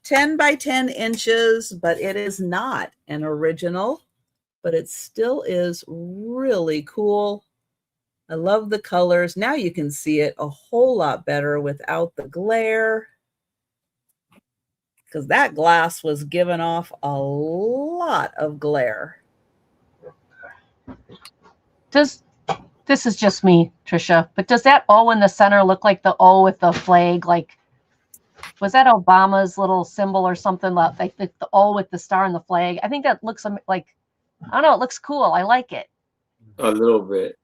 10 by 10 inches, but it is not an original, but it still is really cool. I love the colors. Now you can see it a whole lot better without the glare, because that glass was giving off a lot of glare. This is just me, Trisha, but does that O in the center look like the O with the flag? Like, was that Obama's little symbol or something? Like the O with the star and the flag? I think that looks like, I don't know, it looks cool. I like it. A little bit.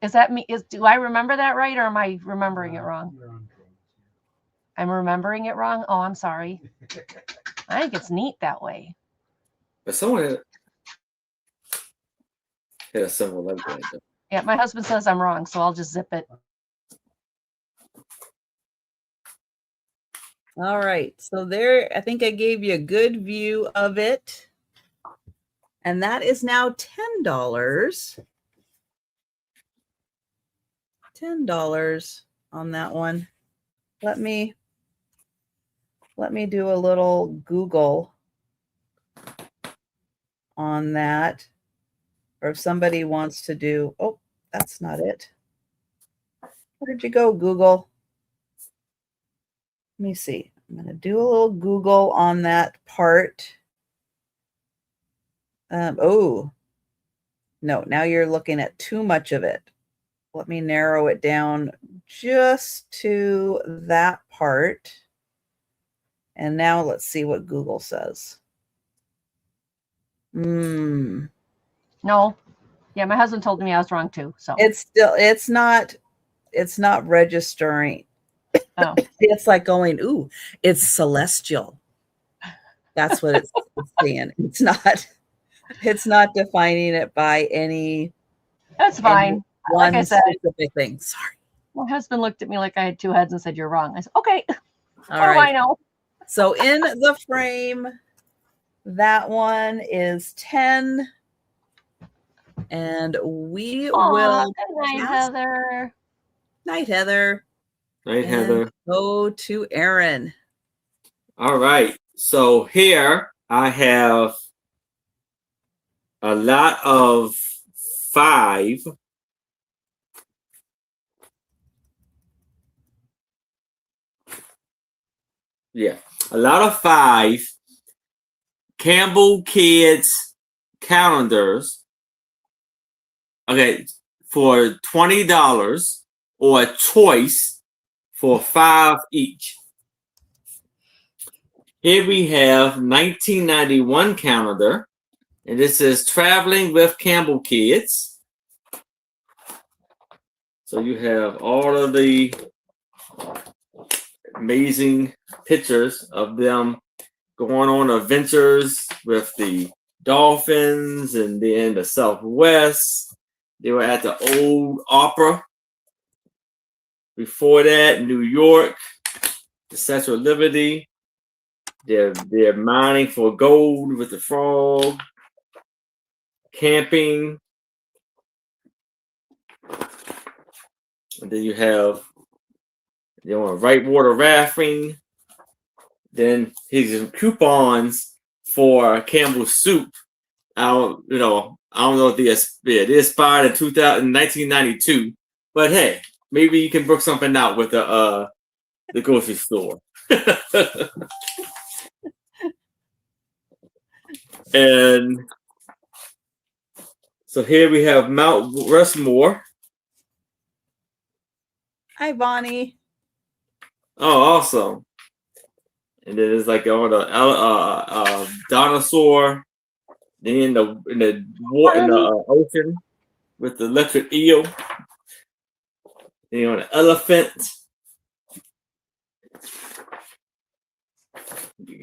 Is that me? Do I remember that right, or am I remembering it wrong? I'm remembering it wrong? Oh, I'm sorry. I think it's neat that way. But someone had a symbol like that. Though. Yeah, my husband says I'm wrong, so I'll just zip it. All right, so there, I think I gave you a good view of it. And that is now $10. $10 on that one. Let me do a little Google on that. Or if somebody wants to do, oh, that's not it. Where'd you go, Google? Let me see. I'm going to do a little Google on that part. Oh, no, now you're looking at too much of it. Let me narrow it down just to that part. And now let's see what Google says. No. Yeah, my husband told me I was wrong too. So it's not registering. Oh. It's like going, ooh, it's celestial. That's what it's saying. It's not defining it by any. That's fine. One like I said, specific thing. Sorry. My husband looked at me like I had two heads and said, "You're wrong." I said, "Okay." All what right. do I know? So in the frame, that one is 10. And we will. Good night, Heather. Night, Heather. Night, Heather. Go to Aaron. All right. So here I have a lot of 5. Yeah, a lot of 5 Campbell Kids calendars. Okay, for $20 or a choice for 5 each. Here we have 1991 calendar, and this is Traveling with Campbell Kids. So you have all of the amazing pictures of them going on adventures with the dolphins, and then the Southwest. They were at the old opera. Before that, New York, the Statue of Liberty. They're mining for gold with the frog. Camping. And then you have right water rafting. Then here's coupons for Campbell's soup. I don't know if they expired in 1992, but hey, maybe you can work something out with the grocery store. And so here we have Mount Rushmore. Hi, Bonnie. Oh, awesome. And then it's like all the dinosaur. Then in the ocean with the electric eel. Then on the elephant.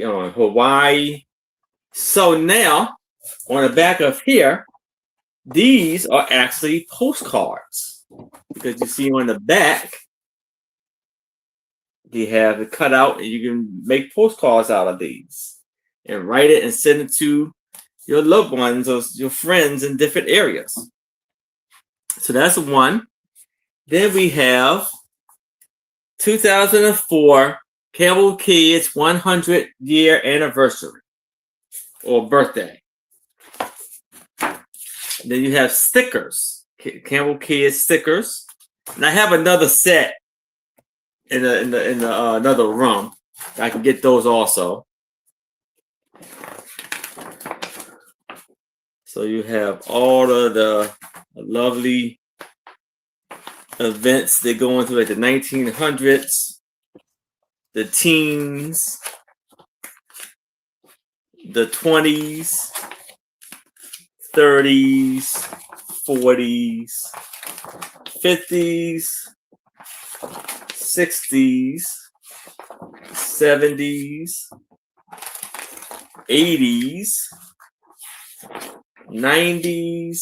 On Hawaii. So now on the back of here, these are actually postcards, because you see on the back they have it cut out, and you can make postcards out of these and write it and send it to your loved ones or your friends in different areas. So that's one. Then we have 2004 Campbell Kids 100-year anniversary or birthday. And then you have stickers, Campbell Kids stickers. And I have another set in another room. I can get those also. So you have all of the lovely events that go into like the 1900s, the teens, the 20s, 30s, 40s, 50s, 60s, 70s, 80s, 90s,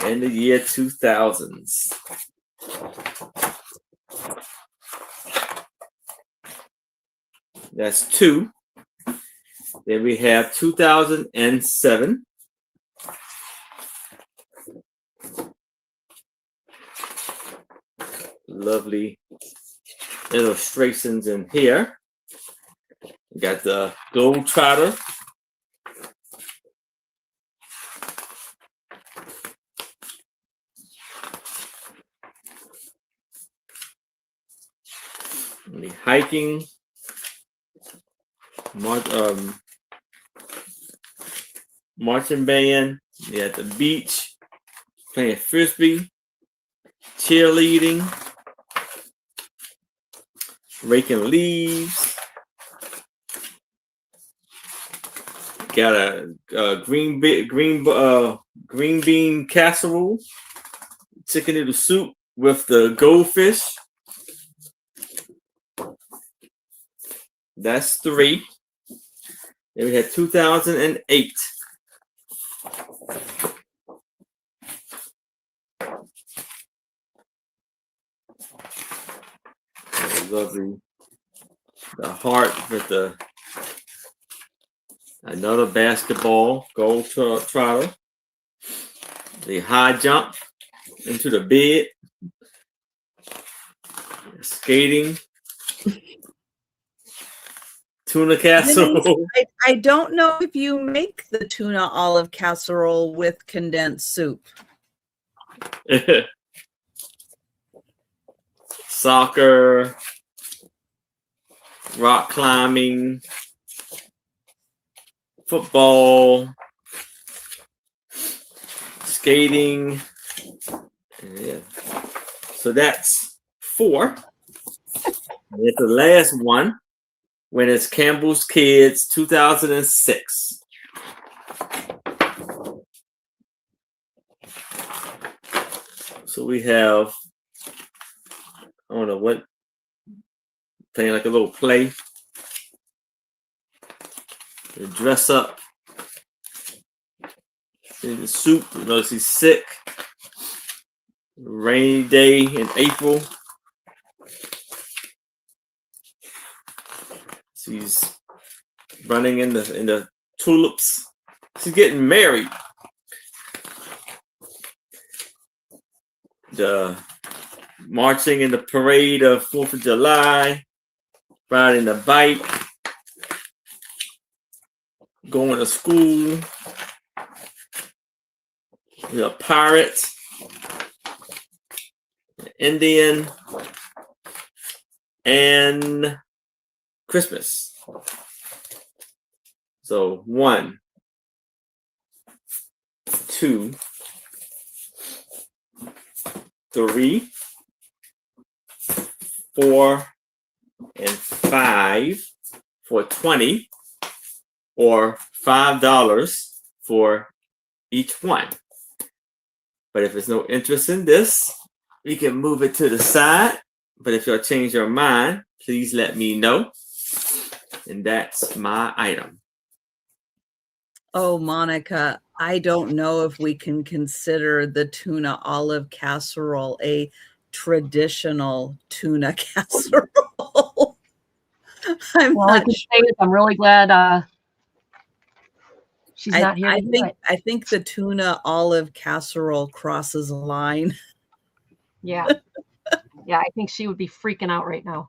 and the year 2000s. That's 2. Then we have 2007. lovely illustrations in here. We got the gold trotter. The hiking, marching band. You at the beach, playing frisbee, cheerleading, raking leaves. Got a green bean casserole, chicken noodle soup with the goldfish. That's 3. Then we had 2008. Lovely. The heart with another basketball, gold trotter. The high jump into the bed. Skating. Tuna casserole. I don't know if you make the tuna olive casserole with condensed soup. Soccer, rock climbing, football, skating. Yeah. So that's 4. And it's the last one when it's Campbell's Kids 2006. So we have, I don't know what, playing like a little play. They dress up in the soup. You notice he's sick. Rainy day in April. She's running in the tulips. She's getting married. The marching in the parade of 4th of July, riding the bike, going to school, the pirate, the Indian, and Christmas. So 1, 2, 3, 4, and 5 for 20, or $5 for each one. But if there's no interest in this, we can move it to the side. But if y'all change your mind, please let me know. And that's my item. Oh, Monica, I don't know if we can consider the tuna olive casserole a traditional tuna casserole. I'm really glad she's not here. I think the tuna olive casserole crosses a line. Yeah. Yeah, I think she would be freaking out right now.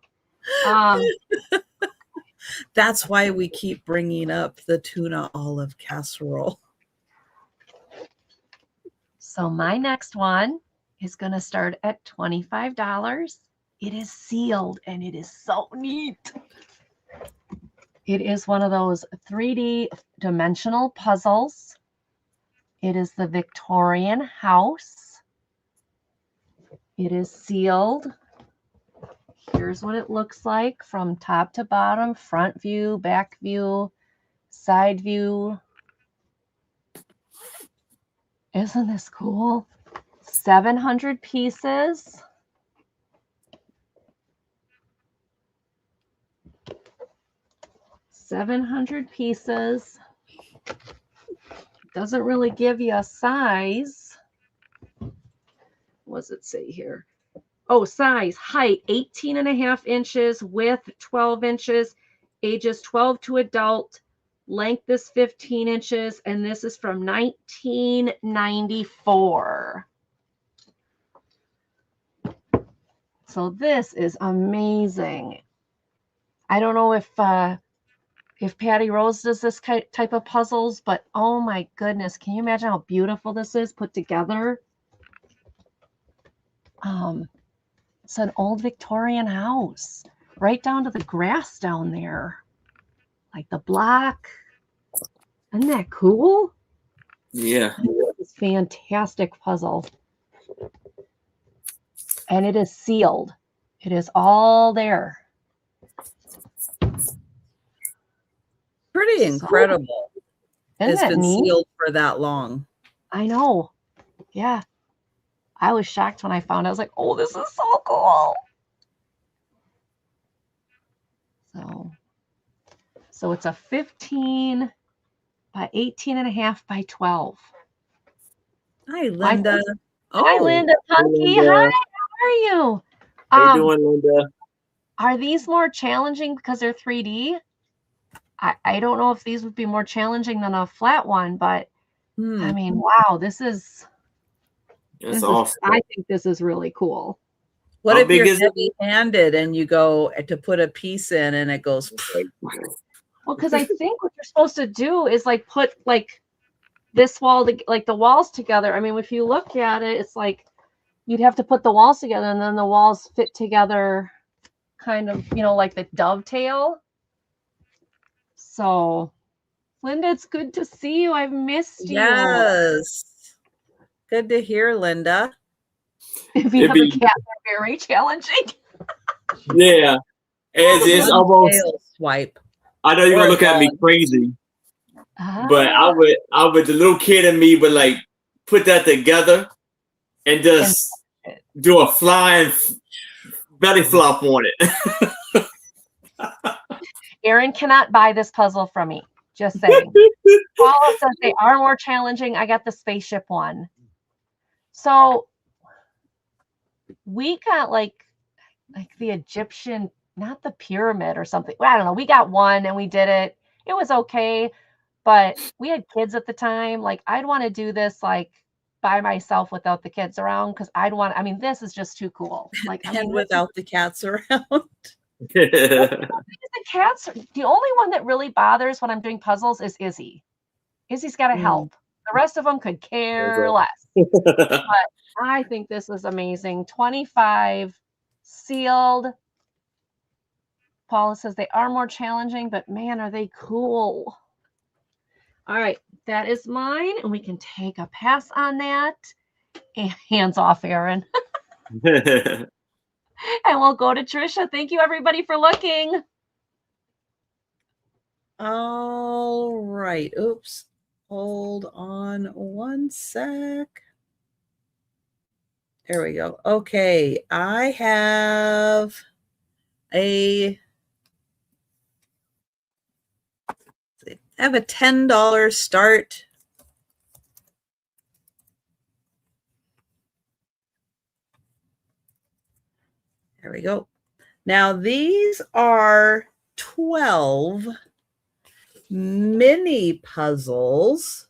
That's why we keep bringing up the tuna olive casserole. So my next one is going to start at $25. It is sealed and it is so neat. It is one of those 3D dimensional puzzles. It is the Victorian house. It is sealed. Here's what it looks like from top to bottom: front view, back view, side view. Isn't this cool? 700 pieces. Doesn't really give you a size. What does it say here? Oh, size, height, 18.5 inches, width, 12 inches, ages 12 to adult, length is 15 inches, and this is from 1994. So So this is amazing. I don't know if Patty Rose does this type of puzzles, but oh my goodness, can you imagine how beautiful this is put together? It's an old Victorian house, right down to the grass down there, like the block. Isn't that cool? Yeah. It's a fantastic puzzle. And it is sealed. It is all there. Pretty incredible. Isn't It's that been neat? sealed for that long. I know. Yeah. I was shocked when I found it. I was like, oh, this is so cool. So it's a 15 by 18 and a half by 12. Hi, Linda. Hi, Linda Punky. Linda. Hi, how are you? How you doing, Linda? Are these more challenging because they're 3D? I don't know if these would be more challenging than a flat one, but I mean, wow, this is awesome. I think this is really cool. What How if big you're is it? heavy-handed and you go to put a piece in and it goes? Well, because I think what you're supposed to do is like put like this wall, like the walls together. I mean, if you look at it, it's like you'd have to put the walls together and then the walls fit together kind of, you know, like the dovetail. So, Linda, it's good to see you. I've missed you. Yes. Good to hear, Linda. If you have a cat, they're very challenging. Yeah. It's almost tail swipe. I know you're gonna look at me crazy. But I would the little kid in me would like put that together and just do a flying belly flop on it. Erin cannot buy this puzzle from me. Just saying. Paula says they are more challenging. I got the spaceship one. So we got like the Egyptian, not the pyramid or something. I don't know. We got one and we did it. It was okay. But we had kids at the time. Like, I'd want to do this like by myself without the kids around because I mean, this is just too cool. Like, I mean, without the cats around. The cats, the only one that really bothers when I'm doing puzzles is Izzy. Izzy's got to help. The rest of them could care less. But I think this is amazing. 25 sealed. Paula says they are more challenging, but man, are they cool. All right, that is mine, and we can take a pass on that. And hands off, Erin. And we'll go to Trisha. Thank you, everybody, for looking. All right. Oops. Hold on one sec. There we go. Okay. I have a $10 start. There we go. Now these are 12 mini puzzles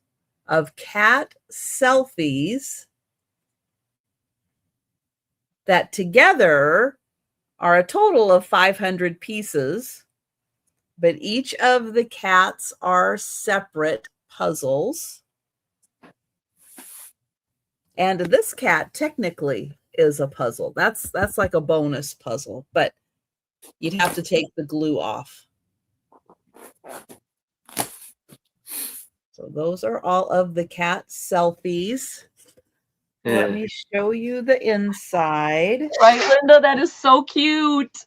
of cat selfies that together are a total of 500 pieces, but each of the cats are separate puzzles. And this cat technically is a puzzle. That's like a bonus puzzle, but you'd have to take the glue off. So those are all of the cat selfies. Let me show you the inside. Right, Linda, that is so cute.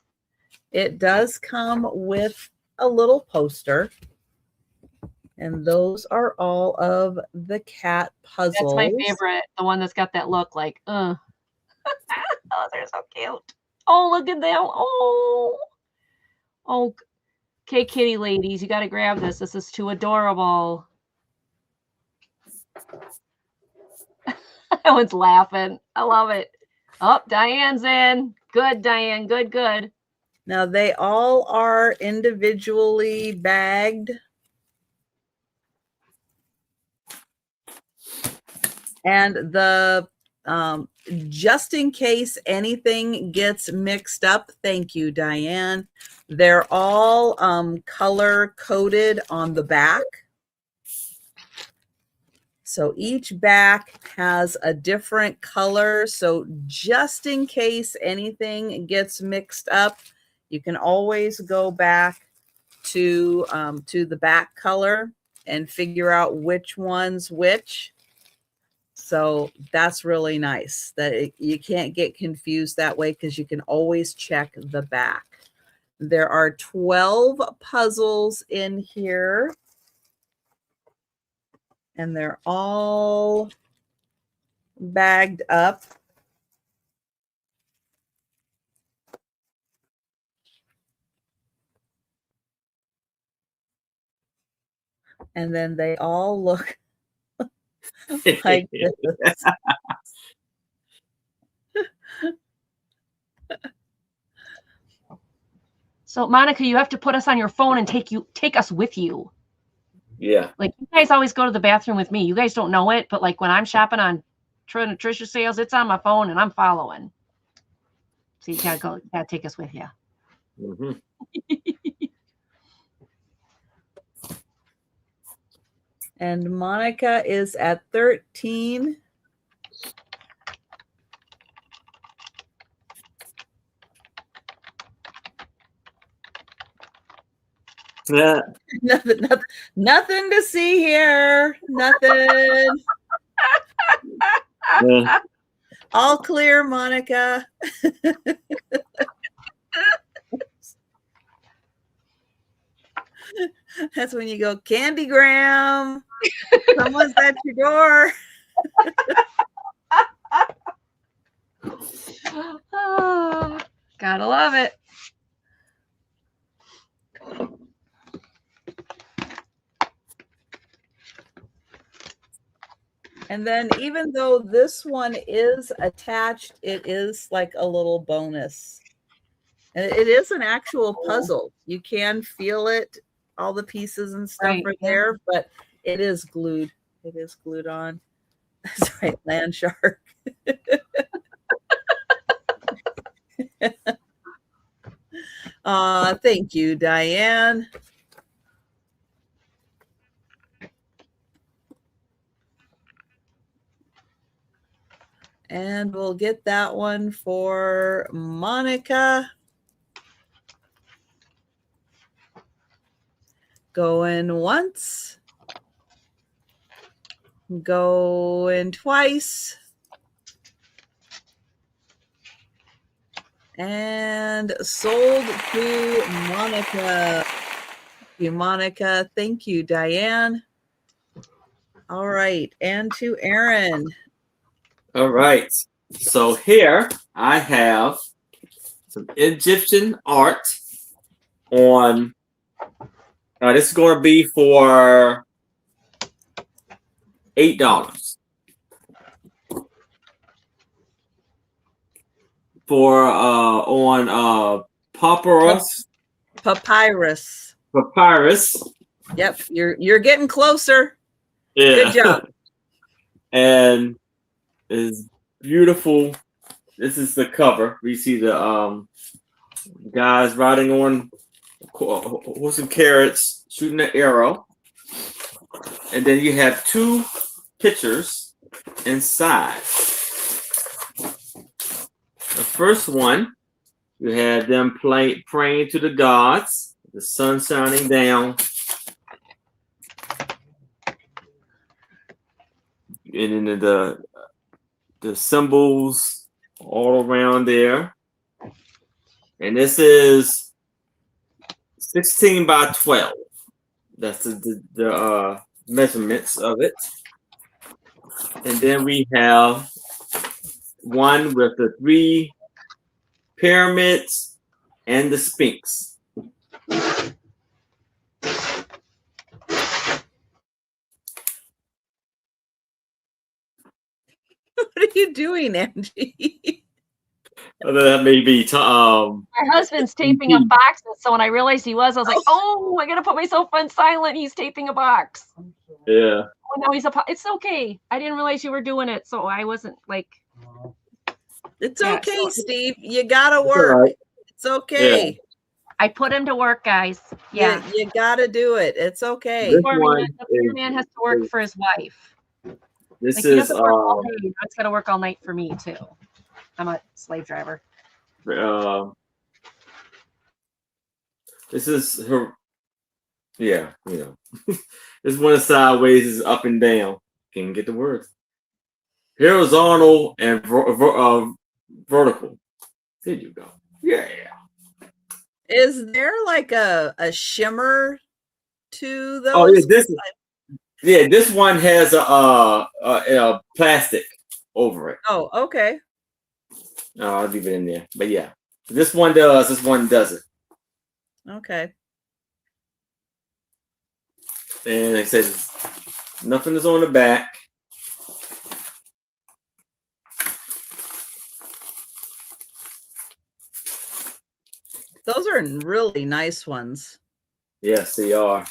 It does come with a little poster. And those are all of the cat puzzles. That's my favorite. The one that's got that look like, Oh, they're so cute. Oh, look at them. Oh, okay, kitty ladies, you got to grab this. This is too adorable. That one's laughing. I love it. Oh, Diane's in. Good, Diane. Good, good. Now, they all are individually bagged. And the just in case anything gets mixed up. Thank you, Diane. They're all color coded on the back. So each back has a different color. So just in case anything gets mixed up, you can always go back to the back color and figure out which one's which. So that's really nice that you can't get confused that way, because you can always check the back. There are 12 puzzles in here, and they're all bagged up. And then they all look like this. So Monica, you have to put us on your phone and take us with you. Yeah. Like, you guys always go to the bathroom with me. You guys don't know it, but like when I'm shopping on Trisha sales, it's on my phone and I'm following. So you gotta take us with you. Mm-hmm. And Monica is at 13. Yeah. Nothing to see here. Nothing. Yeah. All clear, Monica. That's when you go, Candygram. Someone's at your door. Oh, gotta love it. And then even though this one is attached, it is like a little bonus. And it is an actual puzzle. You can feel it. All the pieces and stuff Right, are yeah. there, but it is glued. It is glued on. That's right, land shark. Thank you, Diane. And we'll get that one for Monica. Going once. Going twice. And sold to Monica. Thank you, Monica. Thank you, Diane. All right. And to Aaron. All right. So here I have some Egyptian art on. This is going to be for $8. For on papyrus. Yep, you're getting closer. Yeah. Good job. And is beautiful. This is the cover. We see the guys riding on horse and carrots, shooting an arrow, and then you have two pictures inside. The first one, you have them praying to the gods, the sun shining down, and then the symbols all around there. And this is 16 by 12. That's the measurements of it. And then we have one with the 3 pyramids and the Sphinx. What are you doing, Angie? That may be. My husband's taping up boxes, so when I realized he was, I was like, "Oh, I gotta put myself on silent." He's taping a box. Yeah. Oh no, it's okay. I didn't realize you were doing it, so I wasn't like. It's Yeah, okay, so- Steve. You gotta It's all work. right. It's okay. I put him to work, guys. Yeah. You gotta do it. It's okay. This Poor one man, the poor man has to work for his wife. This Like he is doesn't work all day. Now it's got to work all night for me too. I'm a slave driver. this is her. Yeah, you know. This one is sideways, is up and down. Can't get the words. Horizontal and vertical. There you go. Yeah. Is there like a shimmer to those? Oh yeah, this one has a plastic over it. Oh, okay. I'll leave it in there. But yeah, this one does. This one doesn't. Okay. And like I said, nothing is on the back. Those are really nice ones. Yes, they are.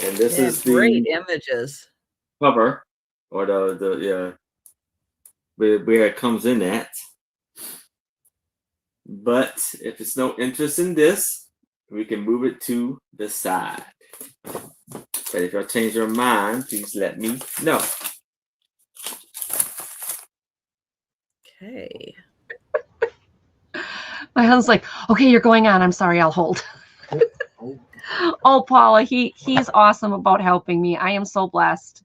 And this is the great images. cover, or the where it comes in at. But if it's no interest in this, we can move it to the side. But if y'all change your mind, please let me know. Okay. My husband's like, okay, you're going on. I'm sorry, I'll hold. Oh, Oh, Paula, he's awesome about helping me. I am so blessed.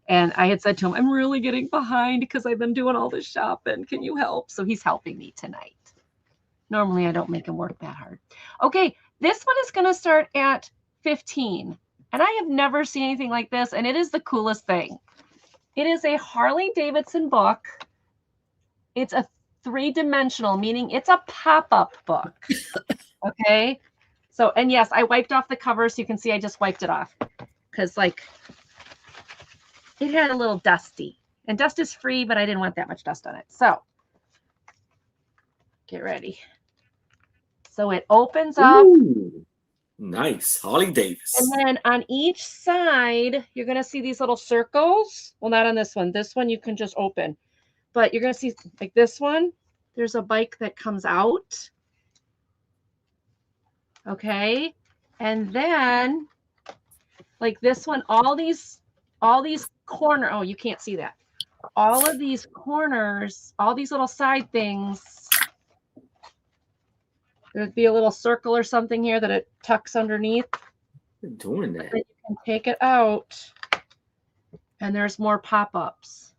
And I had said to him, I'm really getting behind because I've been doing all this shopping. Can you help? So he's helping me tonight. Normally, I don't make him work that hard. Okay, this one is going to start at 15. And I have never seen anything like this. And it is the coolest thing. It is a Harley Davidson book. It's a 3-dimensional, meaning it's a pop-up book. Okay. So, and yes, I wiped off the cover so you can see I just wiped it off because like it had a little dusty, and dust is free, but I didn't want that much dust on it. So get ready. So it opens up. Ooh, nice. Harley Davis. And then on each side, you're going to see these little circles. Well, not on this one. This one you can just open, but you're going to see like this one. There's a bike that comes out. Okay. And then like this one, all these corner, oh, you can't see that. All of these corners, all these little side things, there'd be a little circle or something here that it tucks underneath. You're doing that. You can take it out and there's more pop-ups.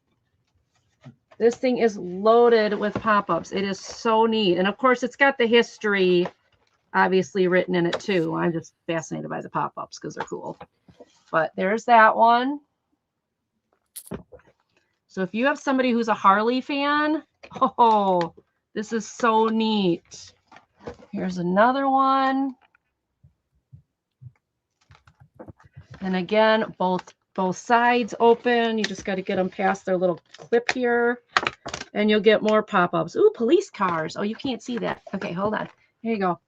This thing is loaded with pop-ups. It is so neat. And of course it's got the history obviously written in it too. I'm just fascinated by the pop-ups because they're cool. But there's that one. So if you have somebody who's a Harley fan, oh, this is so neat. Here's another one. And again, both sides open. You just got to get them past their little clip here. And you'll get more pop-ups. Ooh, police cars. Oh, you can't see that. Okay, hold on. Here you go.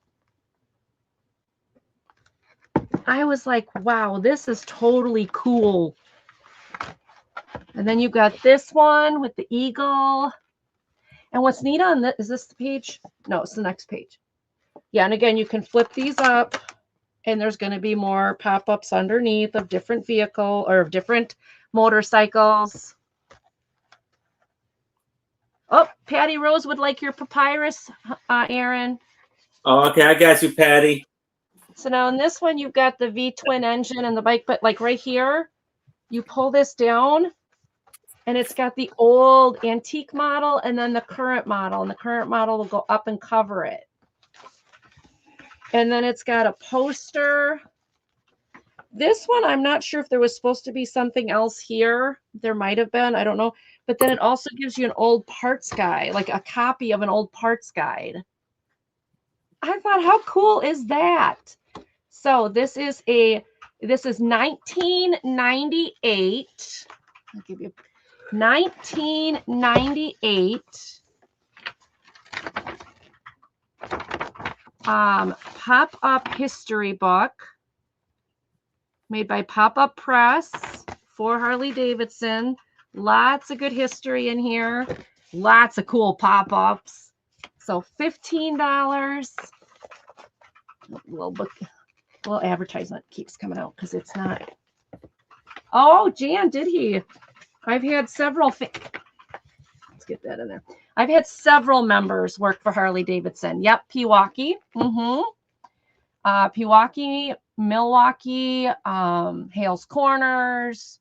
I was like, wow, this is totally cool. And then you've got this one with the eagle. And what's neat on this, is this the page? No, it's the next page. Yeah, and again, you can flip these up and there's going to be more pop-ups underneath of different vehicle or of different motorcycles. Oh, Patty Rose would like your papyrus, Aaron. Oh, okay, I got you, Patty. So now in this one, you've got the V-twin engine and the bike, but like right here, you pull this down and it's got the old antique model and then the current model, and the current model will go up and cover it. And then it's got a poster. This one, I'm not sure if there was supposed to be something else here. There might have been, I don't know. But then it also gives you an old parts guide, like a copy of an old parts guide. I thought, how cool is that? So this is 1998. I'll give you 1998. Pop-up history book made by Pop-Up Press for Harley Davidson. Lots of good history in here. Lots of cool pop-ups. So $15. Little advertisement keeps coming out because it's not. Oh, Jan, did he? I've had several. Let's get that in there. I've had several members work for Harley Davidson. Yep, Pewaukee. Pewaukee, Milwaukee, Hales Corners.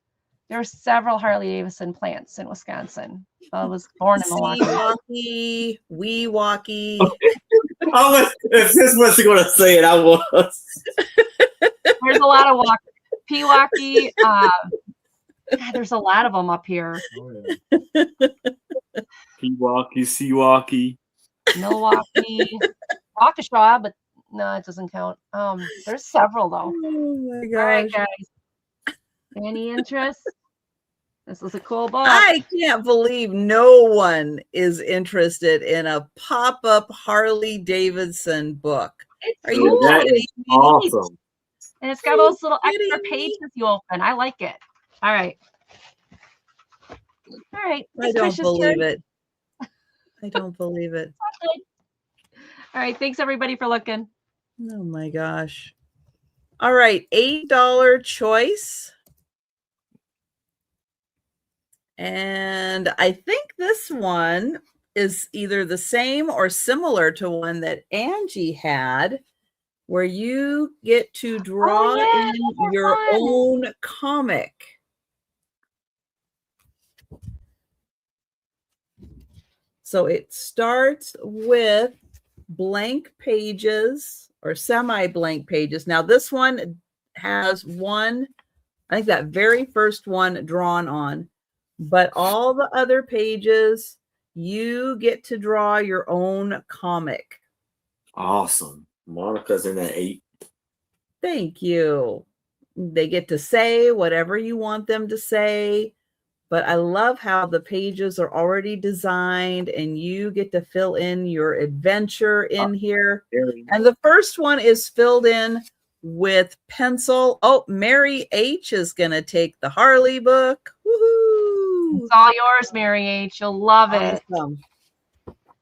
There are several Harley Davidson plants in Wisconsin. I was born in Milwaukee. Weewalkie. If this was going to say it, I was. There's a lot of Pewaukee. There's a lot of them up here. Oh, yeah. Pewaukee, Seawaukee. Milwaukee, Waukesha, but no, it doesn't count. There's several though. Oh my gosh. All right, guys. Any interest? This is a cool book. I can't believe no one is interested in a pop-up Harley Davidson book. It's Are cool. you That is awesome. And it's got those little extra kidding me? pages you open. I like it. All right. All right. I don't believe it. I don't believe it. All right. Thanks everybody for looking. Oh my gosh. All right. $8 choice. And I think this one is either the same or similar to one that Angie had, where you get to draw in your own comic. So it starts with blank pages or semi-blank pages. Now this one has one, I think that very first one drawn on, but all the other pages, you get to draw your own comic. Awesome. Monica's in at 8. Thank you. They get to say whatever you want them to say, but I love how the pages are already designed and you get to fill in your adventure in here. And the first one is filled in with pencil. Oh, Mary H is going to take the Harley book. Woohoo! It's all yours, Mary H. You'll love it. Awesome.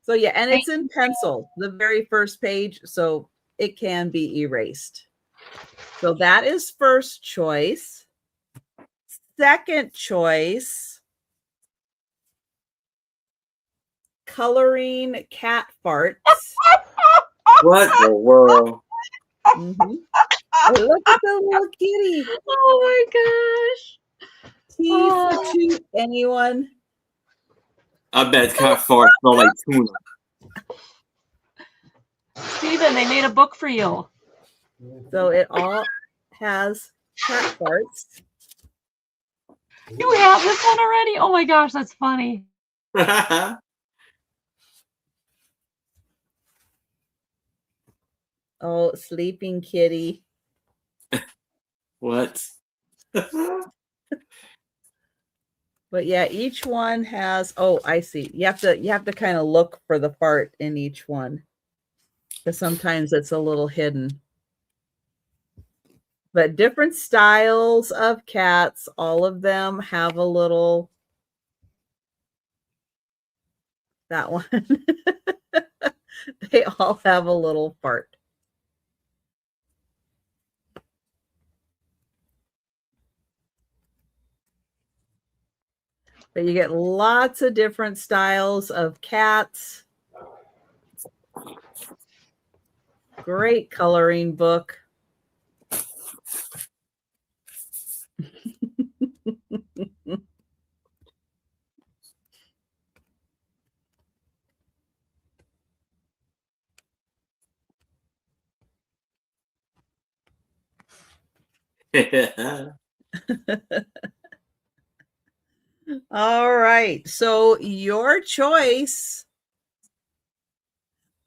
So yeah, and it's in pencil, the very first page, so it can be erased. So that is first choice. Second choice, coloring cat farts. What the world? Mhm. Oh, look at the little kitty. Oh my gosh. Teeth to anyone? I bet cat farts smell like tuna. Steven, they made a book for you. So it all has cat farts. You have this one already? Oh my gosh, that's funny. Oh, sleeping kitty. What? But yeah, each one has, oh, I see. You have to kind of look for the fart in each one, because sometimes it's a little hidden. But different styles of cats, all of them have a little, that one. They all have a little fart. But you get lots of different styles of cats. Great coloring book. All right. So your choice.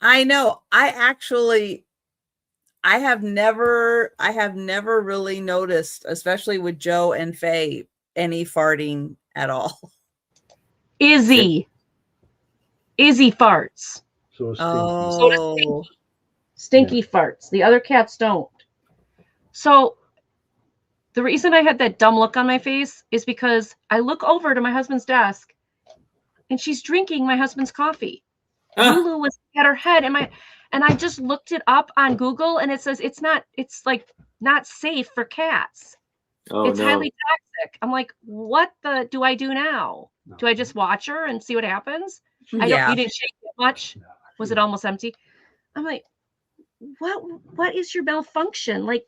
I know. I have never really noticed, especially with Joe and Faye, any farting at all. Izzy farts. So stinky. Oh, Stinky farts. The other cats don't. So The reason I had that dumb look on my face is because I look over to my husband's desk and she's drinking my husband's coffee. Lulu was at her head and I just looked it up on Google and it says it's like not safe for cats. Oh, it's no. highly toxic. I'm like, what do I do now? No. Do I just watch her and see what happens? You Yeah. didn't shake it much. Was it almost empty? I'm like, what is your malfunction? Like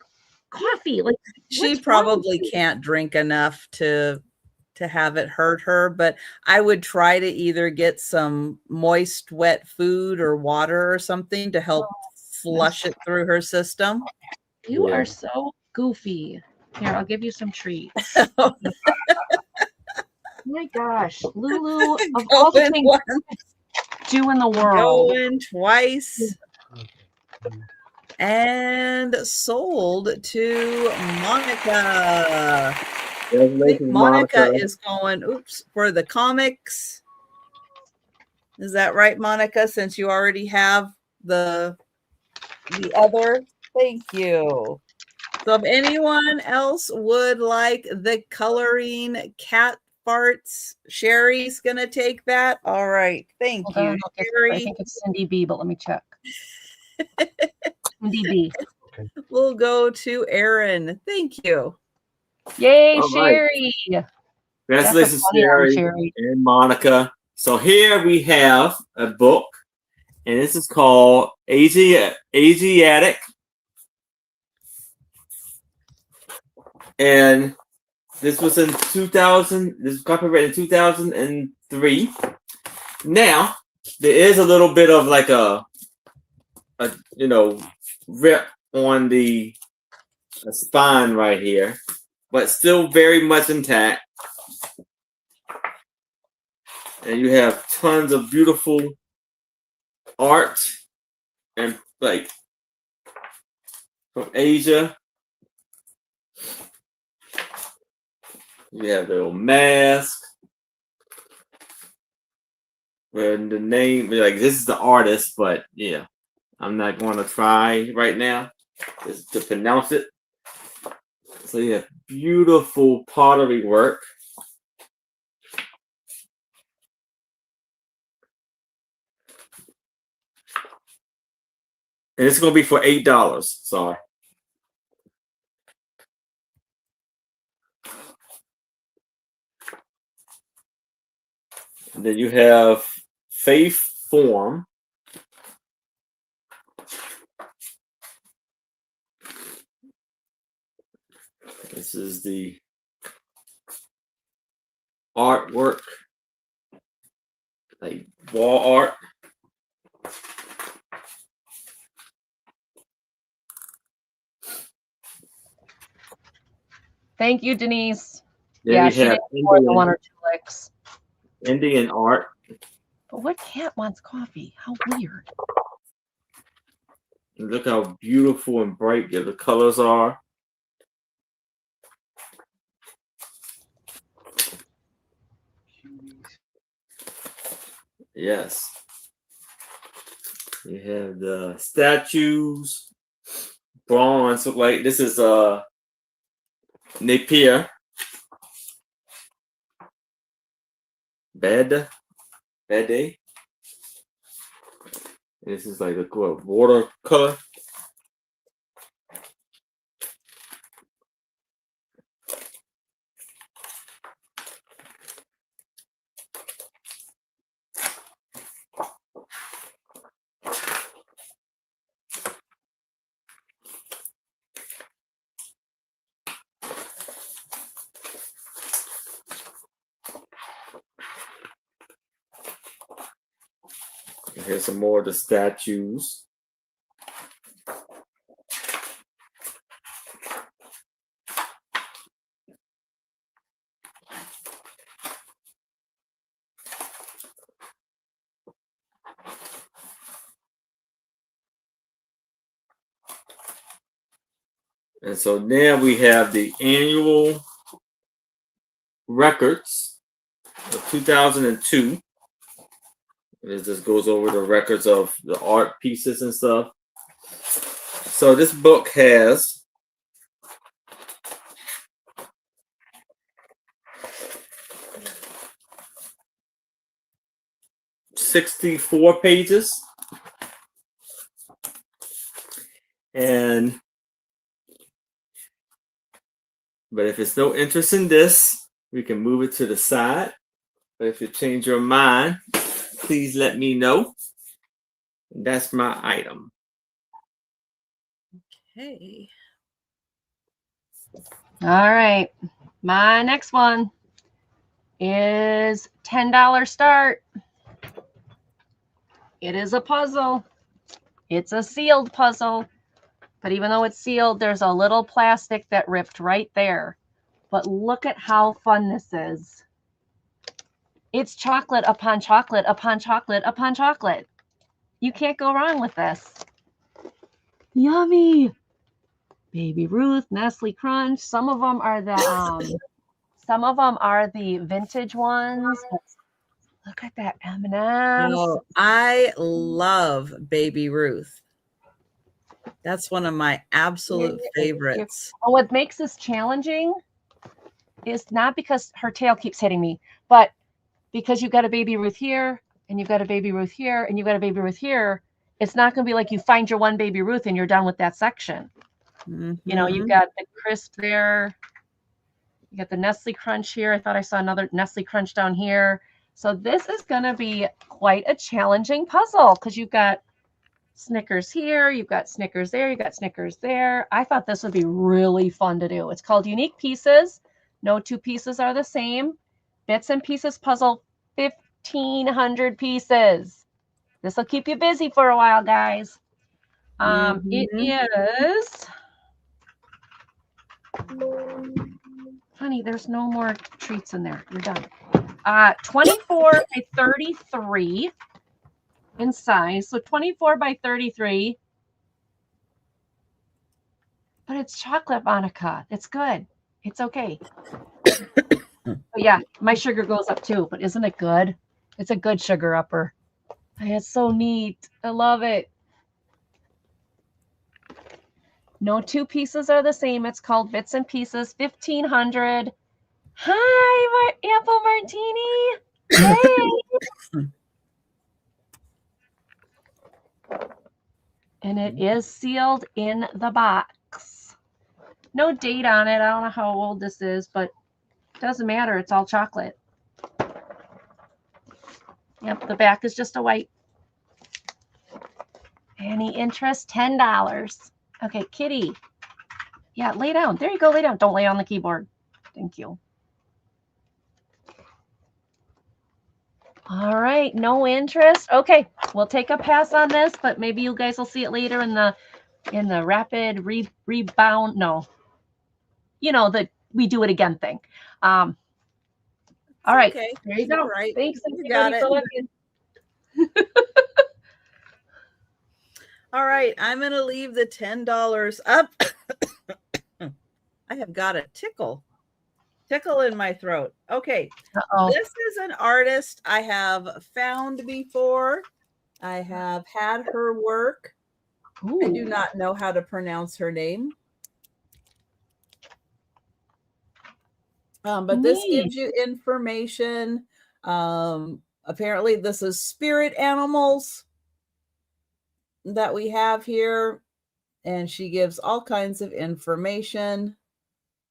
coffee, like She what's wrong with probably you? can't drink enough to have it hurt her, but I would try to either get some moist, wet food or water or something to help flush it through her system. You Yeah. are so goofy. Here, I'll give you some treats. My gosh, Lulu, of all the Going things once, to do in the world. going twice, and sold to Monica. I think Congratulations, Monica is going, for the comics. Is that right, Monica? Since you already have the other. Thank you. So if anyone else would like the coloring cat farts, Sherry's gonna take that. All right. Thank Hold you, on, I Sherry. think it's Cindy B, but let me check. Cindy B. We'll go to Aaron. Thank you. Yay, All right. Sherry. Congratulations, funny one, Sherry Sherry. and Monica. So here we have a book, and this is called Asiatic. And this was in 2000. This was copyrighted in 2003. Now, there is a little bit of like a rip on the spine right here, but still very much intact. And you have tons of beautiful art and like from Asia. You have the little mask. Where the name, like this is the artist, but yeah, I'm not going to try right now just to pronounce it. So you have beautiful pottery work. And it's going to be for $8. Sorry. And then you have Faith Form. This is the artwork, like wall art. Thank you, Denise. Then Yeah, we she have did more than one or two licks. Indian art. But what cat wants coffee? How weird. And look how beautiful and bright the colors are. Yes. You have the statues, bronze. Look like this is Napier. Bed. This is like a watercolor. Here's some more of the statues. And so now we have the annual records of 2002. It just goes over the records of the art pieces and stuff. So this book has 64 pages. But if it's no interest in this, we can move it to the side. But if you change your mind, please let me know. That's my item. Okay. All right. My next one is $10 start. It is a puzzle. It's a sealed puzzle. But even though it's sealed, there's a little plastic that ripped right there. But look at how fun this is. It's chocolate upon chocolate upon chocolate upon chocolate. You can't go wrong with this. Yummy. Baby Ruth, Nestle Crunch. Some of them are the vintage ones. Look at that M&Ms. Oh, I love Baby Ruth. That's one of my absolute favorites. And what makes this challenging is not because her tail keeps hitting me, but because you've got a Baby Ruth here, and you've got a Baby Ruth here, and you've got a Baby Ruth here. It's not going to be like you find your one Baby Ruth and you're done with that section. Mm-hmm. You know, you've got the crisp there. You got the Nestle Crunch here. I thought I saw another Nestle Crunch down here. So this is going to be quite a challenging puzzle because you've got Snickers here, you've got Snickers there, you've got Snickers there. I thought this would be really fun to do. It's called Unique Pieces. No two pieces are the same. Bits and Pieces puzzle, 1,500 pieces. This will keep you busy for a while, guys. It is... Honey, there's no more treats in there. You're done. 24 by 33 in size. So 24 by 33. But it's chocolate, Monica. It's good. It's okay. But yeah, my sugar goes up too. But isn't it good? It's a good sugar upper. It's so neat. I love it. No two pieces are the same. It's called Bits and Pieces, 1,500. Hi, Apple Martini. Hey. And it is sealed in the box. No date on it. I don't know how old this is, but it doesn't matter. It's all chocolate. Yep, the back is just a white. Any interest? $10. Okay, Kitty. Yeah, lay down. There you go. Lay down. Don't lay on the keyboard. Thank you. All right, no interest. Okay, we'll take a pass on this, but maybe you guys will see it later in the rapid rebound. No, you know, the we do it again thing. All right, okay. There you go. Right. Thanks. You got it. All right, I'm going to leave the $10 up. I have got a tickle in my throat. Okay. This is an artist I have found before. I have had her work. Ooh. I do not know how to pronounce her name. But this gives you information. Apparently this is spirit animals that we have here. And she gives all kinds of information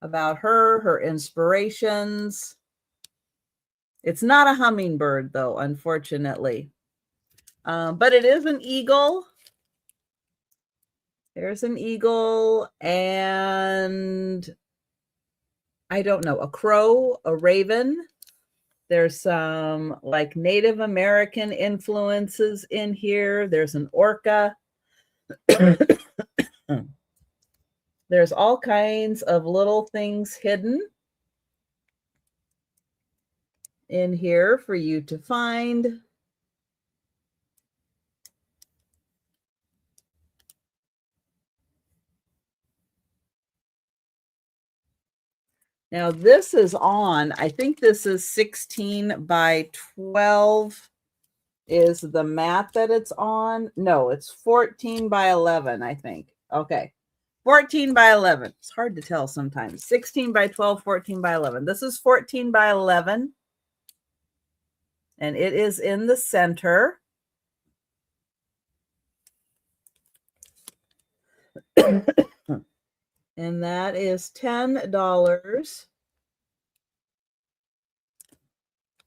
about her inspirations. It's not a hummingbird, though, unfortunately. But it is an eagle. There's an eagle and I don't know, a crow, a raven. There's some like Native American influences in here. There's an orca. There's all kinds of little things hidden in here for you to find. Now this is on, I think this is 16 by 12 is the mat that it's on. No, it's 14 by 11, I think. Okay. 14 by 11. It's hard to tell sometimes. 16 by 12, 14 by 11. This is 14 by 11. and it is in the center. And that is $10.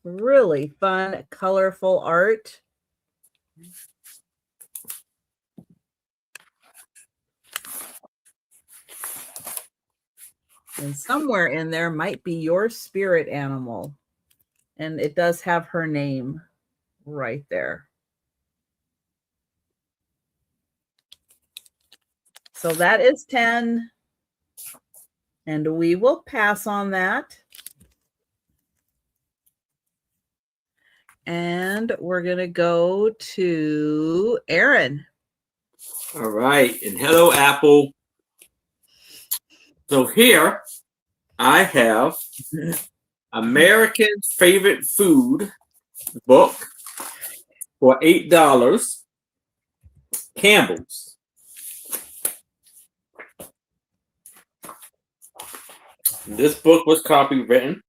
Really fun, colorful art. And somewhere in there might be your spirit animal. And it does have her name right there. So that is 10. And we will pass on that. And we're going to go to Aaron. All right. And hello, Apple. So here I have American's Favorite Food book for $8. Campbell's. This book was copywritten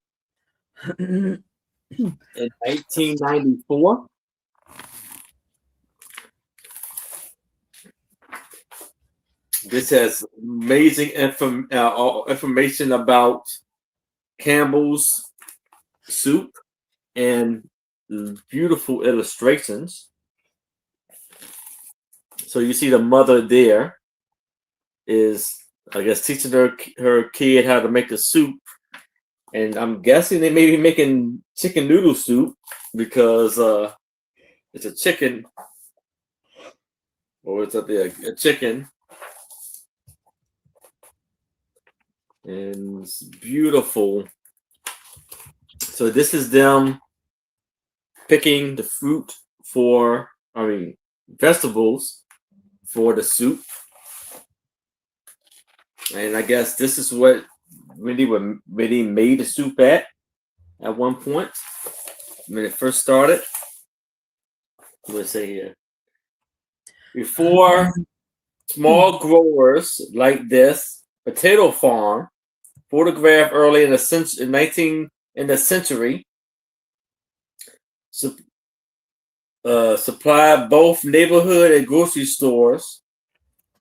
in 1994. This has amazing information about Campbell's soup and beautiful illustrations. So you see the mother there is, I guess, teaching her kid how to make the soup. And I'm guessing they may be making chicken noodle soup because it's a chicken. Or it's up there, a chicken. And it's beautiful. So this is them picking the fruit vegetables for the soup. And I guess this is what Mindy made the soup at one point when it first started. Let's say here. Before small growers like this potato farm, photographed early in the century, supplied both neighborhood and grocery stores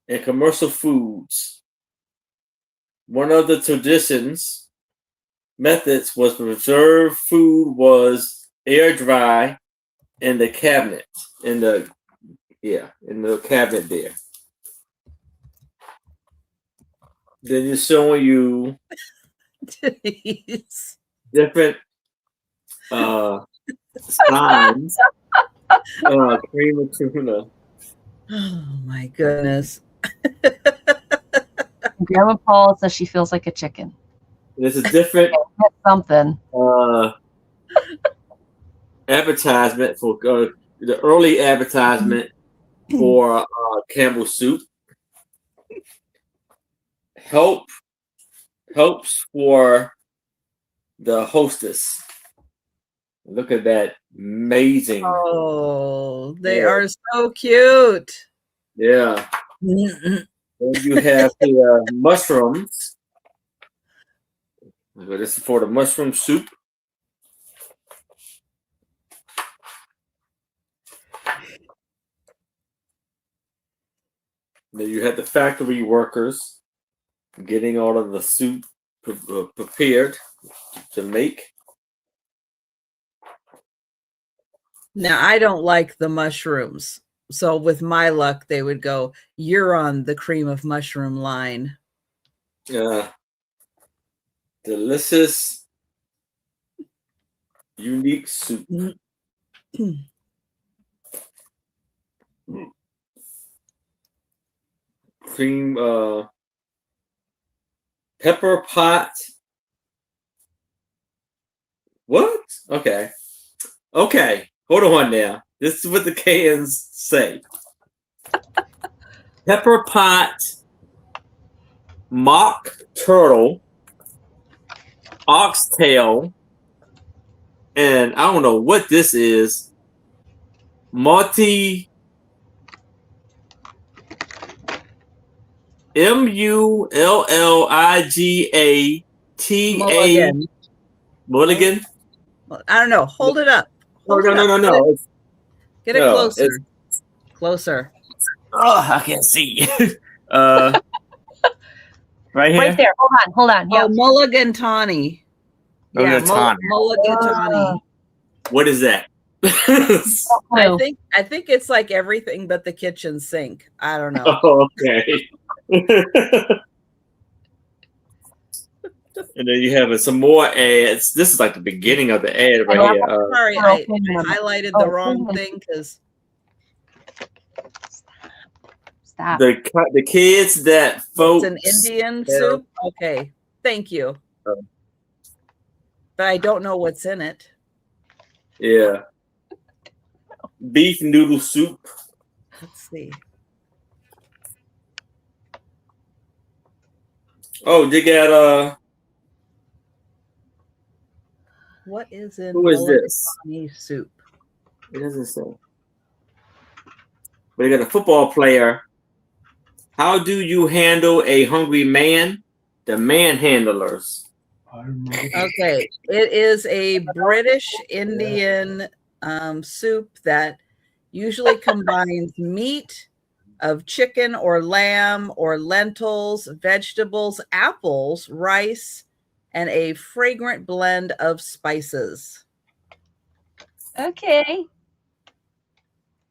and commercial foods. One of the methods was to preserve food was air dry in the cabinet, in the cabinet there. Then it's showing you different signs. Cream of tuna. Oh my goodness. Grandma Paul says she feels like a chicken. There's a different something. Advertisement for the early advertisement for Campbell soup. Helps for the hostess. Look at that, amazing. Oh, they are so cute. Yeah. Then you have the mushrooms. This is for the mushroom soup. Then you have the factory workers getting all of the soup prepared to make. Now, I don't like the mushrooms. So with my luck, they would go, you're on the cream of mushroom line. Delicious, unique soup. Cream, pepper pot. What? Okay. Hold on now. This is what the cans say. Pepper pot, mock turtle, oxtail, and I don't know what this is. Multi Mulligata. Mulligan. I don't know. Hold it up. No, Hold it no, up. no, no, no. Get it No, closer. it's- Closer. Oh, I can't see. Right here. Right there. Hold on. Oh, Yep. mulligatawny. Yeah, Mulligatawny. mulligatawny. What is that? Clue. I think it's like everything but the kitchen sink. I don't know. Oh, okay. And then you have some more ads. This is like the beginning of the ad right here. Sorry, I highlighted the wrong thing because Stop. The kids that folks. it's an Indian soup. Okay, thank you. But I don't know what's in it. Yeah. Beef noodle soup. Let's see. Oh, they got What is in who is this? mulligatawny soup? It doesn't say. But they got a football player. How do you handle a hungry man? The manhandlers. I remember. Okay, it is a British Indian soup that usually combines meat of chicken or lamb or lentils, vegetables, apples, rice, and a fragrant blend of spices Okay.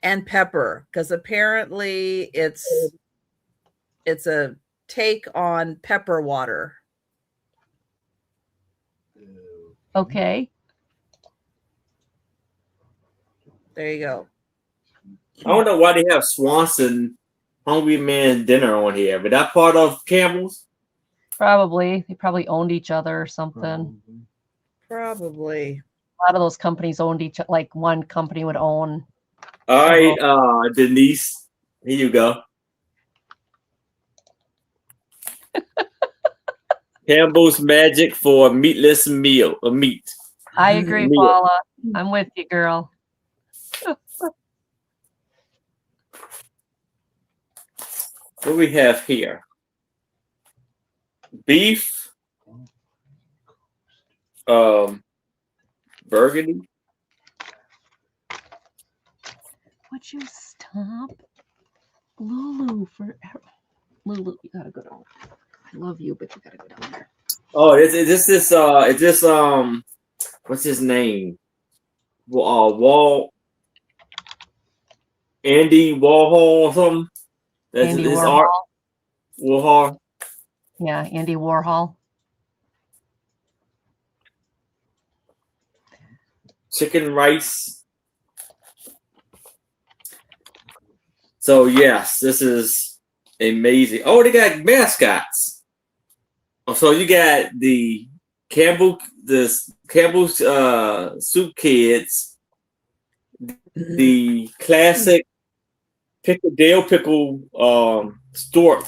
and pepper, because apparently it's a take on pepper water. Okay. There you go. I don't know why they have Swanson Hungry Man Dinner on here, but that part of Campbell's? Probably. They probably owned each other or something. Probably. A lot of those companies owned each, like one company would own. All right, Denise, here you go. Campbell's magic for a meatless meal, a meat. I agree, Meal. Paula. I'm with you, girl. What do we have here? Beef, burgundy. Would you stop? Lulu forever. Lulu, you gotta go down. I love you, but you gotta go down there. Oh, is this what's his name? Andy Warhol or something? That's Andy his Warhol. art. Warhol. Yeah, Andy Warhol. Chicken rice. So yes, this is amazing. Oh, they got mascots. Oh, so you got the Campbell's soup kids, the classic Dale pickle stork.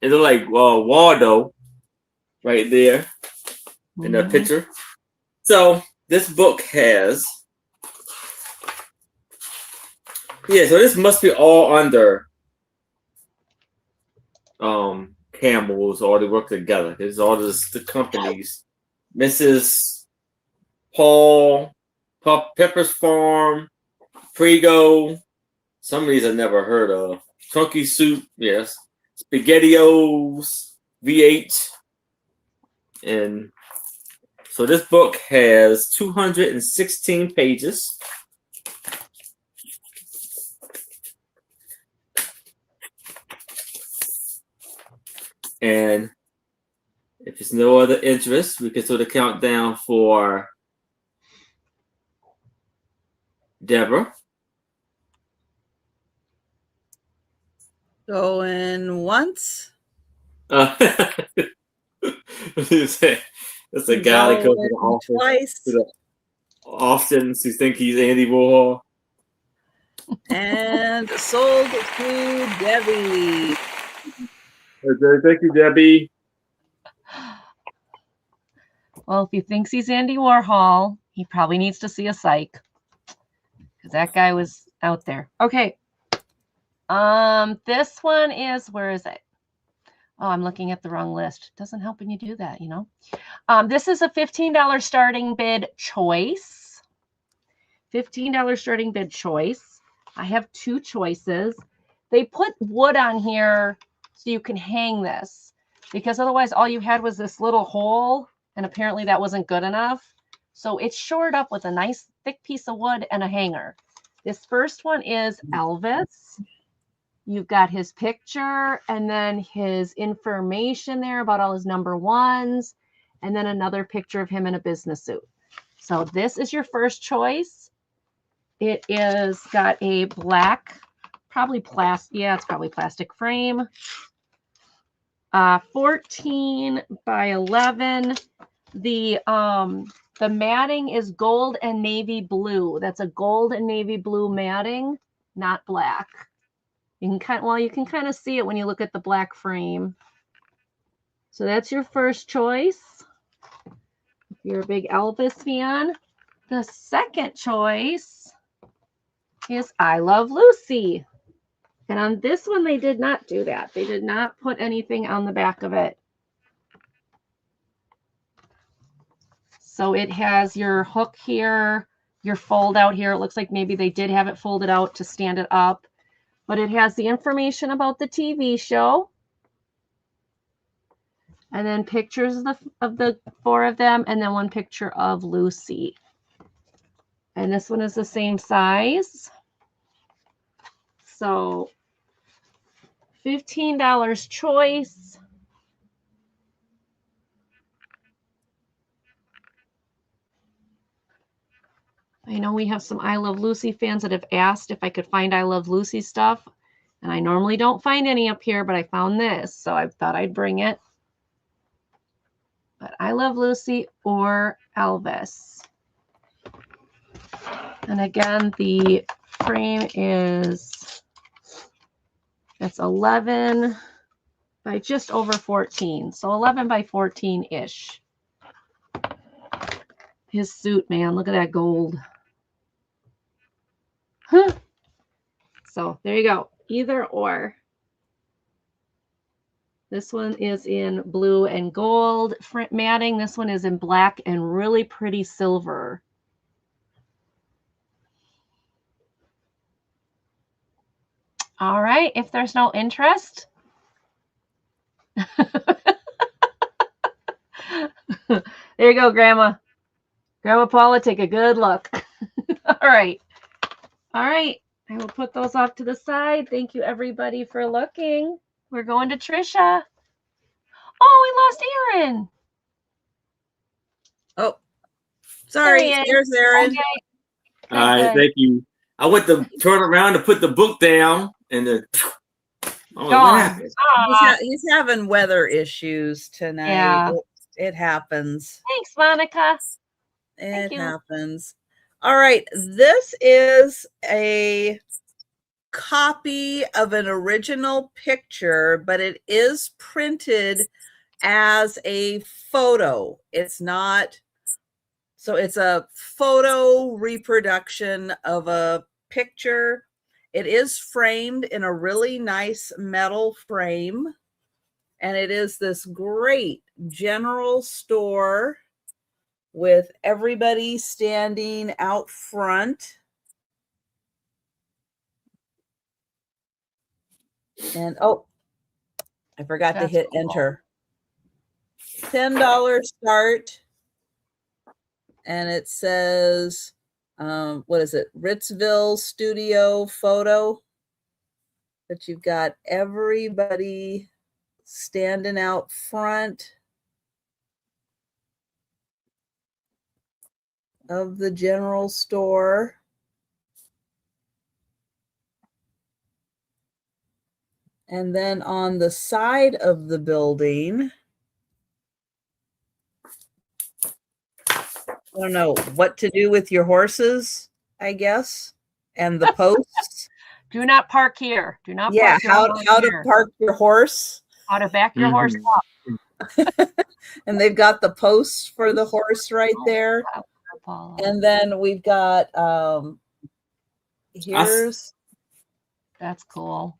It look like Waldo right there in the picture. So this book has, so this must be all under Campbell's, or they work together. There's all the companies. Mrs. Paul, Pepper's Farm, Prego. Some of these I've never heard of. Chunky Soup, yes. SpaghettiOs, V8. And so this book has 216 pages. And if there's no other interest, we can sort of count down for Deborah. Going once. That's a guy that goes to the office twice. Often to think he's Andy Warhol. And sold to Debbie. Thank you, Debbie. Well, if he thinks he's Andy Warhol, he probably needs to see a psych, because that guy was out there. Okay. This one is, where is it? Oh, I'm looking at the wrong list. Doesn't help when you do that, you know. This is a $15 starting bid choice. $15 starting bid choice. I have 2 choices. They put wood on here so you can hang this, because otherwise all you had was this little hole, and apparently that wasn't good enough. So it's shored up with a nice thick piece of wood and a hanger. This first one is Elvis. You've got his picture and then his information there about all his number ones, and then another picture of him in a business suit. So this is your first choice. It is got a black, probably plastic, yeah, it's probably plastic frame. 14 by 11. The matting is gold and navy blue. That's a gold and navy blue matting, not black. You can kind of see it when you look at the black frame. So that's your first choice. If you're a big Elvis fan. The second choice is I Love Lucy. And on this one, they did not do that. They did not put anything on the back of it. So it has your hook here, your fold out here. It looks like maybe they did have it folded out to stand it up. But it has the information about the TV show. And then pictures of the 4 of them, and then one picture of Lucy. And this one is the same size. So $15 choice. I know we have some I Love Lucy fans that have asked if I could find I Love Lucy stuff. And I normally don't find any up here, but I found this. So I thought I'd bring it. But I Love Lucy or Elvis. And again, the frame is, it's 11 by just over 14. So 11 by 14-ish. His suit, man, look at that gold. Huh. So there you go. Either or. This one is in blue and gold matting. This one is in black and really pretty silver. All right, if there's no interest. There you go, Grandma. Grandma Paula, take a good look. All right. All right. I will put those off to the side. Thank you, everybody, for looking. We're going to Trisha. Oh, we lost Aaron. Oh, sorry. There's Aaron. Okay. All right, thank you. I went to turn around to put the book down, and then what happened? He's having weather issues tonight. Yeah. It happens. Thanks, Monica. It happens. All right. This is a copy of an original picture, but it is printed as a photo. It's not. So it's a photo reproduction of a picture. It is framed in a really nice metal frame. And it is this great general store with everybody standing out front. And oh, I forgot to hit enter. $10 start. And it says, what is it? Ritzville Studio Photo. But you've got everybody standing out front of the general store. And then on the side of the building, I don't know what to do with your horses, I guess, and the posts. Do not park here. Do not park how to park your horse. How to back your horse up. And they've got the posts for the horse right there. And then we've got here's that's cool.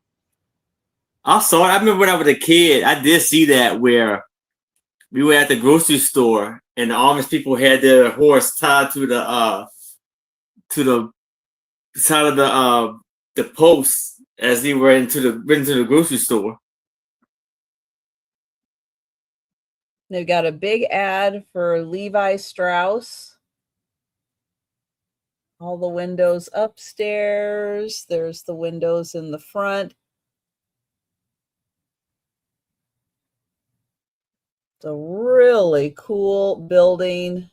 I saw it. I remember when I was a kid, I did see that where we were at the grocery store and the Amish people had their horse tied to the to the side of the post as he went into the grocery store. They've got a big ad for Levi Strauss. All the windows upstairs. There's the windows in the front. It's a really cool building.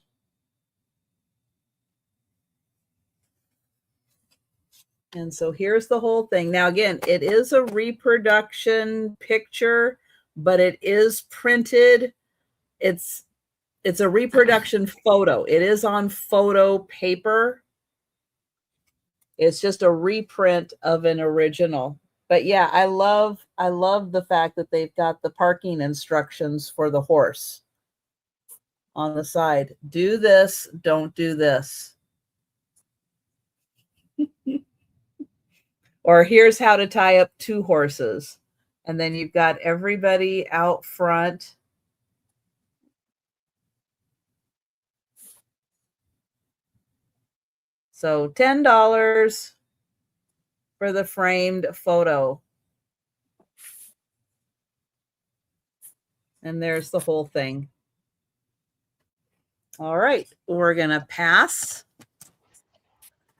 And so here's the whole thing. Now, again, it is a reproduction picture, but it is printed. It's a reproduction photo. It is on photo paper. It's just a reprint of an original. But yeah, I love the fact that they've got the parking instructions for the horse on the side. Do this, don't do this. Or here's how to tie up 2 horses. And then you've got everybody out front. So $10 for the framed photo. And there's the whole thing. All right, we're going to pass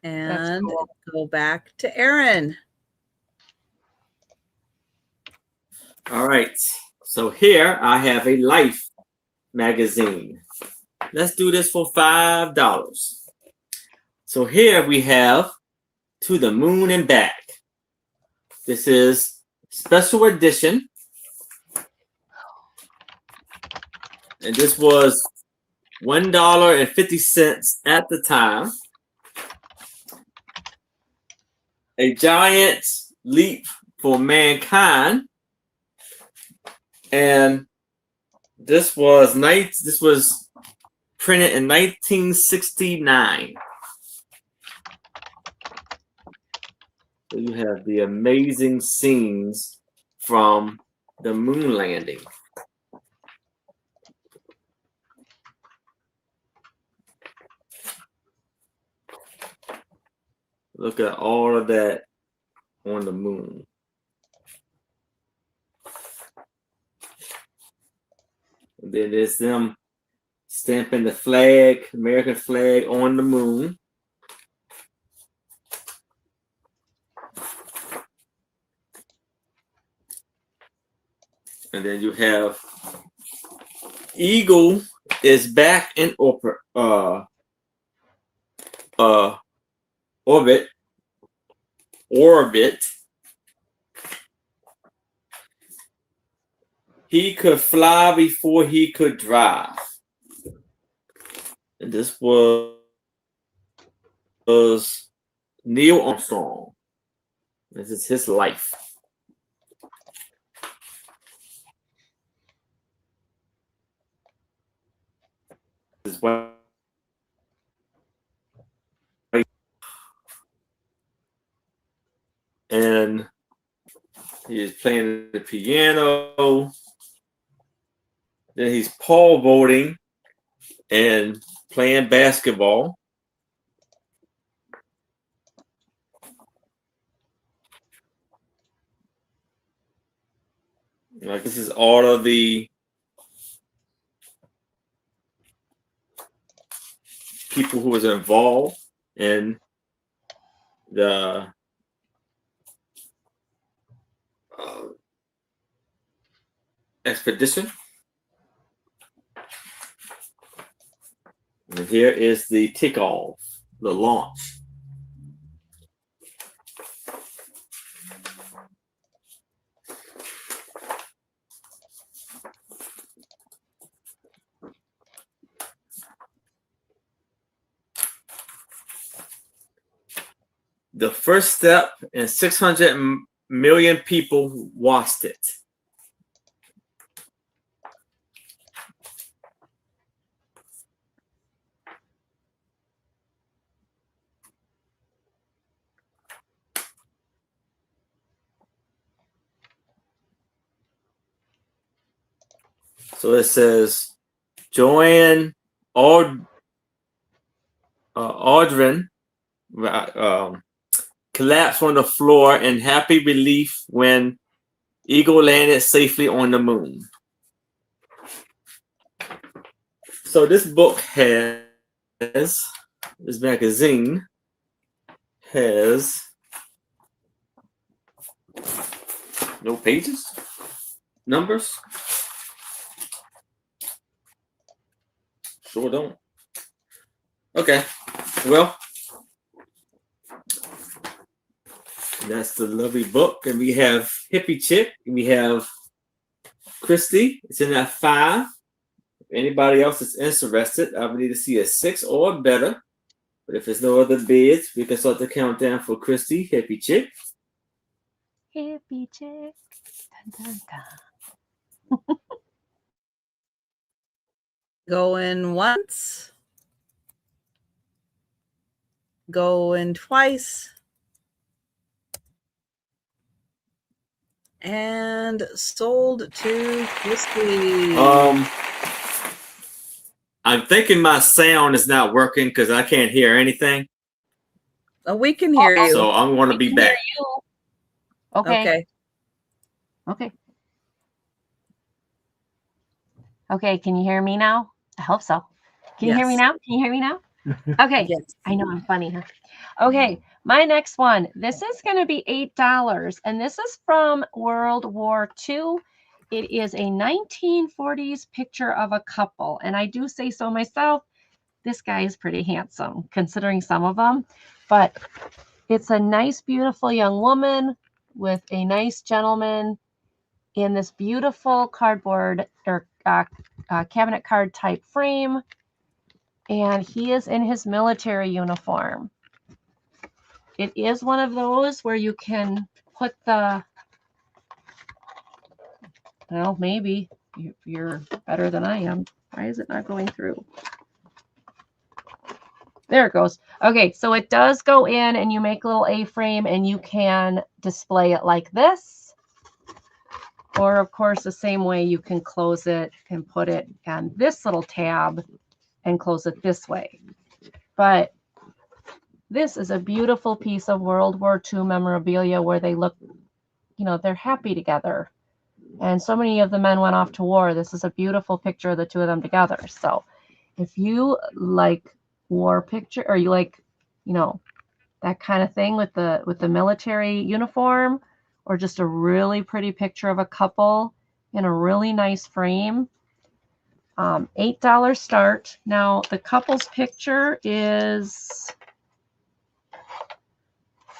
and go back to Erin. All right. So here I have a Life magazine. Let's do this for $5. So here we have To the Moon and Back. This is special edition. And this was $1.50 at the time. A Giant Leap for Mankind. And this was printed in 1969. So you have the amazing scenes from the moon landing. Look at all of that on the moon. And then there's them stamping the flag, American flag, on the moon. And then you have Eagle is back in orbit. He could fly before he could drive. And this was Neil Armstrong. This is his life. This is what and he is playing the piano. Then he's pole vaulting and playing basketball. Like, this is all of the people who was involved in the expedition. And here is the takeoff, the launch. The first step, and 600 million people watched it. So it says, Joanne Aldrin collapsed on the floor in happy relief when Eagle landed safely on the moon. So this book this magazine has no pages, numbers. Sure don't. Okay, well, that's the lovely book, and we have Hippie Chick, and we have Christy. It's in at 5. If anybody else is interested, I would need to see a 6 or better. But if there's no other bids, we can start the countdown for Christy, Hippie Chick. Hippie Chick. Dun, dun, dun. Going once. Going twice. And sold to Christy. I'm thinking my sound is not working because I can't hear anything. Oh, we can hear you. So I'm going to be back. Okay. Okay. Okay, can you hear me now? I hope so. Can you hear me Yes. now? Can you hear me now? Okay. Yes. I know I'm funny, huh? Okay, my next one. This is going to be $8, and this is from World War II. It is a 1940s picture of a couple, and I do say so myself. This guy is pretty handsome, considering some of them, but it's a nice, beautiful young woman with a nice gentleman in this beautiful cardboard or cabinet card type frame, and he is in his military uniform. It is one of those where you can put the, well, maybe you're better than I am. Why is it not going through? There it goes. Okay, so it does go in and you make a little A-frame and you can display it like this. Or of course, the same way you can close it and put it on this little tab and close it this way. But this is a beautiful piece of World War II memorabilia where they look, you know, they're happy together. And so many of the men went off to war. This is a beautiful picture of the two of them together. So if you like war picture, or you like, you know, that kind of thing with the military uniform, or just a really pretty picture of a couple in a really nice frame, $8 start. Now the couple's picture is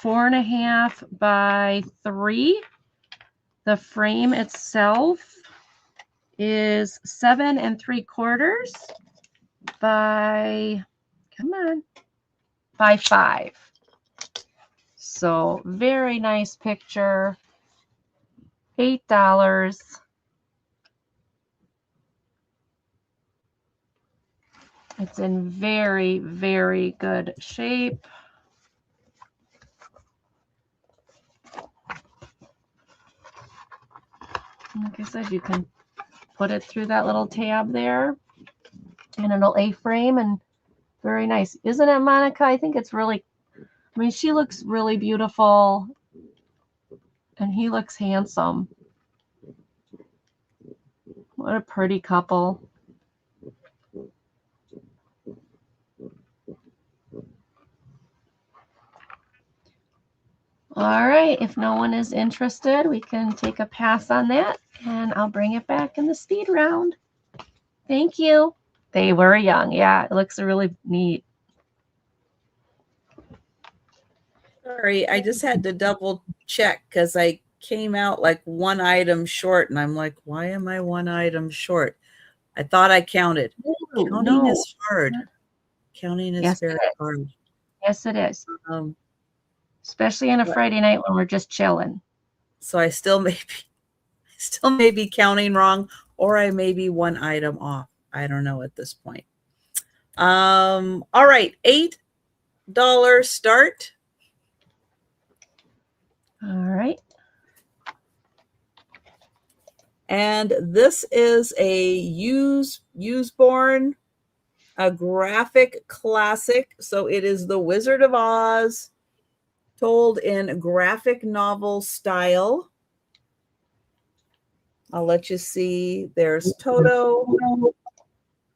4.5 by 3. The frame itself is 7 3/4 by, come on, by 5. So very nice picture. $8. It's in very, very good shape. Like I said, you can put it through that little tab there and it'll A-frame, and very nice. Isn't it, Monica? I think it's really, I mean, she looks really beautiful and he looks handsome. What a pretty couple. All right, if no one is interested, we can take a pass on that, and I'll bring it back in the speed round. Thank you. They were young. Yeah, it looks really neat. Sorry, I just had to double check because I came out like one item short, and I'm like, why am I one item short? I thought I counted. Ooh, Counting no. is hard. Counting is Yes, very it is. hard. Yes, it is. Especially on a Friday night when we're just chilling. So I still may be counting wrong, or I may be one item off. I don't know at this point. All right, $8 start. All right. And this is a Usborne a graphic classic. So it is The Wizard of Oz, told in graphic novel style. I'll let you see. There's Toto,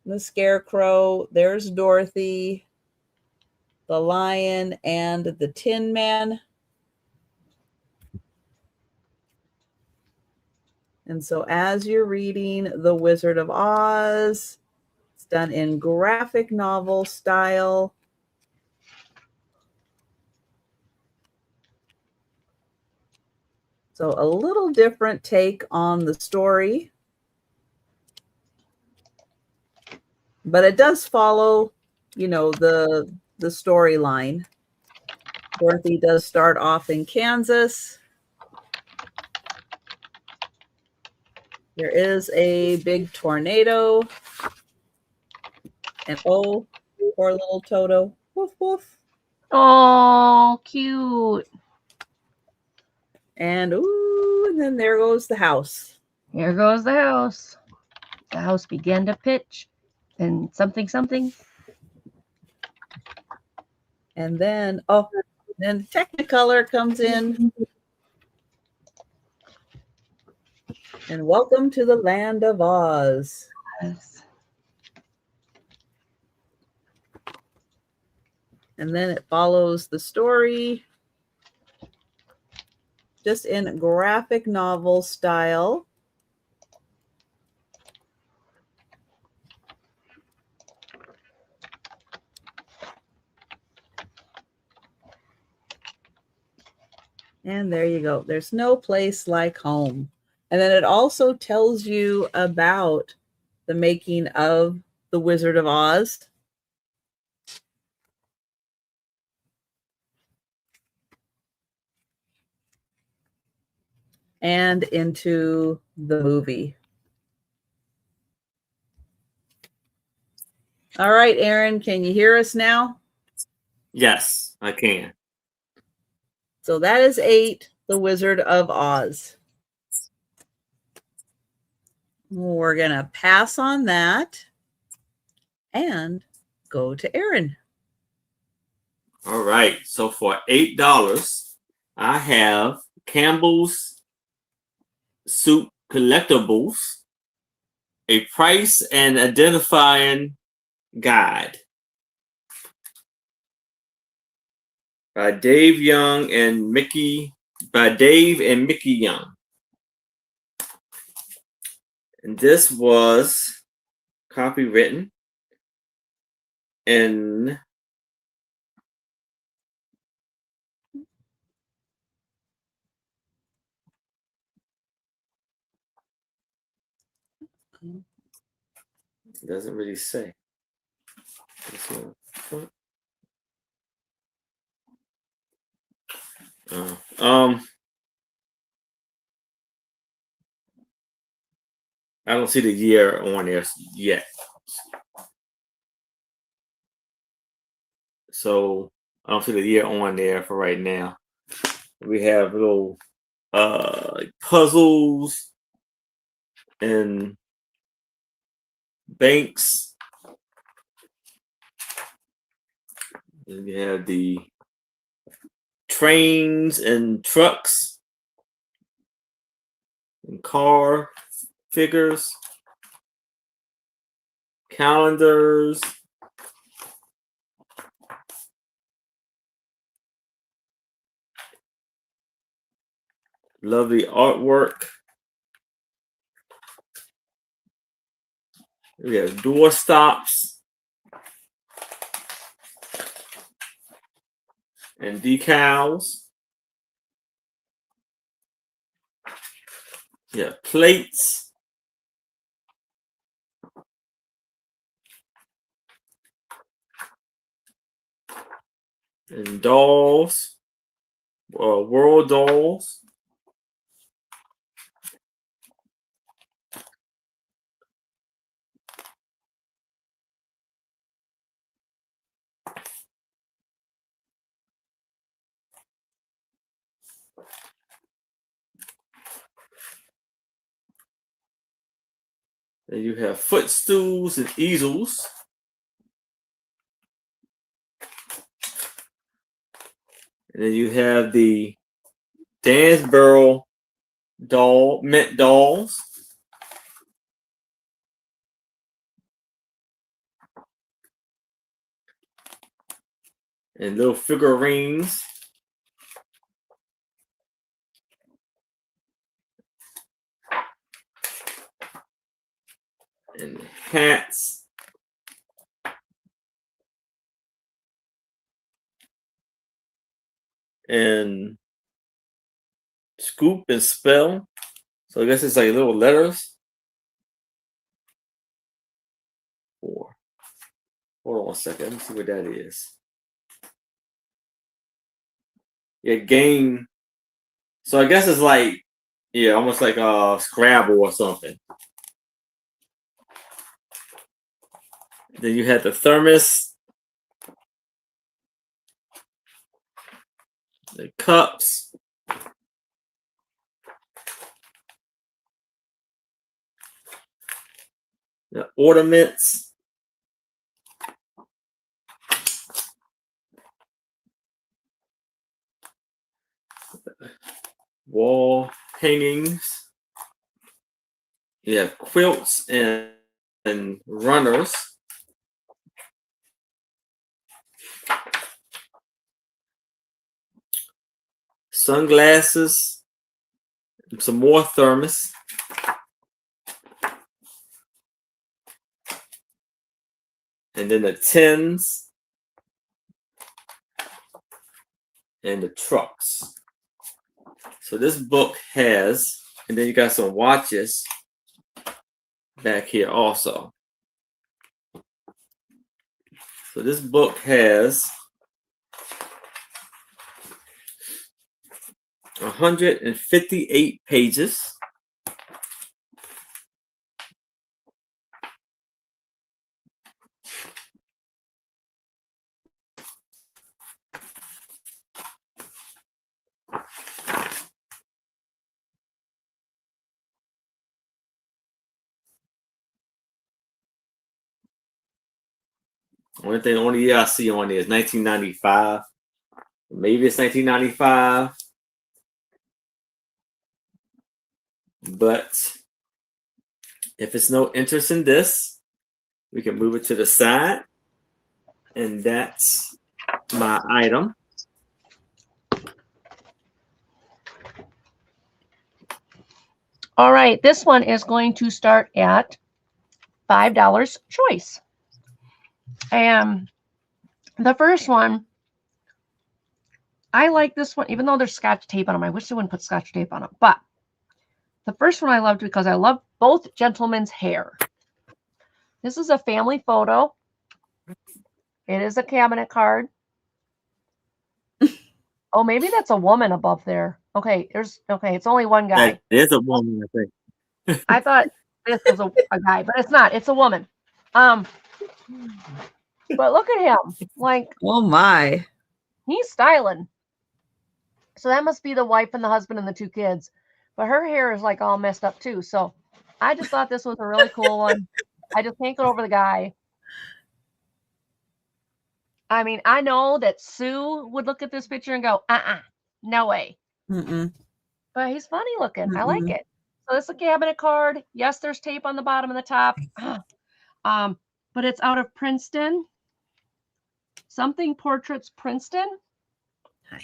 the Scarecrow. There's Dorothy, the Lion, and the Tin Man. And so as you're reading The Wizard of Oz, it's done in graphic novel style. So a little different take on the story. But it does follow, the storyline. Dorothy does start off in Kansas. There is a big tornado. And oh, poor little Toto. Woof, woof. Oh, cute. And ooh, and then there goes the house. Here goes the house. The house began to pitch and something, something. And then, then Technicolor comes in. And welcome to the land of Oz. Yes. And then it follows the story just in graphic novel style. And there you go. There's no place like home. And then it also tells you about the making of The Wizard of Oz. And into the movie. All right, Aaron, can you hear us now? Yes, I can. So that is 8, The Wizard of Oz. We're going to pass on that and go to Aaron. All right. So for $8, I have Campbell's Soup Collectibles, a price and identifying guide by Dave and Mickey Young. And this was copywritten in it doesn't really say. I don't see the year on there yet. So I don't see the year on there for right now. We have little puzzles and banks. And we have the trains and trucks and car figures, calendars, lovely artwork. We have door stops and decals. Yeah, plates. And dolls, world dolls. And you have footstools and easels. And then you have the Dansborough mint dolls. And little figurines. And hats. And scoop and spell. So I guess it's like little letters. Hold on one second. Let me see what that is. Yeah, game. So I guess it's like, yeah, almost like a Scrabble or something. Then you had the thermos, the cups, the ornaments, wall hangings. You have quilts and runners. Sunglasses, some more thermos. And then the tins and the trucks. So this book has, and then you got some watches back here also. So this book has 158 pages. Only year I see on there is 1995. Maybe it's 1995. But if it's no interest in this, we can move it to the side. And that's my item. All right, this one is going to start at $5 choice. And the first one, I like this one, even though there's scotch tape on them. I wish they wouldn't put scotch tape on them. But the first one I loved because I love both gentlemen's hair. This is a family photo. It is a cabinet card. Oh, maybe that's a woman above there. Okay, it's only one guy. There's a woman, I think. I thought this was a guy, but it's not. It's a woman. But look at him. Like, Oh my. he's styling. So that must be the wife and the husband and the two kids. But her hair is like all messed up too. So I just thought this was a really cool one. I just can't get over the guy. I mean, I know that Sue would look at this picture and go, no way. Mm-mm. But he's funny looking. I like it. So this is a cabinet card. Yes, there's tape on the bottom and the top. But it's out of Princeton. Something Portraits Princeton. Hi.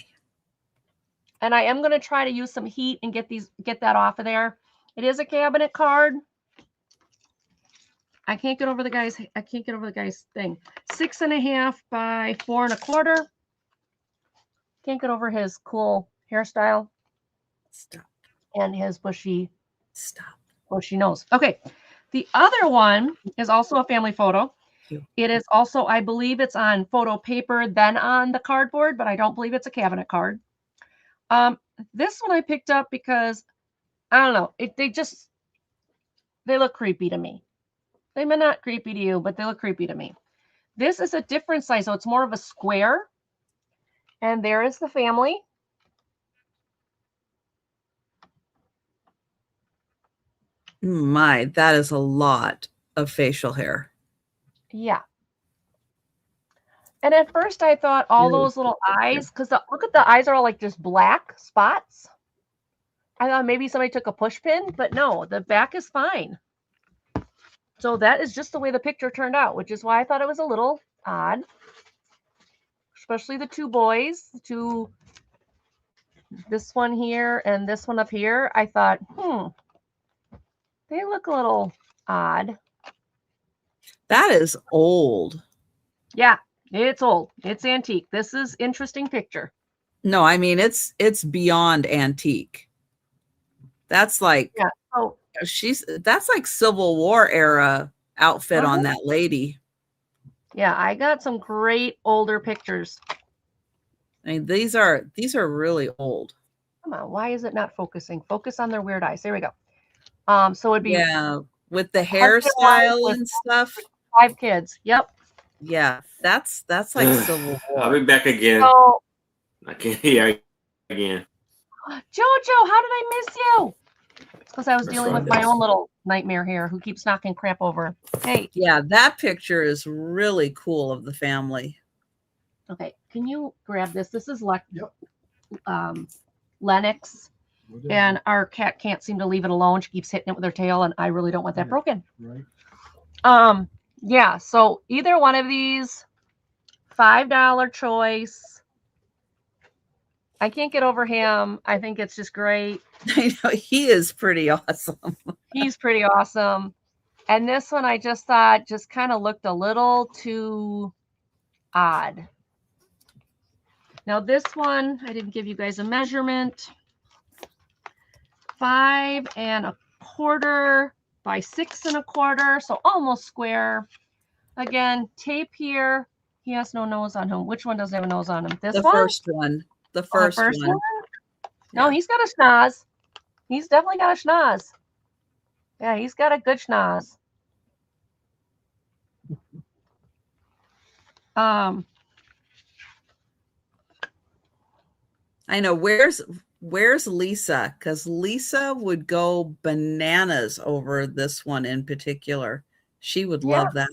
And I am going to try to use some heat and get that off of there. It is a cabinet card. I can't get over the guy's thing. 6.5 by 4 1/4. Can't get over his cool hairstyle. Stop. And his bushy nose. Okay. The other one is also a family photo. It is also, I believe it's on photo paper, then on the cardboard, but I don't believe it's a cabinet card. This one I picked up because, I don't know, they look creepy to me. They may not creepy to you, but they look creepy to me. This is a different size, so it's more of a square. And there is the family. My, that is a lot of facial hair. Yeah. And at first I thought all Yeah. those little eyes, because look at the eyes are all like just black spots. I thought maybe somebody took a push pin, but no, the back is fine. So that is just the way the picture turned out, which is why I thought it was a little odd. Especially the two boys, this one here and this one up here. I thought, they look a little odd. That is old. Yeah, it's old. It's antique. This is interesting picture. No, I mean it's beyond antique. That's like Oh, that's like Civil War era outfit on that lady. Yeah, I got some great older pictures. I mean, these are really old. Come on, why is it not focusing? Focus on their weird eyes. There we go. So it'd be with the hairstyle and stuff. 5 kids. Yep. Yeah, that's like Civil War. I'll be back again. So, I can't hear again. Jojo, how did I miss you? It's because I was dealing with my own little nightmare here who keeps knocking crap over. Hey. Yeah, that picture is really cool of the family. Okay, can you grab this? This is Lennox. And our cat can't seem to leave it alone. She keeps hitting it with her tail, and I really don't want that broken. Right. Yeah, so either one of these, $5 choice. I can't get over him. I think it's just great. I know, he is pretty awesome. He's pretty awesome. And this one I just thought just kind of looked a little too odd. Now this one, I didn't give you guys a measurement. 5 1/4 by 6 1/4, so almost square. Again, tape here. He has no nose on him. Which one doesn't have a nose on him? This one? First one. The first one. No, he's got a schnoz. He's definitely got a schnoz. Yeah, he's got a good schnoz. I know. Where's Lisa? Because Lisa would go bananas over this one in particular. She would love that.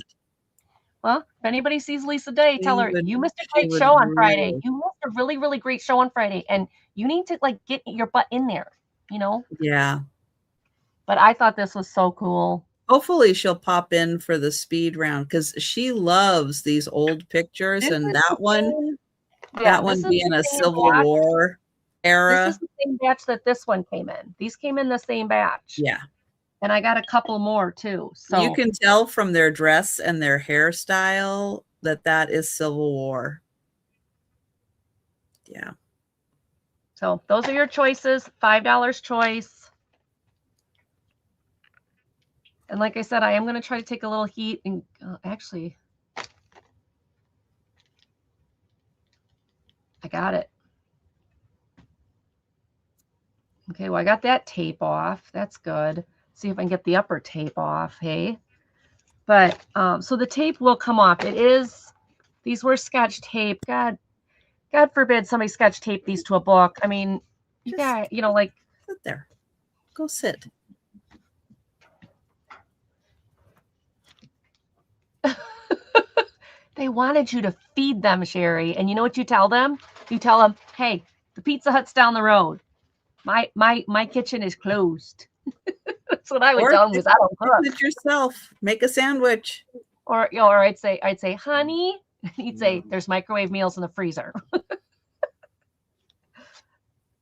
Well, if anybody sees Lisa Day, tell her you missed a great show on Friday. You missed a really, really great show on Friday, and you need to like get your butt in there, you know? Yeah. But I thought this was so cool. Hopefully she'll pop in for the speed round because she loves these old pictures, and that one being a Civil War era. This is the same batch that this one came in. These came in the same batch. Yeah. And I got a couple more too. So you can tell from their dress and their hairstyle that is Civil War. Yeah. So those are your choices. $5 choice. And like I said, I am going to try to take a little heat and actually, I got it. Okay, well, I got that tape off. That's good. See if I can get the upper tape off, hey? But, so the tape will come off. These were Scotch tape. God forbid somebody Scotch tape these to a book. I mean, like. Sit there. Go sit. They wanted you to feed them, Sherry. And you know what you tell them? You tell them, hey, the Pizza Hut's down the road. My kitchen is closed. That's what I would tell them because I don't cook. Fix it yourself. Make a sandwich. Or I'd say, honey, he'd say, there's microwave meals in the freezer.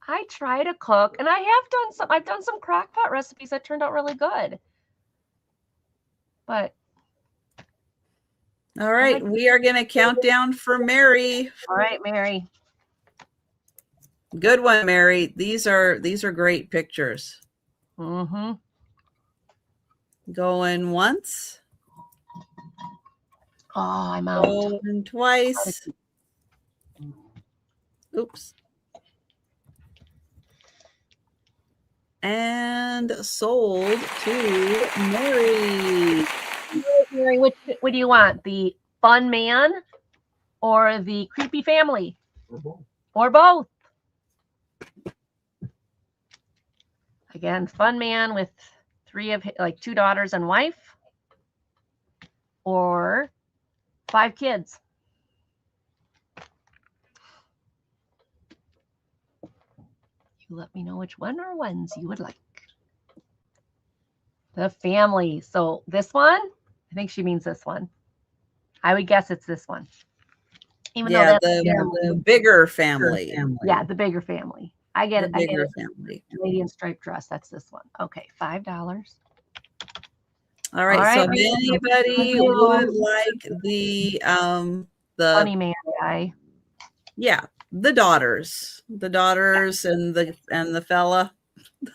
I try to cook, and I've done some crock pot recipes that turned out really good. But all right, we are going to count down for Mary. All right, Mary. Good one, Mary. These are great pictures. Mm-hmm. Going once. Oh, I'm out. Going twice. Oops. And sold to Mary. Mary, what do you want? The fun man or the creepy family? Or both. Again, fun man with 2 daughters and wife, or 5 kids. You let me know which one or ones you would like. The family. So this one, I think she means this one. I would guess it's this one. Even though that's the bigger family. Yeah, the bigger family. I get it. I get it. Family. Lady in striped dress. That's this one. Okay, $5. All right. So if anybody would like the funny man guy. Yeah, the daughters and the fella,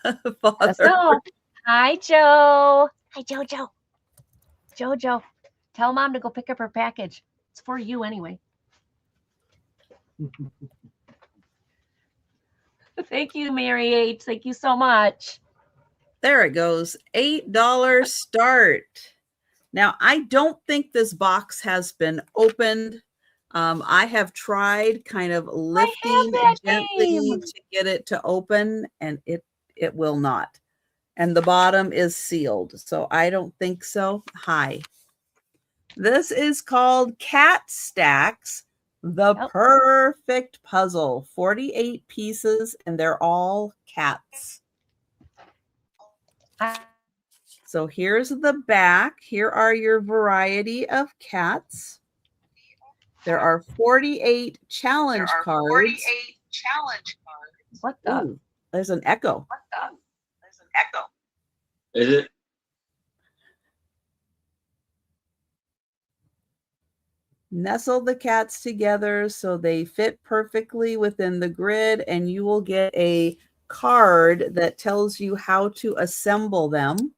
the father. Hi, Joe. Hi, Jojo. Jojo, tell Mom to go pick up her package. It's for you anyway. Thank you, Mary H. Thank you so much. There it goes. $8 start. Now, I don't think this box has been opened. I have tried kind of lifting gently to get it to open, and it will not. And the bottom is sealed, so I don't think so. Hi. This is called Cat Stacks, the perfect puzzle. 48 pieces, and they're all cats. So here's the back. Here are your variety of cats. There are 48 challenge cards. 48 challenge cards. What the? Ooh, there's an echo. What the? There's an echo. Is it? Nestle the cats together so they fit perfectly within the grid, and you will get a card that tells you how to assemble them.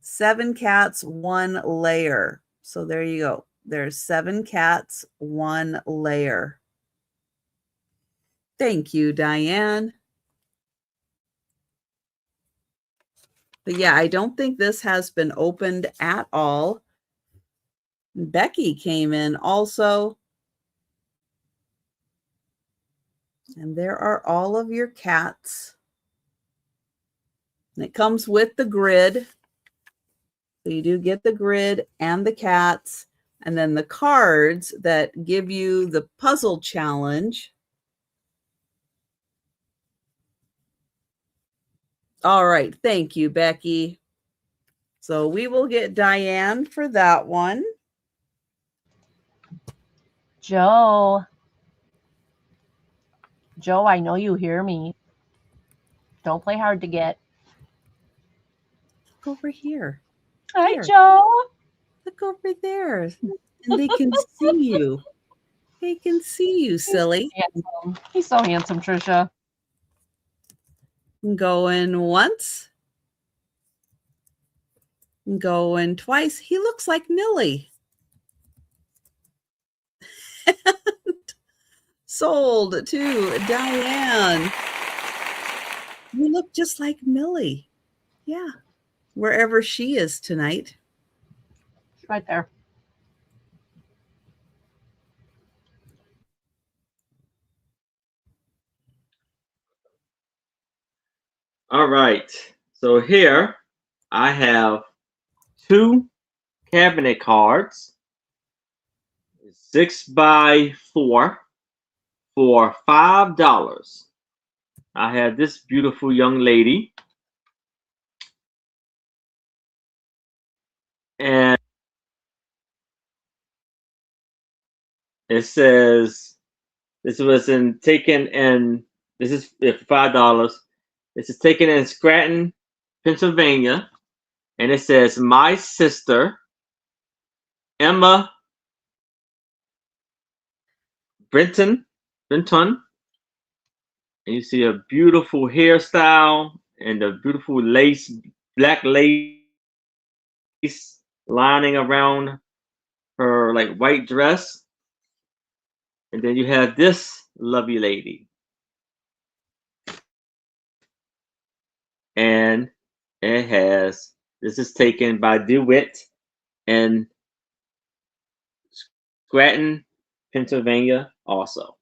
7 cats, 1 layer. So there you go. There's 7 cats, 1 layer. Thank you, Diane. But yeah, I don't think this has been opened at all. Becky came in also. And there are all of your cats. And it comes with the grid. So you do get the grid and the cats, and then the cards that give you the puzzle challenge. All right. Thank you, Becky. So we will get Diane for that one. Joe, I know you hear me. Don't play hard to get. Look over here. Hi, Joe. Look over there. And they can see you. They can see you, silly. He's so handsome, Trisha. Going once. Going twice. He looks like Millie. Sold to Diane. You look just like Millie. Yeah. Wherever she is tonight. Right there. All right. So here I have 2 cabinet cards, 6 by 4 for $5. I have this beautiful young lady, and it says this was taken in. This is for $5. This is taken in Scranton, Pennsylvania, and it says my sister Emma Brenton, and you see a beautiful hairstyle and a beautiful lace, black lace lining around her like white dress. And then you have this lovely lady. And it has, this is taken by DeWitt in Scranton, Pennsylvania also.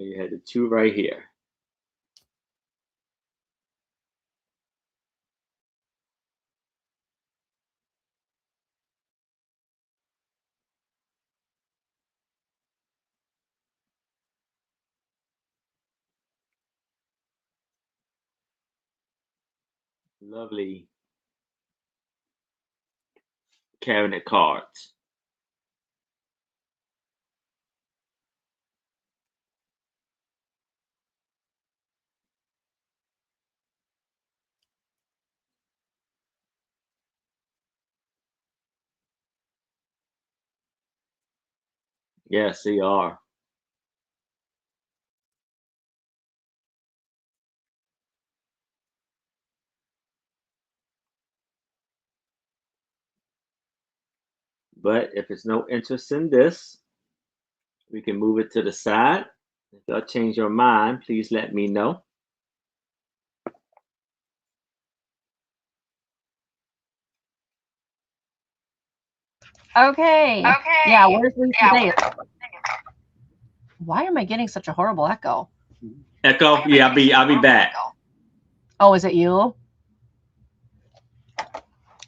And you had the two right here. Lovely cabinet cards. Yes, they are. But if it's no interest in this, we can move it to the side. If y'all change your mind, please let me know. Okay. Okay. Yeah, where's Lisa Yeah, Day? Why am I getting such a horrible echo? Echo, yeah, I'll be back. Oh, is it you?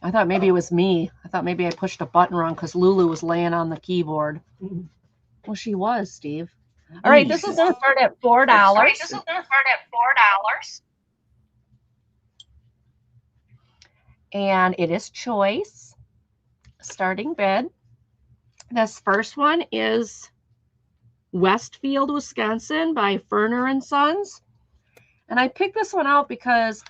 I thought maybe it was me. I thought maybe I pushed a button wrong because Lulu was laying on the keyboard. Well, she was, Steve. All right, this is going to start at $4. All right, this is going to start at $4. And it is choice. Starting bid. This first one is Westfield, Wisconsin by Ferner and Sons. And I picked this one out because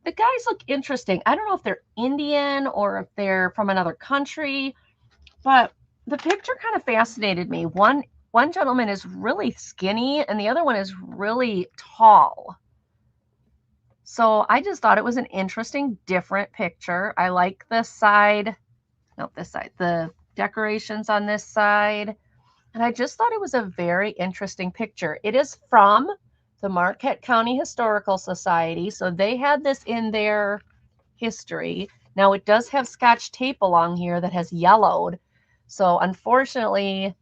the guys look interesting. I don't know if they're Indian or if they're from another country, but the picture kind of fascinated me. One gentleman is really skinny and the other one is really tall. So I just thought it was an interesting, different picture. I like this side, the decorations on this side. And I just thought it was a very interesting picture. It is from the Marquette County Historical Society. So they had this in their history. Now it does have Scotch tape along here that has yellowed. So unfortunately,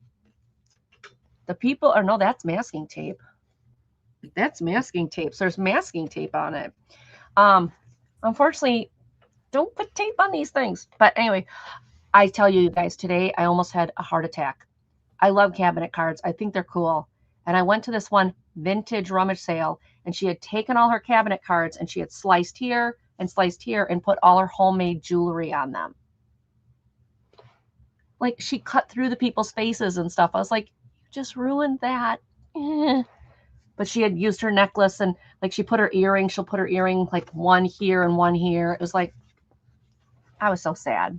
the people, or no, that's masking tape. That's masking tape. So there's masking tape on it. Unfortunately, don't put tape on these things. But anyway, I tell you guys, today I almost had a heart attack. I love cabinet cards. I think they're cool. And I went to this one vintage rummage sale, and she had taken all her cabinet cards and she had sliced here and put all her homemade jewelry on them. Like she cut through the people's faces and stuff. I was like, you just ruined that. But she had used her necklace and like she put her earring, she'll put her earring like one here and one here. It was like, I was so sad.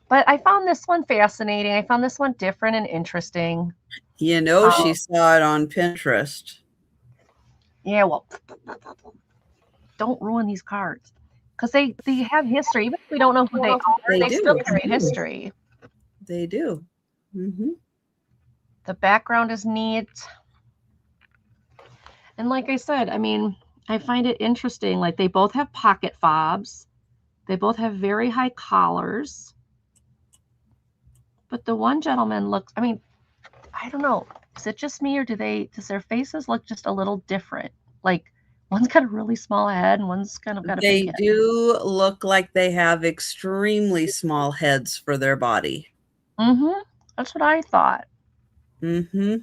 But I found this one fascinating. I found this one different and interesting. You know, she saw it on Pinterest. Yeah, well, don't ruin these cards because they have history. Even if we don't know who they are, they still carry history. They do. Mm-hmm. The background is neat. And like I said, I mean, I find it interesting. Like they both have pocket fobs. They both have very high collars. But the one gentleman looks, I mean, I don't know. Is it just me or does their faces look just a little different? Like one's got a really small head and one's kind of got a big head. They do look like they have extremely small heads for their body. Mm-hmm. That's what I thought. Mm-hmm.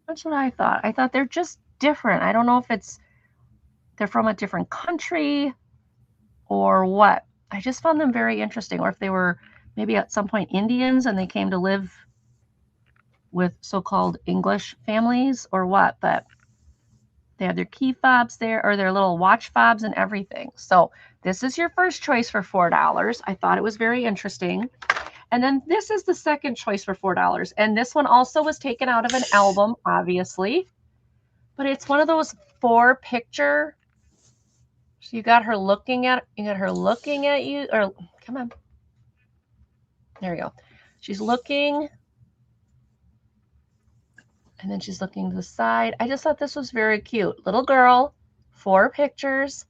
That's what I thought. I thought they're just different. I don't know if they're from a different country or what. I just found them very interesting. Or if they were maybe at some point Indians and they came to live with so-called English families or what. But they have their key fobs there or their little watch fobs and everything. So this is your first choice for $4. I thought it was very interesting. And then this is the second choice for $4. And this one also was taken out of an album, obviously. But it's one of those 4-picture. So you got her looking at you, or come on. There we go. She's looking. And then she's looking to the side. I just thought this was very cute. Little girl, 4 pictures.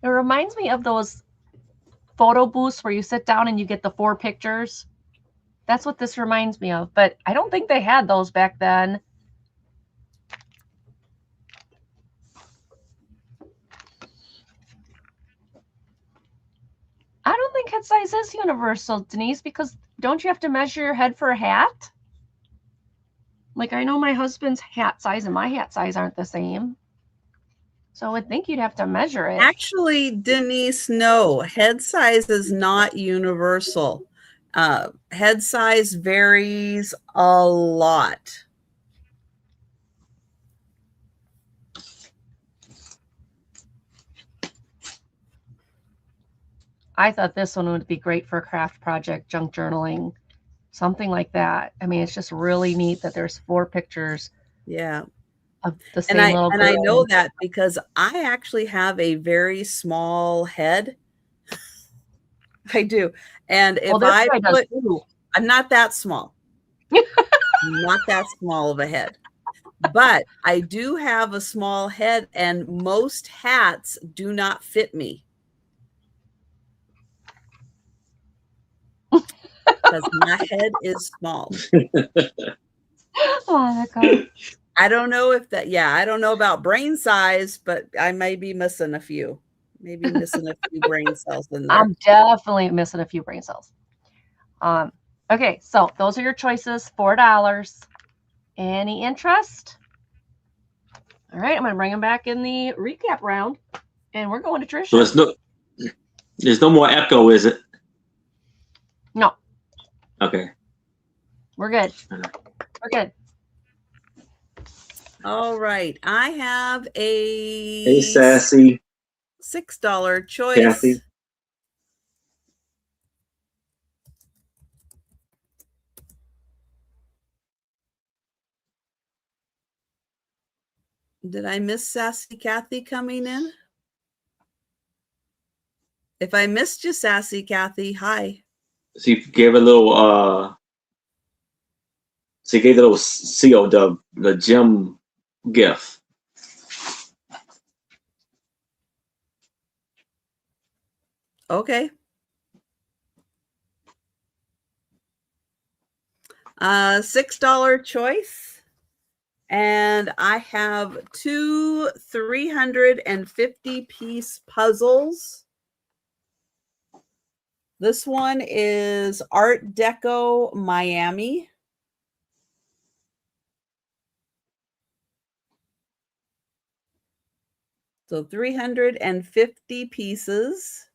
It reminds me of those photo booths where you sit down and you get the 4 pictures. That's what this reminds me of. But I don't think they had those back then. I don't think head size is universal, Denise, because don't you have to measure your head for a hat? Like, I know my husband's hat size and my hat size aren't the same. So I would think you'd have to measure it. Actually, Denise, no, head size is not universal. Head size varies a lot. I thought this one would be great for a craft project, junk journaling, something like that. I mean, it's just really neat that there's 4 pictures. Yeah. Of the same And little girl. I know that because I actually have a very small head. I do. And if I put, I'm not that small. Not that small of a head. But I do have a small head, and most hats do not fit me. Because my head is small. Oh, God. I don't know if that, I don't know about brain size, but I may be missing a few. Maybe missing a few brain cells in there. I'm definitely missing a few brain cells. Okay, so those are your choices, $4. Any interest? All right, I'm going to bring them back in the recap round, and we're going to Trisha. So there's no more echo, is it? No. Okay. We're good. We're good. All right. I have a Hey, Sassy. $6 choice. Kathy. Did I miss Sassy Kathy coming in? If I missed you, Sassy Kathy, hi. She gave a little she gave a little seal, the gem gift. Okay. $6 choice. And I have 2 350-piece puzzles. This one is Art Deco Miami. So 350 pieces.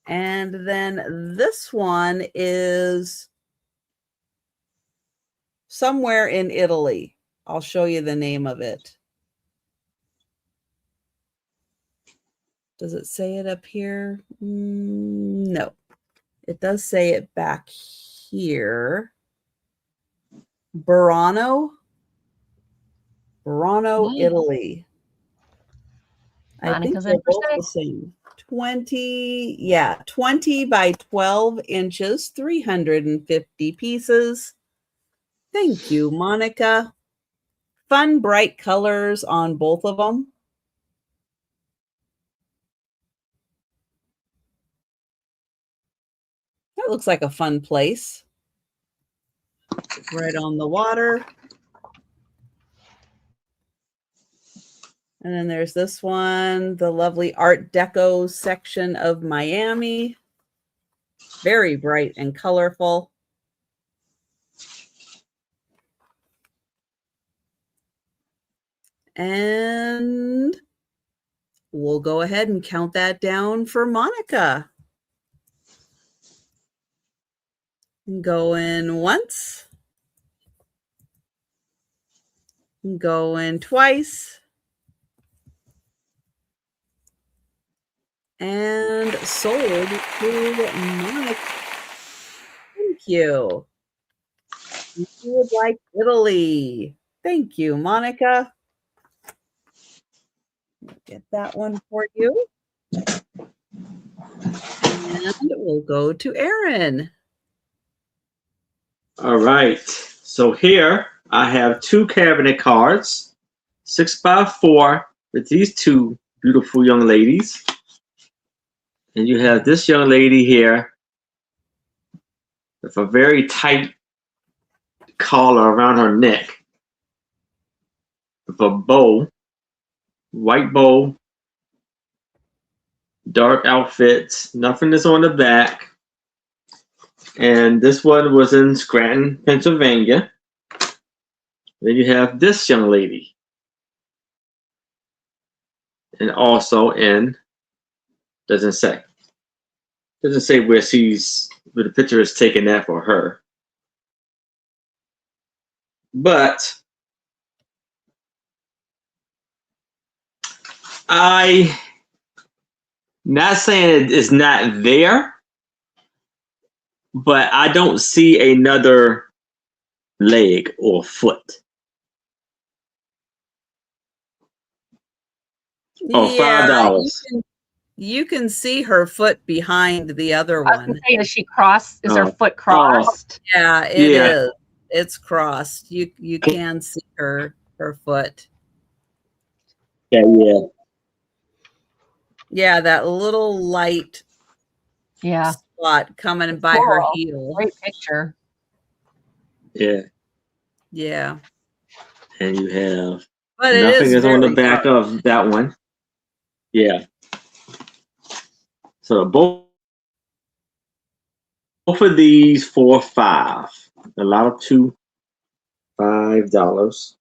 And then this one is somewhere in Italy. I'll show you the name of it. Does it say it up here? No. It does say it back here. Burano, Italy. I think they're both the same. 20 by 12 inches, 350 pieces. Thank you, Monica. Fun, bright colors on both of them. That looks like a fun place. Right on the water. And then there's this one, the lovely Art Deco section of Miami. Very bright and colorful. And we'll go ahead and count that down for Monica. Going once. Going twice. And sold to Monica. Thank you. You would like Italy. Thank you, Monica. Get that one for you. And we'll go to Aaron. All right. So here I have 2 cabinet cards, 6x4, with these 2 beautiful young ladies. And you have this young lady here with a very tight collar around her neck, with a bow, white bow, dark outfits. Nothing is on the back. And this one was in Scranton, Pennsylvania. Then you have this young lady. And also in, doesn't say where the picture is taken at for her. But not saying it is not there, but I don't see another leg or foot. Oh, $5. You can see her foot behind the other one. Say, is she crossed? Is her foot crossed? Yeah, it is. It's crossed. You can see her foot. Yeah. Yeah, that little light spot coming by her heel. Great picture. Yeah. Yeah. And you have nothing is on the back of that one. Yeah. So both of these for $5. A lot of $5.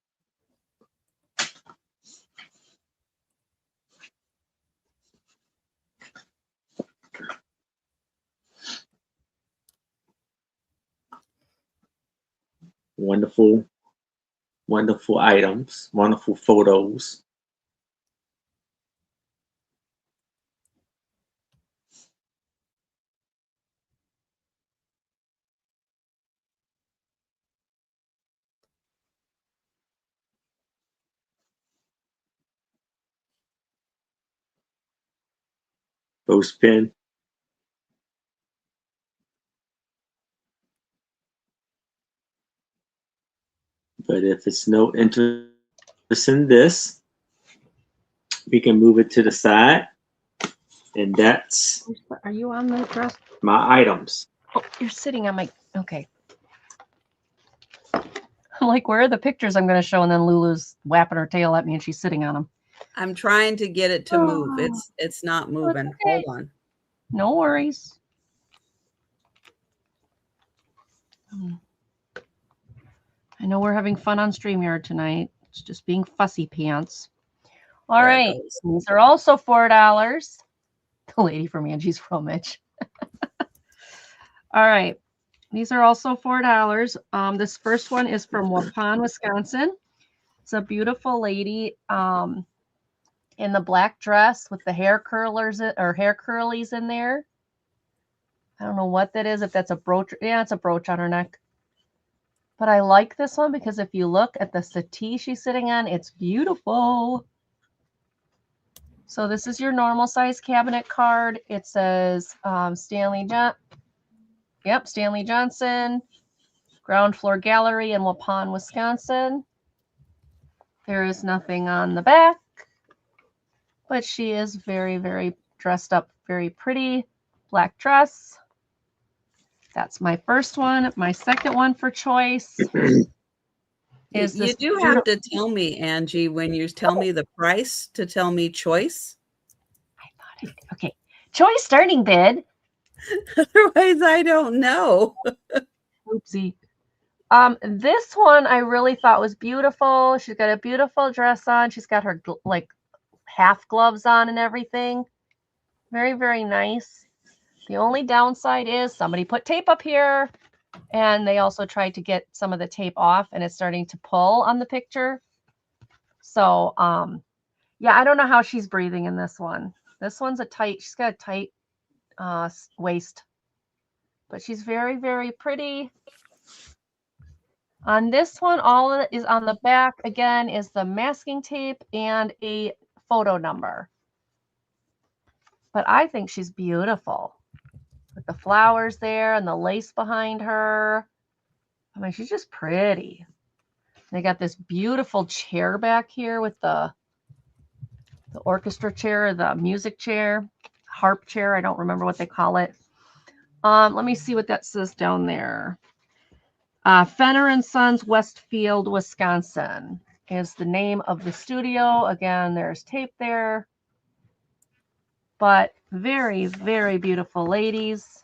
Wonderful, wonderful items, wonderful photos. Ghost pin. But if it's no interest in this, we can move it to the side. And that's Are you on the dress? my items. Oh, you're sitting on my, okay. I'm like, where are the pictures I'm going to show? And then Lulu's whapping her tail at me and she's sitting on them. I'm trying to get it to move. It's not moving. Okay. Hold on. No worries. I know we're having fun on StreamYard tonight. It's just being fussy pants. All right. These are also $4. The lady from Angie's Rummage. All right. These are also $4. This first one is from Waupun, Wisconsin. It's a beautiful lady in the black dress with the hair curlers or hair curlies in there. I don't know what that is. If that's a brooch. Yeah, it's a brooch on her neck. But I like this one because if you look at the settee she's sitting on, it's beautiful. So this is your normal size cabinet card. It says Stanley Johnson, ground floor gallery in Waupun, Wisconsin. There is nothing on the back, but she is very, very dressed up, very pretty. Black dress. That's my first one. My second one for choice is this. You do have to tell me, Angie, when you tell me the price, to tell me choice. I thought okay. Choice starting bid. Otherwise, I don't know. Oopsie. This one I really thought was beautiful. She's got a beautiful dress on. She's got her like half gloves on and everything. Very, very nice. The only downside is somebody put tape up here and they also tried to get some of the tape off and it's starting to pull on the picture. So, yeah, I don't know how she's breathing in this one. This one's she's got a tight waist, but she's very, very pretty. On this one, all that is on the back, again, is the masking tape and a photo number. But I think she's beautiful. With the flowers there and the lace behind her. I mean, she's just pretty. They got this beautiful chair back here with the orchestra chair, the music chair, harp chair. I don't remember what they call it. Let me see what that says down there. Fenner and Sons, Westfield, Wisconsin is the name of the studio. Again, there's tape there. But very, very beautiful ladies.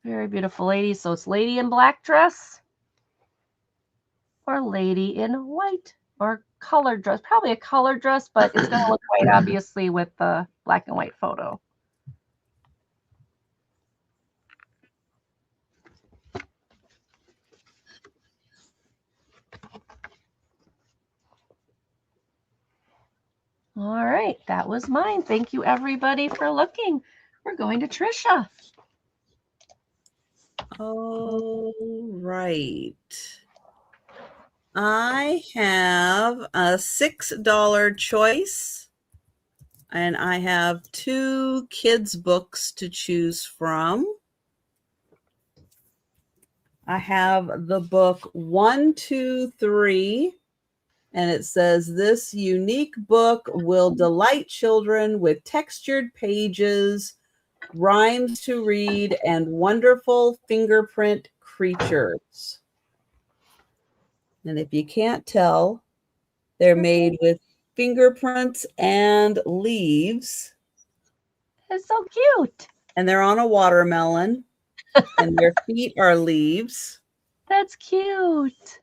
Very beautiful ladies. So it's lady in black dress or lady in white or colored dress. Probably a colored dress, but it's going to look white, obviously, with the black and white photo. All right, that was mine. Thank you, everybody, for looking. We're going to Trisha. All right. I have a $6 choice, and I have 2 kids' books to choose from. I have the book 1, 2, 3, and it says, this unique book will delight children with textured pages, rhymes to read, and wonderful fingerprint creatures. And if you can't tell, they're made with fingerprints and leaves. It's so cute. And they're on a watermelon. And their feet are leaves. That's cute.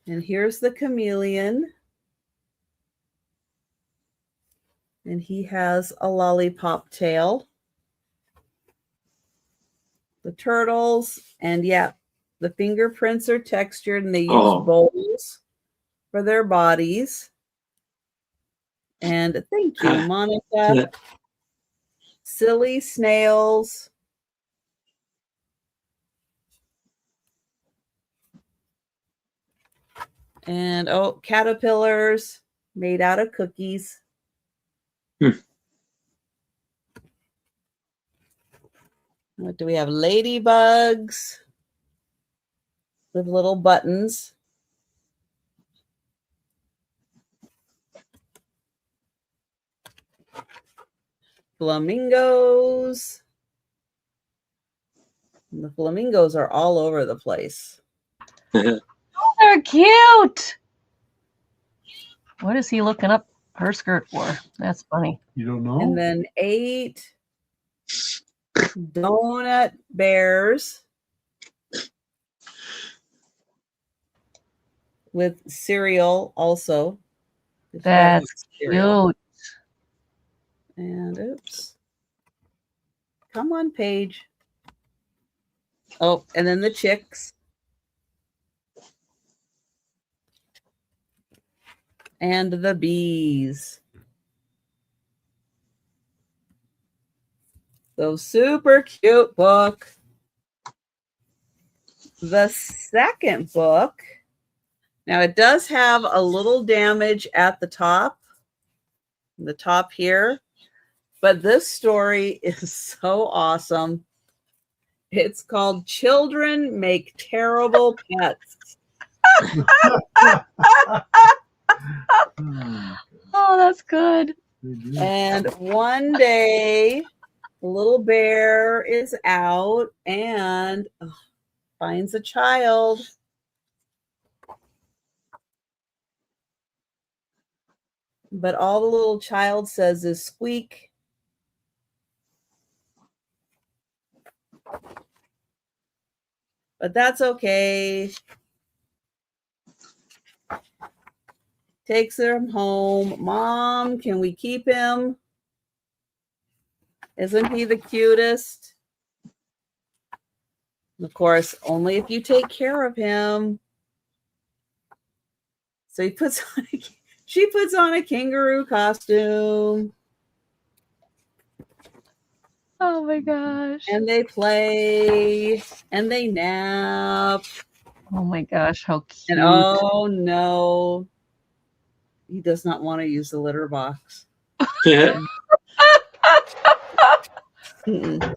And here's the chameleon. And he has a lollipop tail. The turtles. And yeah, the fingerprints are textured, and they use bowls for their bodies. And thank you, Monica. Silly snails. And caterpillars made out of cookies. What do we have? Ladybugs with little buttons. Flamingos. And the flamingos are all over the place. They're cute. What is he looking up her skirt for? That's funny. You don't know? And then 8 donut bears with cereal also. That's cute. And oops. Come on, Paige. Oh, and then the chicks. And the bees. So super cute book. The second book. Now it does have a little damage at the top here. But this story is so awesome. It's called Children Make Terrible Pets. Oh, that's good. And one day, the little bear is out and finds a child. But all the little child says is squeak. But that's okay. Takes him home. Mom, can we keep him? Isn't he the cutest? Of course, only if you take care of him. So she puts on a kangaroo costume. Oh my gosh. And they play and they nap. Oh my gosh, how cute. And oh no, he does not want to use the litter box. Yeah. And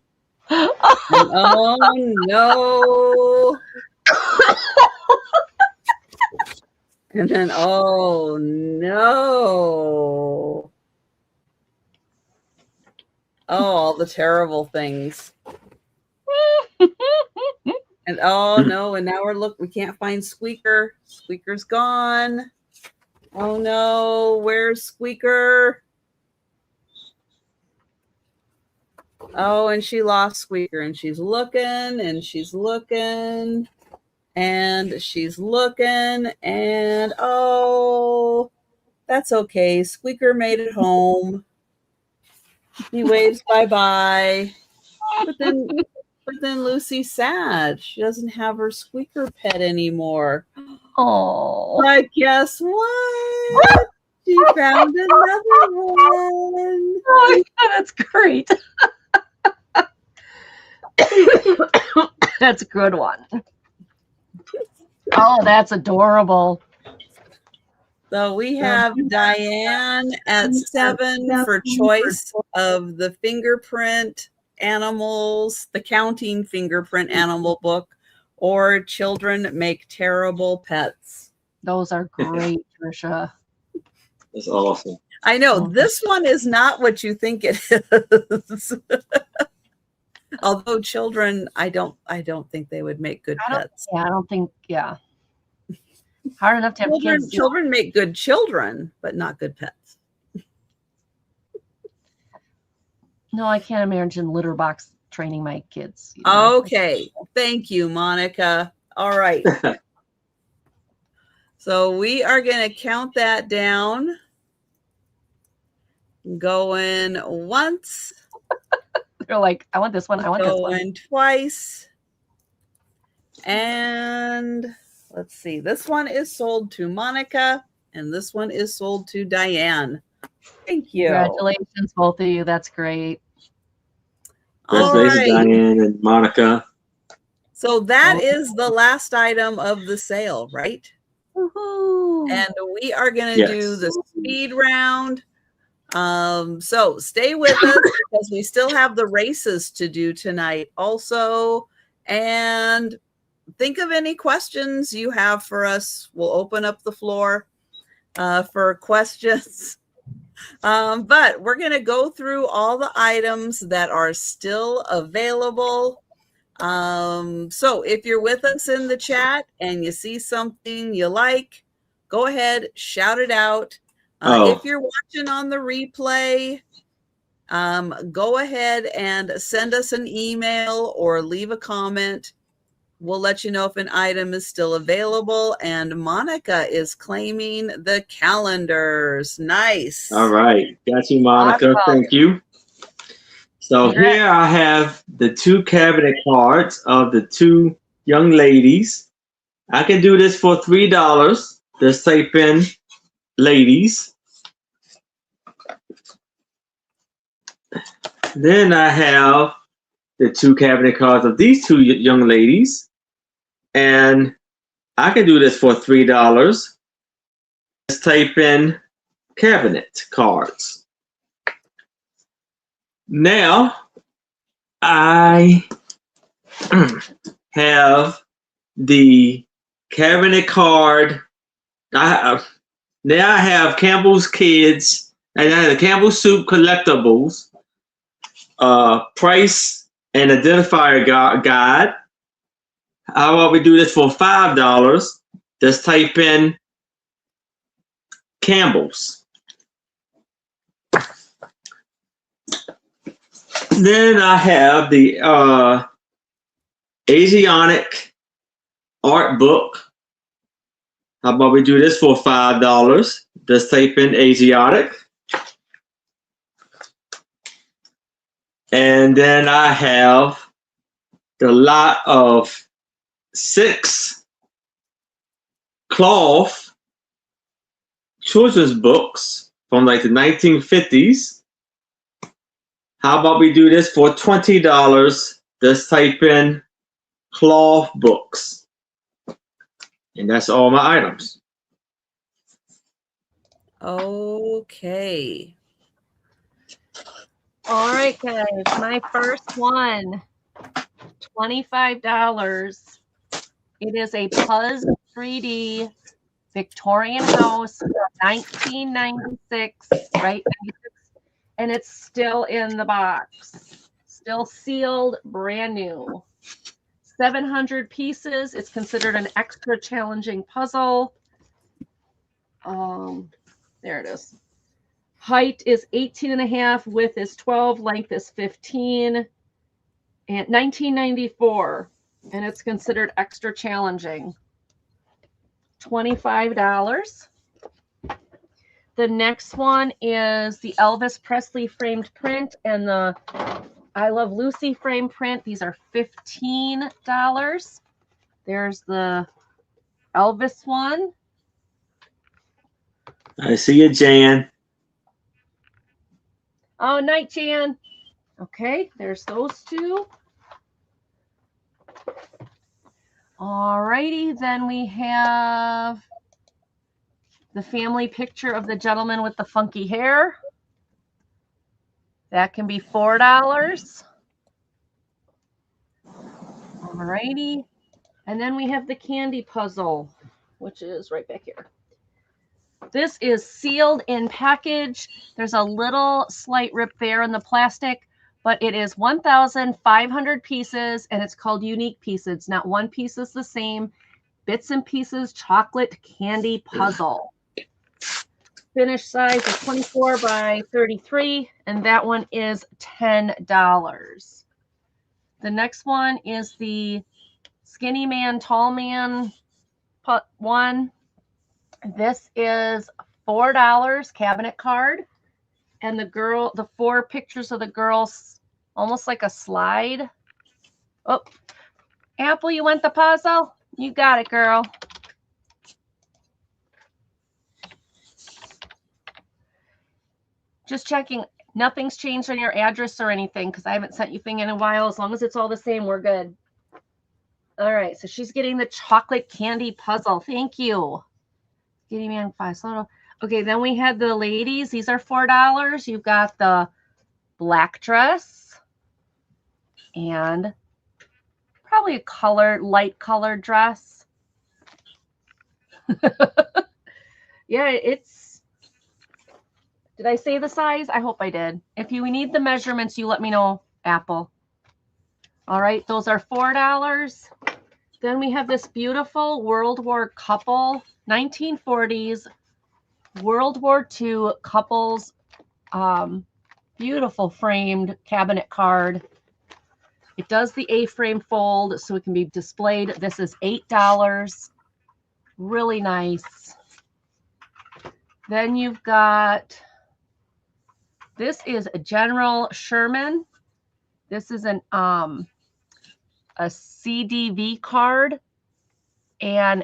oh no. And then oh no. Oh, all the terrible things. And oh no, and now we can't find Squeaker. Squeaker's gone. Oh no, where's Squeaker? Oh, and she lost Squeaker, and she's looking, and she's looking, and she's looking, and oh, that's okay. Squeaker made it home. He waves bye-bye. But then Lucy's sad. She doesn't have her Squeaker pet anymore. Oh. But guess what? She found another one. Oh, that's great. That's a good one. Oh, that's adorable. So we have Diane at 7 for choice of the fingerprint animals, the counting fingerprint animal book, or Children Make Terrible Pets. Those are great, Trisha. That's awesome. I know this one is not what you think it is. Although children, I don't think they would make good pets. Yeah, I don't think. Yeah, hard enough to have kids. Children make good children, but not good pets. No, I can't imagine litter box training my kids. Okay, thank you, Monica. All right. So we are going to count that down. Going once. They're like, I want this one. I want this one. Going twice. And let's see. This one is sold to Monica, and this one is sold to Diane. Thank you. Congratulations, both of you. That's great. Congratulations, Diane and Monica. So that is the last item of the sale, right? Woohoo. And we are going to do the speed round. So stay with us because we still have the races to do tonight also. And think of any questions you have for us. We'll open up the floor for questions. But we're going to go through all the items that are still available. So if you're with us in the chat and you see something you like, go ahead, shout it out. If you're watching on the replay, go ahead and send us an email or leave a comment. We'll let you know if an item is still available. And Monica is claiming the calendars. Nice. All right. Got you, Monica. Awesome. Thank you. So here I have the 2 cabinet cards of the 2 young ladies. I can do this for $3. Just type in ladies. Then I have the 2 cabinet cards of these 2 young ladies. And I can do this for $3. Just type in cabinet cards. Now I have the cabinet card. Now I have Campbell's Kids and I have the Campbell Soup Collectibles price and identifier guide. How about we do this for $5? Just type in Campbell's. Then I have the Asiatic art book. How about we do this for $5? Just type in Asiatic. And then I have the lot of 6 cloth children's books from like the 1950s. How about we do this for $20? Just type in cloth books. And that's all my items. Okay. All right, guys. My first one, $25. It is a Puzz 3D Victorian house, 1996, right? and it's still in the box. Still sealed, brand new. 700 pieces. It's considered an extra challenging puzzle. There it is. Height is 18.5, width is 12, length is 15, and 1994, and it's considered extra challenging. $25. The next one is the Elvis Presley framed print and the I Love Lucy frame print. These are $15. There's the Elvis one. I see you, Jan. Oh, night, Jan. Okay, there's those two. Alrighty, then we have the family picture of the gentleman with the funky hair. That can be $4. Alrighty. And then we have the candy puzzle, which is right back here. This is sealed in package. There's a little slight rip there in the plastic, but it is 1,500 pieces, and it's called unique pieces. Not one piece is the same. Bits and pieces chocolate candy puzzle. Finished size is 24 by 33, and that one is $10. The next one is the skinny man, tall man one. This is $4 cabinet card, and the 4 pictures of the girls, almost like a slide. Oh, Apple, you want the puzzle? You got it, girl. Just checking. Nothing's changed on your address or anything because I haven't sent you thing in a while. As long as it's all the same, we're good. All right, so she's getting the chocolate candy puzzle. Thank you. Skinny man 5 soda. Okay, then we had the ladies. These are $4. You've got the black dress and probably a light colored dress. Yeah, did I say the size? I hope I did. If you need the measurements, you let me know, Apple. All right, those are $4. Then we have this beautiful World War couple, 1940s, World War II couples, beautiful framed cabinet card. It does the A-frame fold, so it can be displayed. This is $8. Really nice. Then you've got, this is a General Sherman. This is a CDV card, and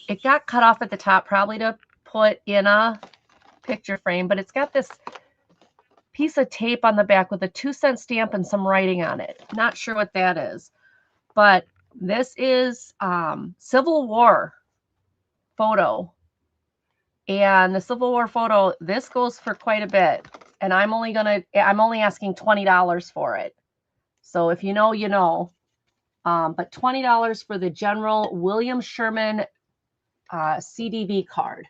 it got cut off at the top probably to put in a picture frame, but it's got this piece of tape on the back with a 2-cent stamp and some writing on it. Not sure what that is, but this is Civil War photo. And the Civil War photo, this goes for quite a bit. And I'm only asking $20 for it. So if you know, you know. But $20 for the General William Sherman CDV card.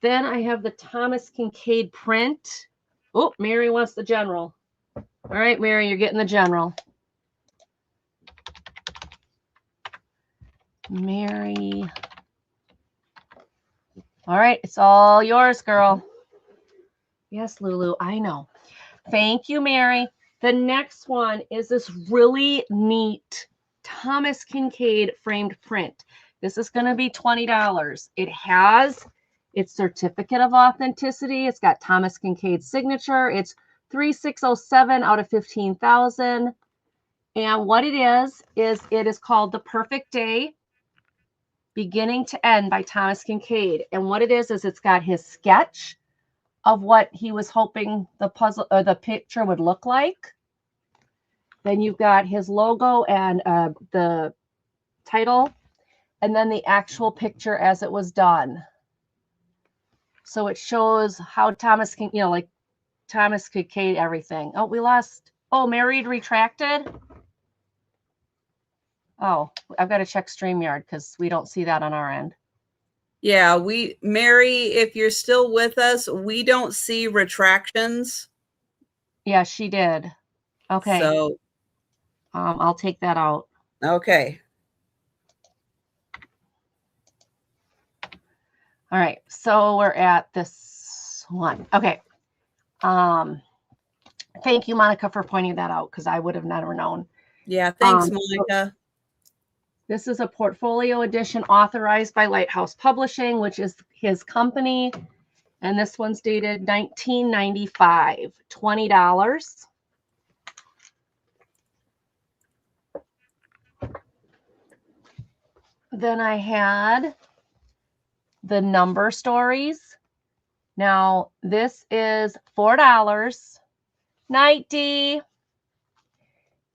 Then I have the Thomas Kinkade print. Oh, Mary wants the General. All right, Mary, you're getting the General. Mary. All right, it's all yours, girl. Yes, Lulu, I know. Thank you, Mary. The next one is this really neat Thomas Kinkade framed print. This is going to be $20. It has its certificate of authenticity. It's got Thomas Kinkade's signature. It's 3607 out of 15,000. And what it is it is called The Perfect Day, Beginning to End by Thomas Kinkade. And what it is it's got his sketch of what he was hoping the puzzle or the picture would look like. Then you've got his logo and the title, and then the actual picture as it was done. So it shows how Thomas can, like Thomas Kinkade, everything. Oh, we lost. Oh, Married retracted. Oh, I've got to check StreamYard because we don't see that on our end. Yeah, Mary, if you're still with us, we don't see retractions. Yeah, she did. Okay. So, I'll take that out. okay. All right. So we're at this one. Okay. Thank you, Monica, for pointing that out because I would have never known. Yeah, thanks, Monica. This is a portfolio edition authorized by Lighthouse Publishing, which is his company. And this one's dated 1995, $20. Then I had the number stories. Now, this is $4. Nighty.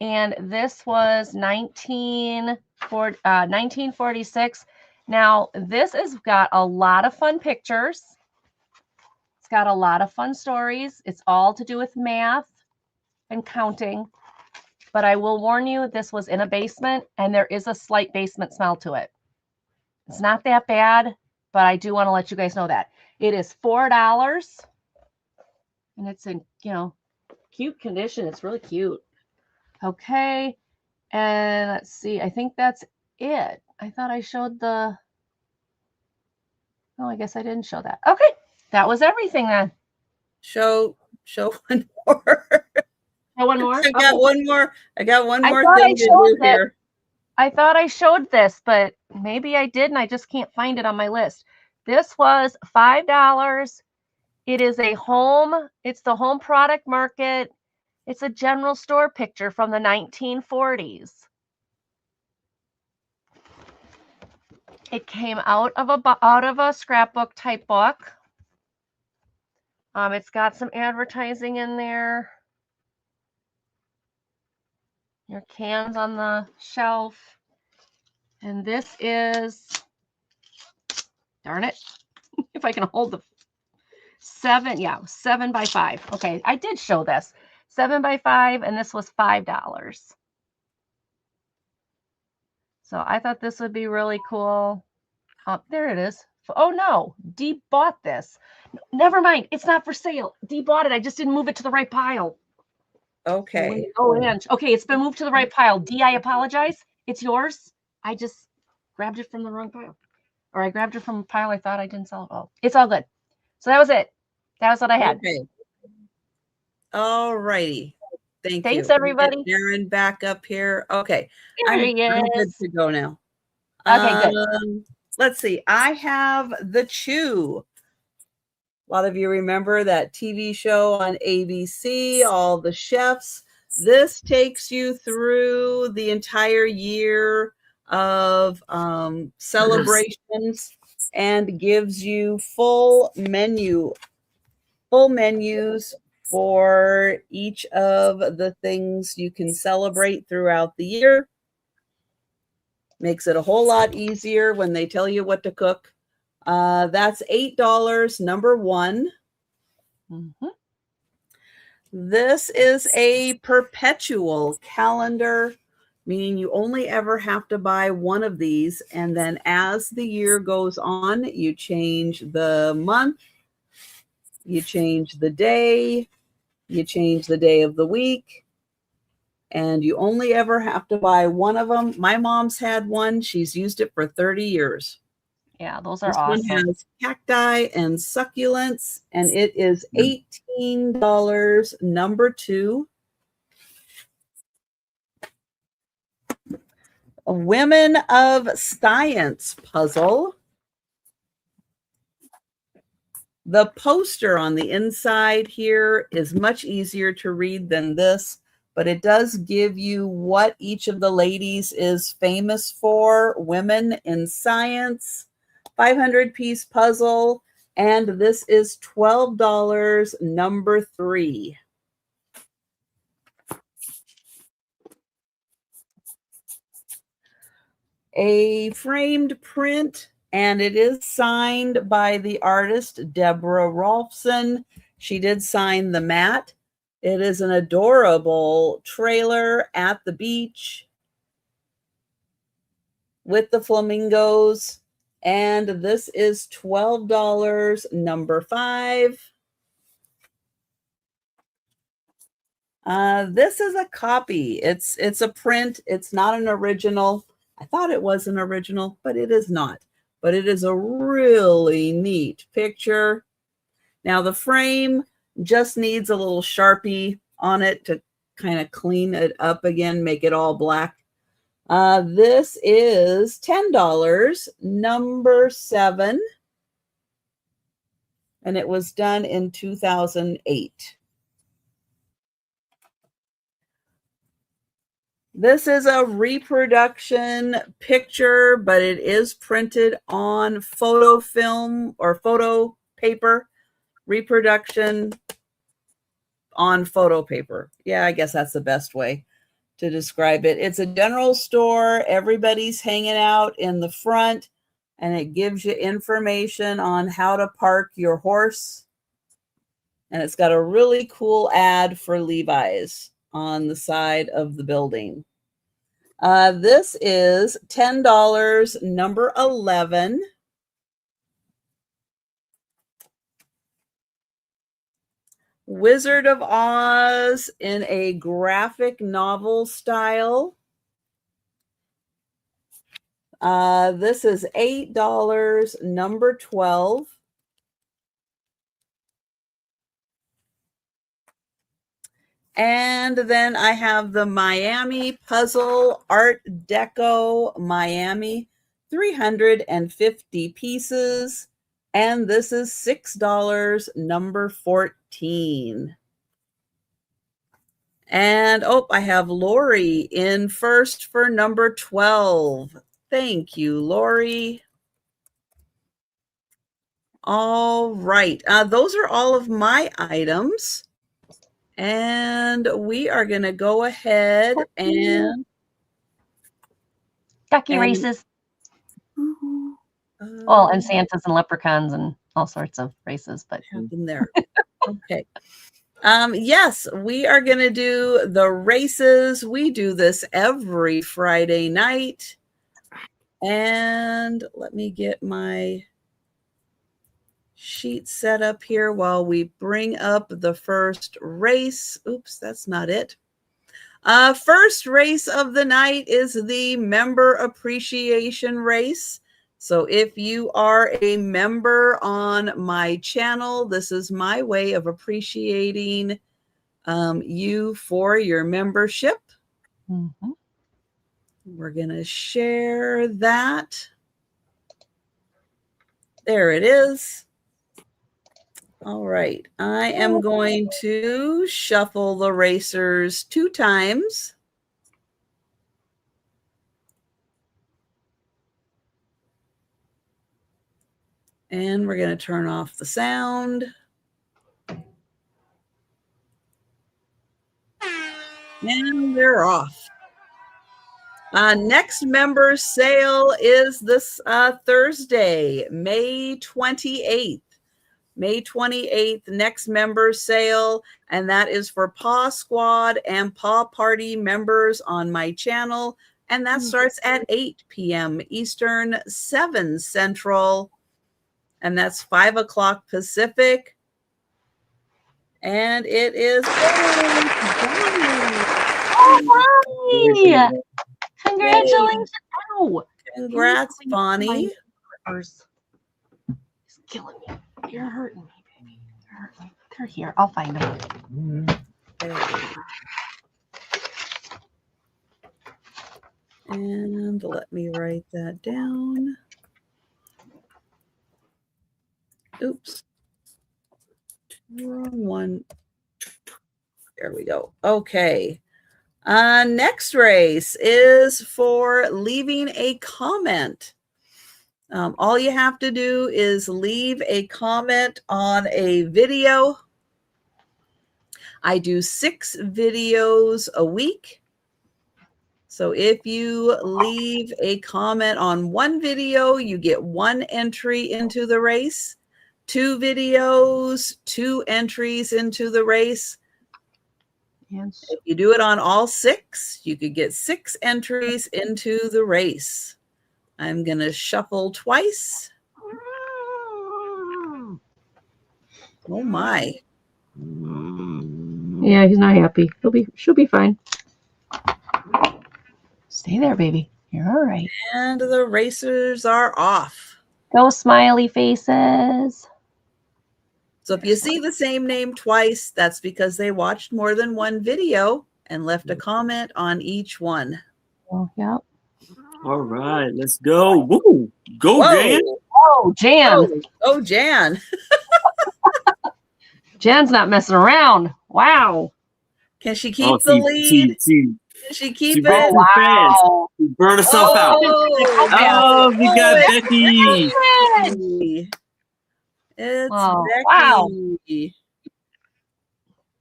And this was 1946. Now, this has got a lot of fun pictures. It's got a lot of fun stories. It's all to do with math and counting. But I will warn you, this was in a basement, and there is a slight basement smell to it. It's not that bad, but I do want to let you guys know that. It is $4, and it's in, cute condition. It's really cute. Okay, and let's see. I think that's it. I thought I showed the... Oh, I guess I didn't show that. Okay, that was everything then. Show one more. Oh, one more? I got one more. I got one more thought thing I to showed do here. I thought I showed this, but maybe I did, and I just can't find it on my list. This was $5. It is it's the home product market. It's a general store picture from the 1940s. It came out of a scrapbook type book. It's got some advertising in there. Your cans on the shelf. And this is, darn it, if I can hold the 7 by 5. Okay, I did show this. 7 by 5, and this was $5. So I thought this would be really cool. There it is. Oh no, Dee bought this. Never mind, it's not for sale. Dee bought it. I just didn't move it to the right pile. Okay. Oh, and okay, it's been moved to the right pile. Dee, I apologize. It's yours. I just grabbed it from the wrong pile. Or I grabbed it from a pile I thought I didn't sell. Oh, it's all good. So that was it. That was what I had. Okay. All righty. Thanks, you. everybody. Get Darren back up here. Okay. There he I'm good is. to go now. Okay, good. Let's see. I have The Chew. A lot of you remember that TV show on ABC, all the chefs. This takes you through the entire year of celebrations and gives you full menus for each of the things you can celebrate throughout the year. Makes it a whole lot easier when they tell you what to cook. That's $8, number 1. Mm-hmm. This is a perpetual calendar, meaning you only ever have to buy one of these. And then as the year goes on, you change the month, you change the day, you change the day of the week, and you only ever have to buy one of them. My mom's had one. She's used it for 30 years. Yeah, those are This awesome. one has cacti and succulents, and it is $18, number 2. A Women of Science puzzle. The poster on the inside here is much easier to read than this, but it does give you what each of the ladies is famous for. Women in Science, 500-piece puzzle, and this is $12, number 3. A framed print, and it is signed by the artist Deborah Rolfson. She did sign the mat. It is an adorable trailer at the beach with the flamingos, and this is $12, number 5. This is a copy. It's a print. It's not an original. I thought it was an original, but it is not. But it is a really neat picture. Now the frame just needs a little Sharpie on it to kind of clean it up again, make it all black. This is $10, number 7. And it was done in 2008. This is a reproduction picture, but it is printed on photo film or photo paper. Reproduction on photo paper. Yeah, I guess that's the best way to describe it. It's a general store. Everybody's hanging out in the front, and it gives you information on how to park your horse. And it's got a really cool ad for Levi's on the side of the building. This is $10, number 11. Wizard of Oz in a graphic novel style. This is $8, number 12. And then I have the Miami Puzzle Art Deco Miami, 350 pieces. And this is $6, number 14. And I have Lori in first for number 12. Thank you, Lori. All right. Those are all of my items. And we are going to go ahead and Ducky races. Well, and Santas and leprechauns and all sorts of races, but in there. Okay. Yes, we are going to do the races. We do this every Friday night. And let me get my sheet set up here while we bring up the first race. Oops, that's not it. First race of the night is the member appreciation race. So if you are a member on my channel, this is my way of appreciating you for your membership. Mm-hmm. We're going to share that. There it is. All right. I am going to shuffle the racers 2 times. And we're going to turn off the sound. And they're off. Next member sale is this Thursday, May 28th. May 28th, next member sale, and that is for Paw Squad and Paw Party members on my channel, and that starts at 8 p.m. Eastern, 7 Central, and that's 5 o'clock Pacific, and it is Bonnie! Congratulations! Ow. Congrats, Bonnie. It's killing me. You're hurting me, baby. You're hurting me. They're here. I'll find them. And let me write that down. Oops. Wrong one. There we go. Okay. Next race is for leaving a comment. All you have to do is leave a comment on a video. I do 6 videos a week. So if you leave a comment on 1 video, you get 1 entry into the race. 2 videos, 2 entries into the race. Yes. If you do it on all 6, you could get 6 entries into the race. I'm going to shuffle twice. Oh, my. Yeah, he's not happy. She'll be fine. Stay there, baby. You're all right. And the racers are off. Go smiley faces. So if you see the same name twice, that's because they watched more than one video and left a comment on each one. Oh, yeah. All right, let's go. Woo! Go, Whoa. Jan. Oh, Jan. Oh, Jan. Jan's not messing around. Wow. Can she keep the lead? Can she keep broke it? too fast. She burned herself out. Oh, we got Becky. It's Oh, Becky. wow.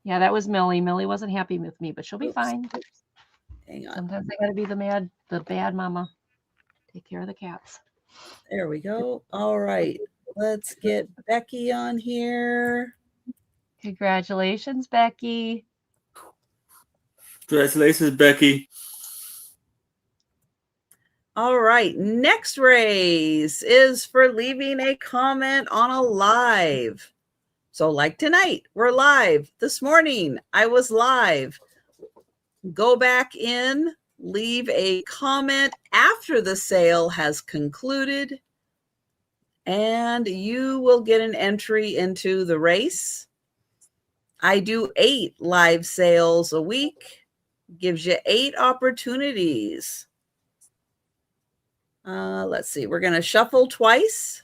Yeah, that was Millie. Millie wasn't happy with me, but she'll be fine. Hang on. Sometimes I gotta be the bad mama. Take care of the cats. There we go. All right. Let's get Becky on here. Congratulations, Becky. Congratulations, Becky. All right. Next race is for leaving a comment on a live. So like tonight, we're live. This morning, I was live. Go back in, leave a comment after the sale has concluded, and you will get an entry into the race. I do 8 live sales a week. Gives you 8 opportunities. Let's see. We're going to shuffle twice.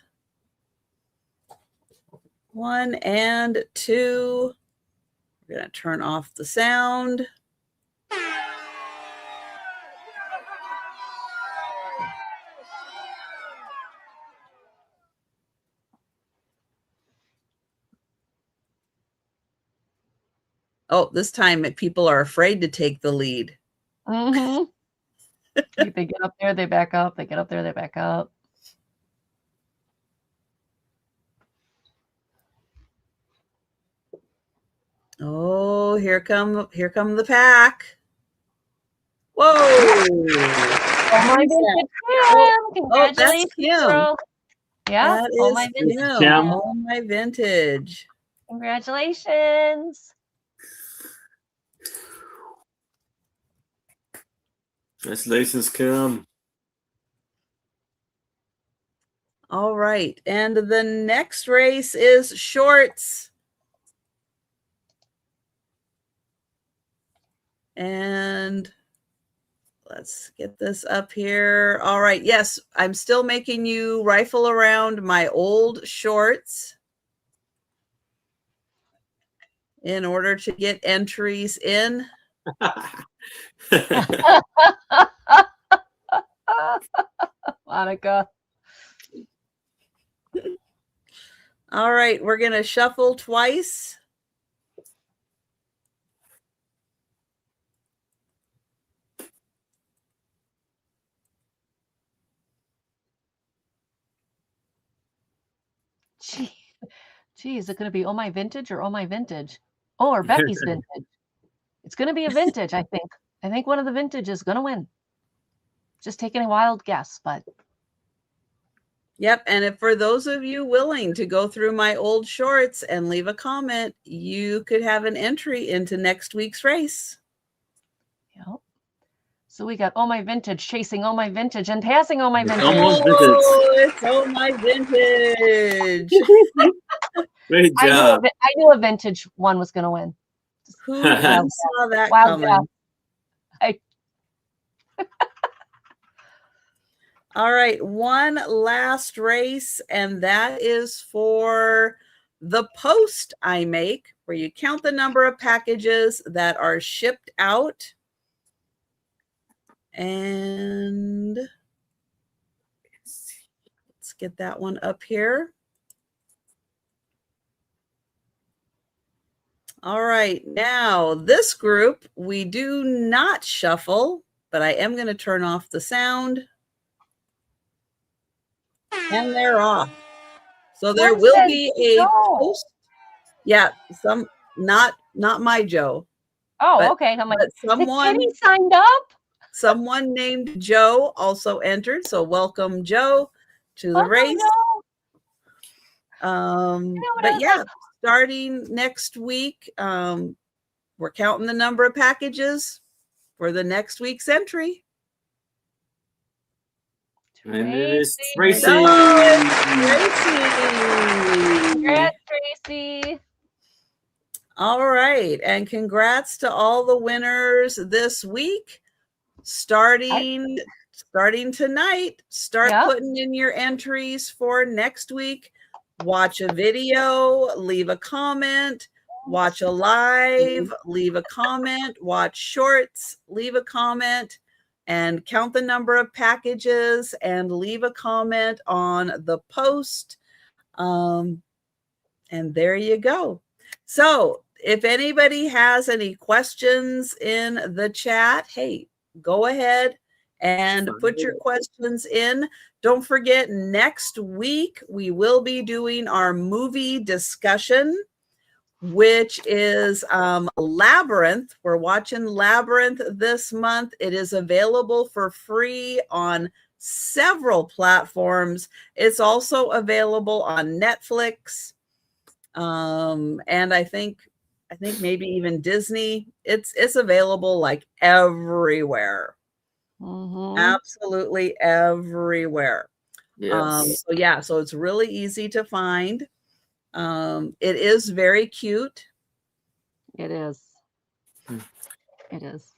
1 and 2. We're going to turn off the sound. Oh, this time people are afraid to take the lead. Mm-hmm. They get up there, they back up. They get up there, they back up. Oh, here come the pack. Whoa! Oh my vintage Kim. Congratulations, that's Kim. girl. Yeah. That Oh is my vintage Kim. Kim. Oh my vintage. Congratulations. Congratulations, Kim. All right. And the next race is shorts. And let's get this up here. All right. Yes, I'm still making you rifle around my old shorts in order to get entries in. Monica. All right. We're going to shuffle twice. Gee, is it going to be Oh My Vintage or Oh My Vintage? Oh, or Becky's Vintage. It's going to be a vintage, I think. I think one of the vintage is going to win. Just taking a wild guess, but. Yep. And if for those of you willing to go through my old shorts and leave a comment, you could have an entry into next week's race. Yep. So we got Oh My Vintage, chasing Oh My Vintage, and passing Oh My Vintage. Oh, it's Oh My Vintage. Great job. I knew a vintage one was going to win. Who saw that coming? All right, one last race, and that is for the post I make, where you count the number of packages that are shipped out. And let's get that one up here. All right, now this group, we do not shuffle, but I am going to turn off the sound. And they're off. So there will be a post. Yeah, not my Joe. Oh, okay. I'm like, someone Kitty signed up. Someone named Joe also entered. So welcome, Joe, to the race. But yeah, starting next week, we're counting the number of packages for the next week's entry. And it is Tracy. Tracy. Tracy. Congrats, Tracy. All right. And congrats to all the winners this week. Starting tonight, start putting in your entries for next week. Watch a video, leave a comment, watch a live, leave a comment, watch shorts, leave a comment, and count the number of packages and leave a comment on the post. And there you go. So if anybody has any questions in the chat, hey, go ahead and put your questions in. Don't forget, next week we will be doing our movie discussion, which is Labyrinth. We're watching Labyrinth this month. It is available for free on several platforms. It's also available on Netflix, and I think maybe even Disney. It's available like everywhere. Absolutely everywhere. Yes. So it's really easy to find. It is very cute. It is. It is.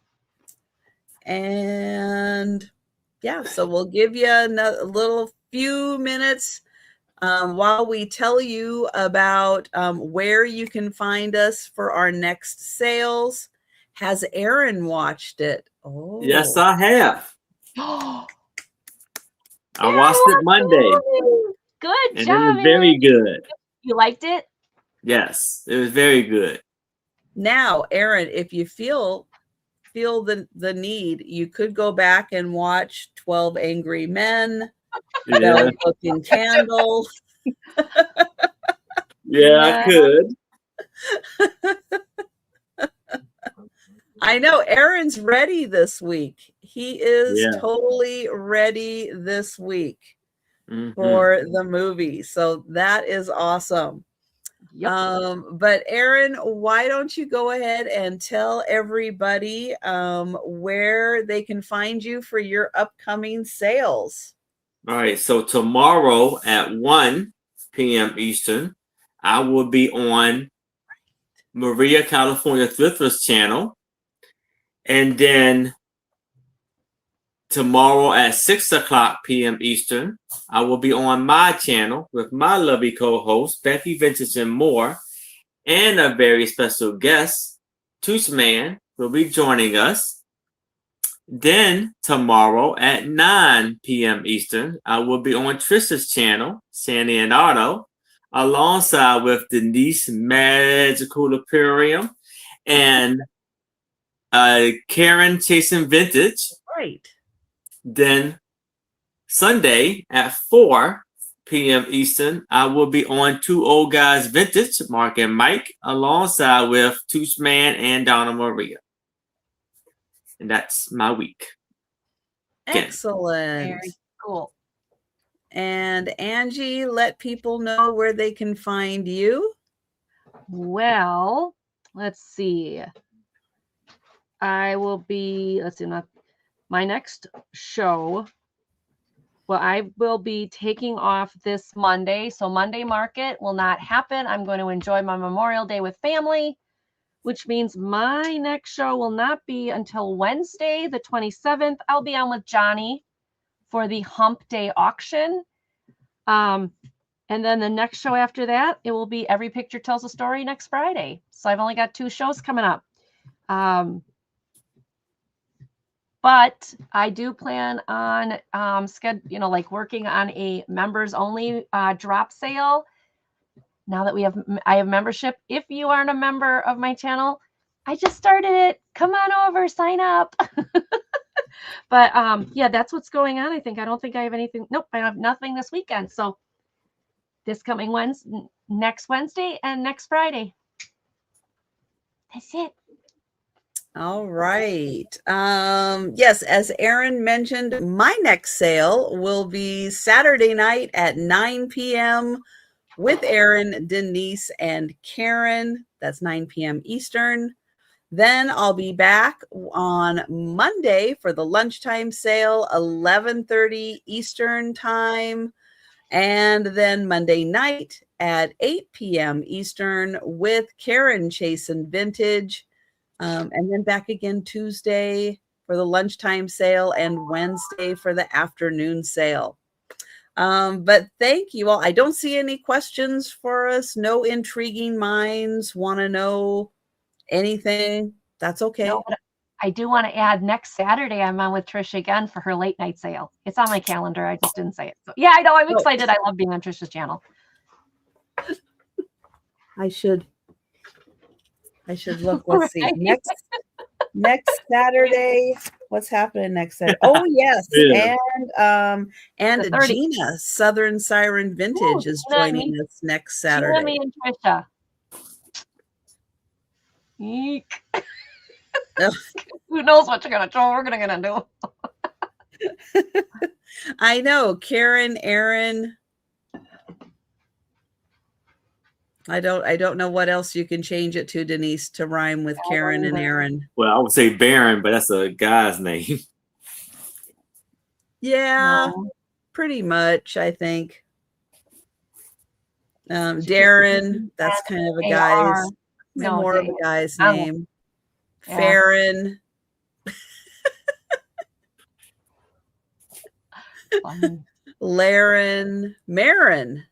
And yeah, so we'll give you a little few minutes while we tell you about where you can find us for our next sales. Has Aaron watched it? Oh, yes, I have. I watched it Monday. Good and job. it was very good. You liked it? Yes, it was very good. Now, Aaron, if you feel the need, you could go back and watch 12 Angry Men, Yeah, Book and Candle. I could. I know Aaron's ready this week. He is totally ready this week for the movie. So that is awesome. Yep. But Aaron, why don't you go ahead and tell everybody where they can find you for your upcoming sales? All right. So tomorrow at 1 p.m. Eastern, I will be on Maria California Thrifters channel. And then tomorrow at 6 o'clock p.m. Eastern, I will be on my channel with my lovely co-host, Becky Vintage and More, and a very special guest, Tooth Man, will be joining us. Then tomorrow at 9 p.m. Eastern, I will be on Trisha's channel, Sandyandotto, alongside with Denise Magical Aquarium and Karen Chasing Vintage. Right. Then Sunday at 4 p.m. Eastern, I will be on Two Old Guys Vintage, Mark and Mike, alongside with Tooth Man and Donna Maria. And that's my week. Again. Excellent. Very cool. And Angie, let people know where they can find you. Well, let's see. I will be, my next show. Well, I will be taking off this Monday. So Monday market will not happen. I'm going to enjoy my Memorial Day with family, which means my next show will not be until Wednesday, the 27th. I'll be on with Johnny for the Hump Day auction. And then the next show after that, it will be Every Picture Tells a Story next Friday. So I've only got 2 shows coming up. But I do plan on working on a members only drop sale. Now that I have membership. If you aren't a member of my channel, I just started it. Come on over, sign up. But yeah, that's what's going on. I don't think I have anything. Nope, I have nothing this weekend. So this coming next Wednesday and next Friday. That's it. All right. Yes, as Aaron mentioned, my next sale will be Saturday night at 9 p.m. with Aaron, Denise, and Karen. That's 9 p.m. Eastern. Then I'll be back on Monday for the lunchtime sale, 11:30 Eastern time. And then Monday night at 8 p.m. Eastern with Karen chasing vintage. And then back again Tuesday for the lunchtime sale and Wednesday for the afternoon sale. But thank you all. I don't see any questions for us. No intriguing minds want to know anything. That's okay. No, but I do want to add next Saturday I'm on with Trisha again for her late night sale. It's on my calendar. I just didn't say it. So, yeah, I know. I'm excited. I love being on Trisha's channel. I should look. Let's see. Next Saturday. What's happening next Saturday? Oh yes, Yeah. and Gina Southern Siren Vintage is joining us next Saturday. Gina, me and Trisha. Eek. Who knows what we're gonna do? I know, Karen, Aaron. I don't know what else you can change it to, Denise, to rhyme with Karen and Aaron. Well, I would say Baron, but that's a guy's name. Yeah, pretty much, I think. Darren, that's kind of a guy's, more of a guy's name. Yeah. Farron. Laren. Marin.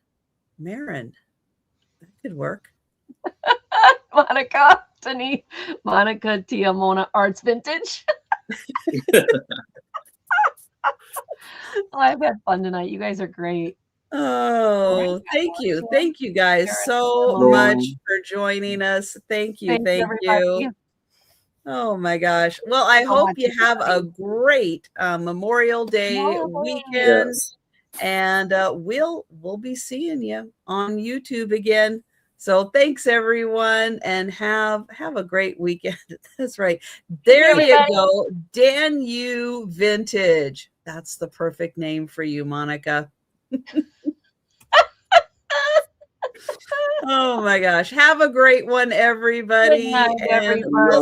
That could work. Monica, Denise, Monica, Tia, Mona, Arts Vintage. Oh, I've had fun tonight. You guys are great. Oh, thank you. Thank you guys so much for joining us. Thank you. Thank you. Oh my gosh. Well, I hope you have a great Memorial Day weekend. Yes. And we'll be seeing you on YouTube again. So thanks everyone, and have a great weekend. That's right. There you go. Dan Vintage. That's the perfect name for you, Monica. Oh my gosh. Have a great one, everybody. Good night, everybody.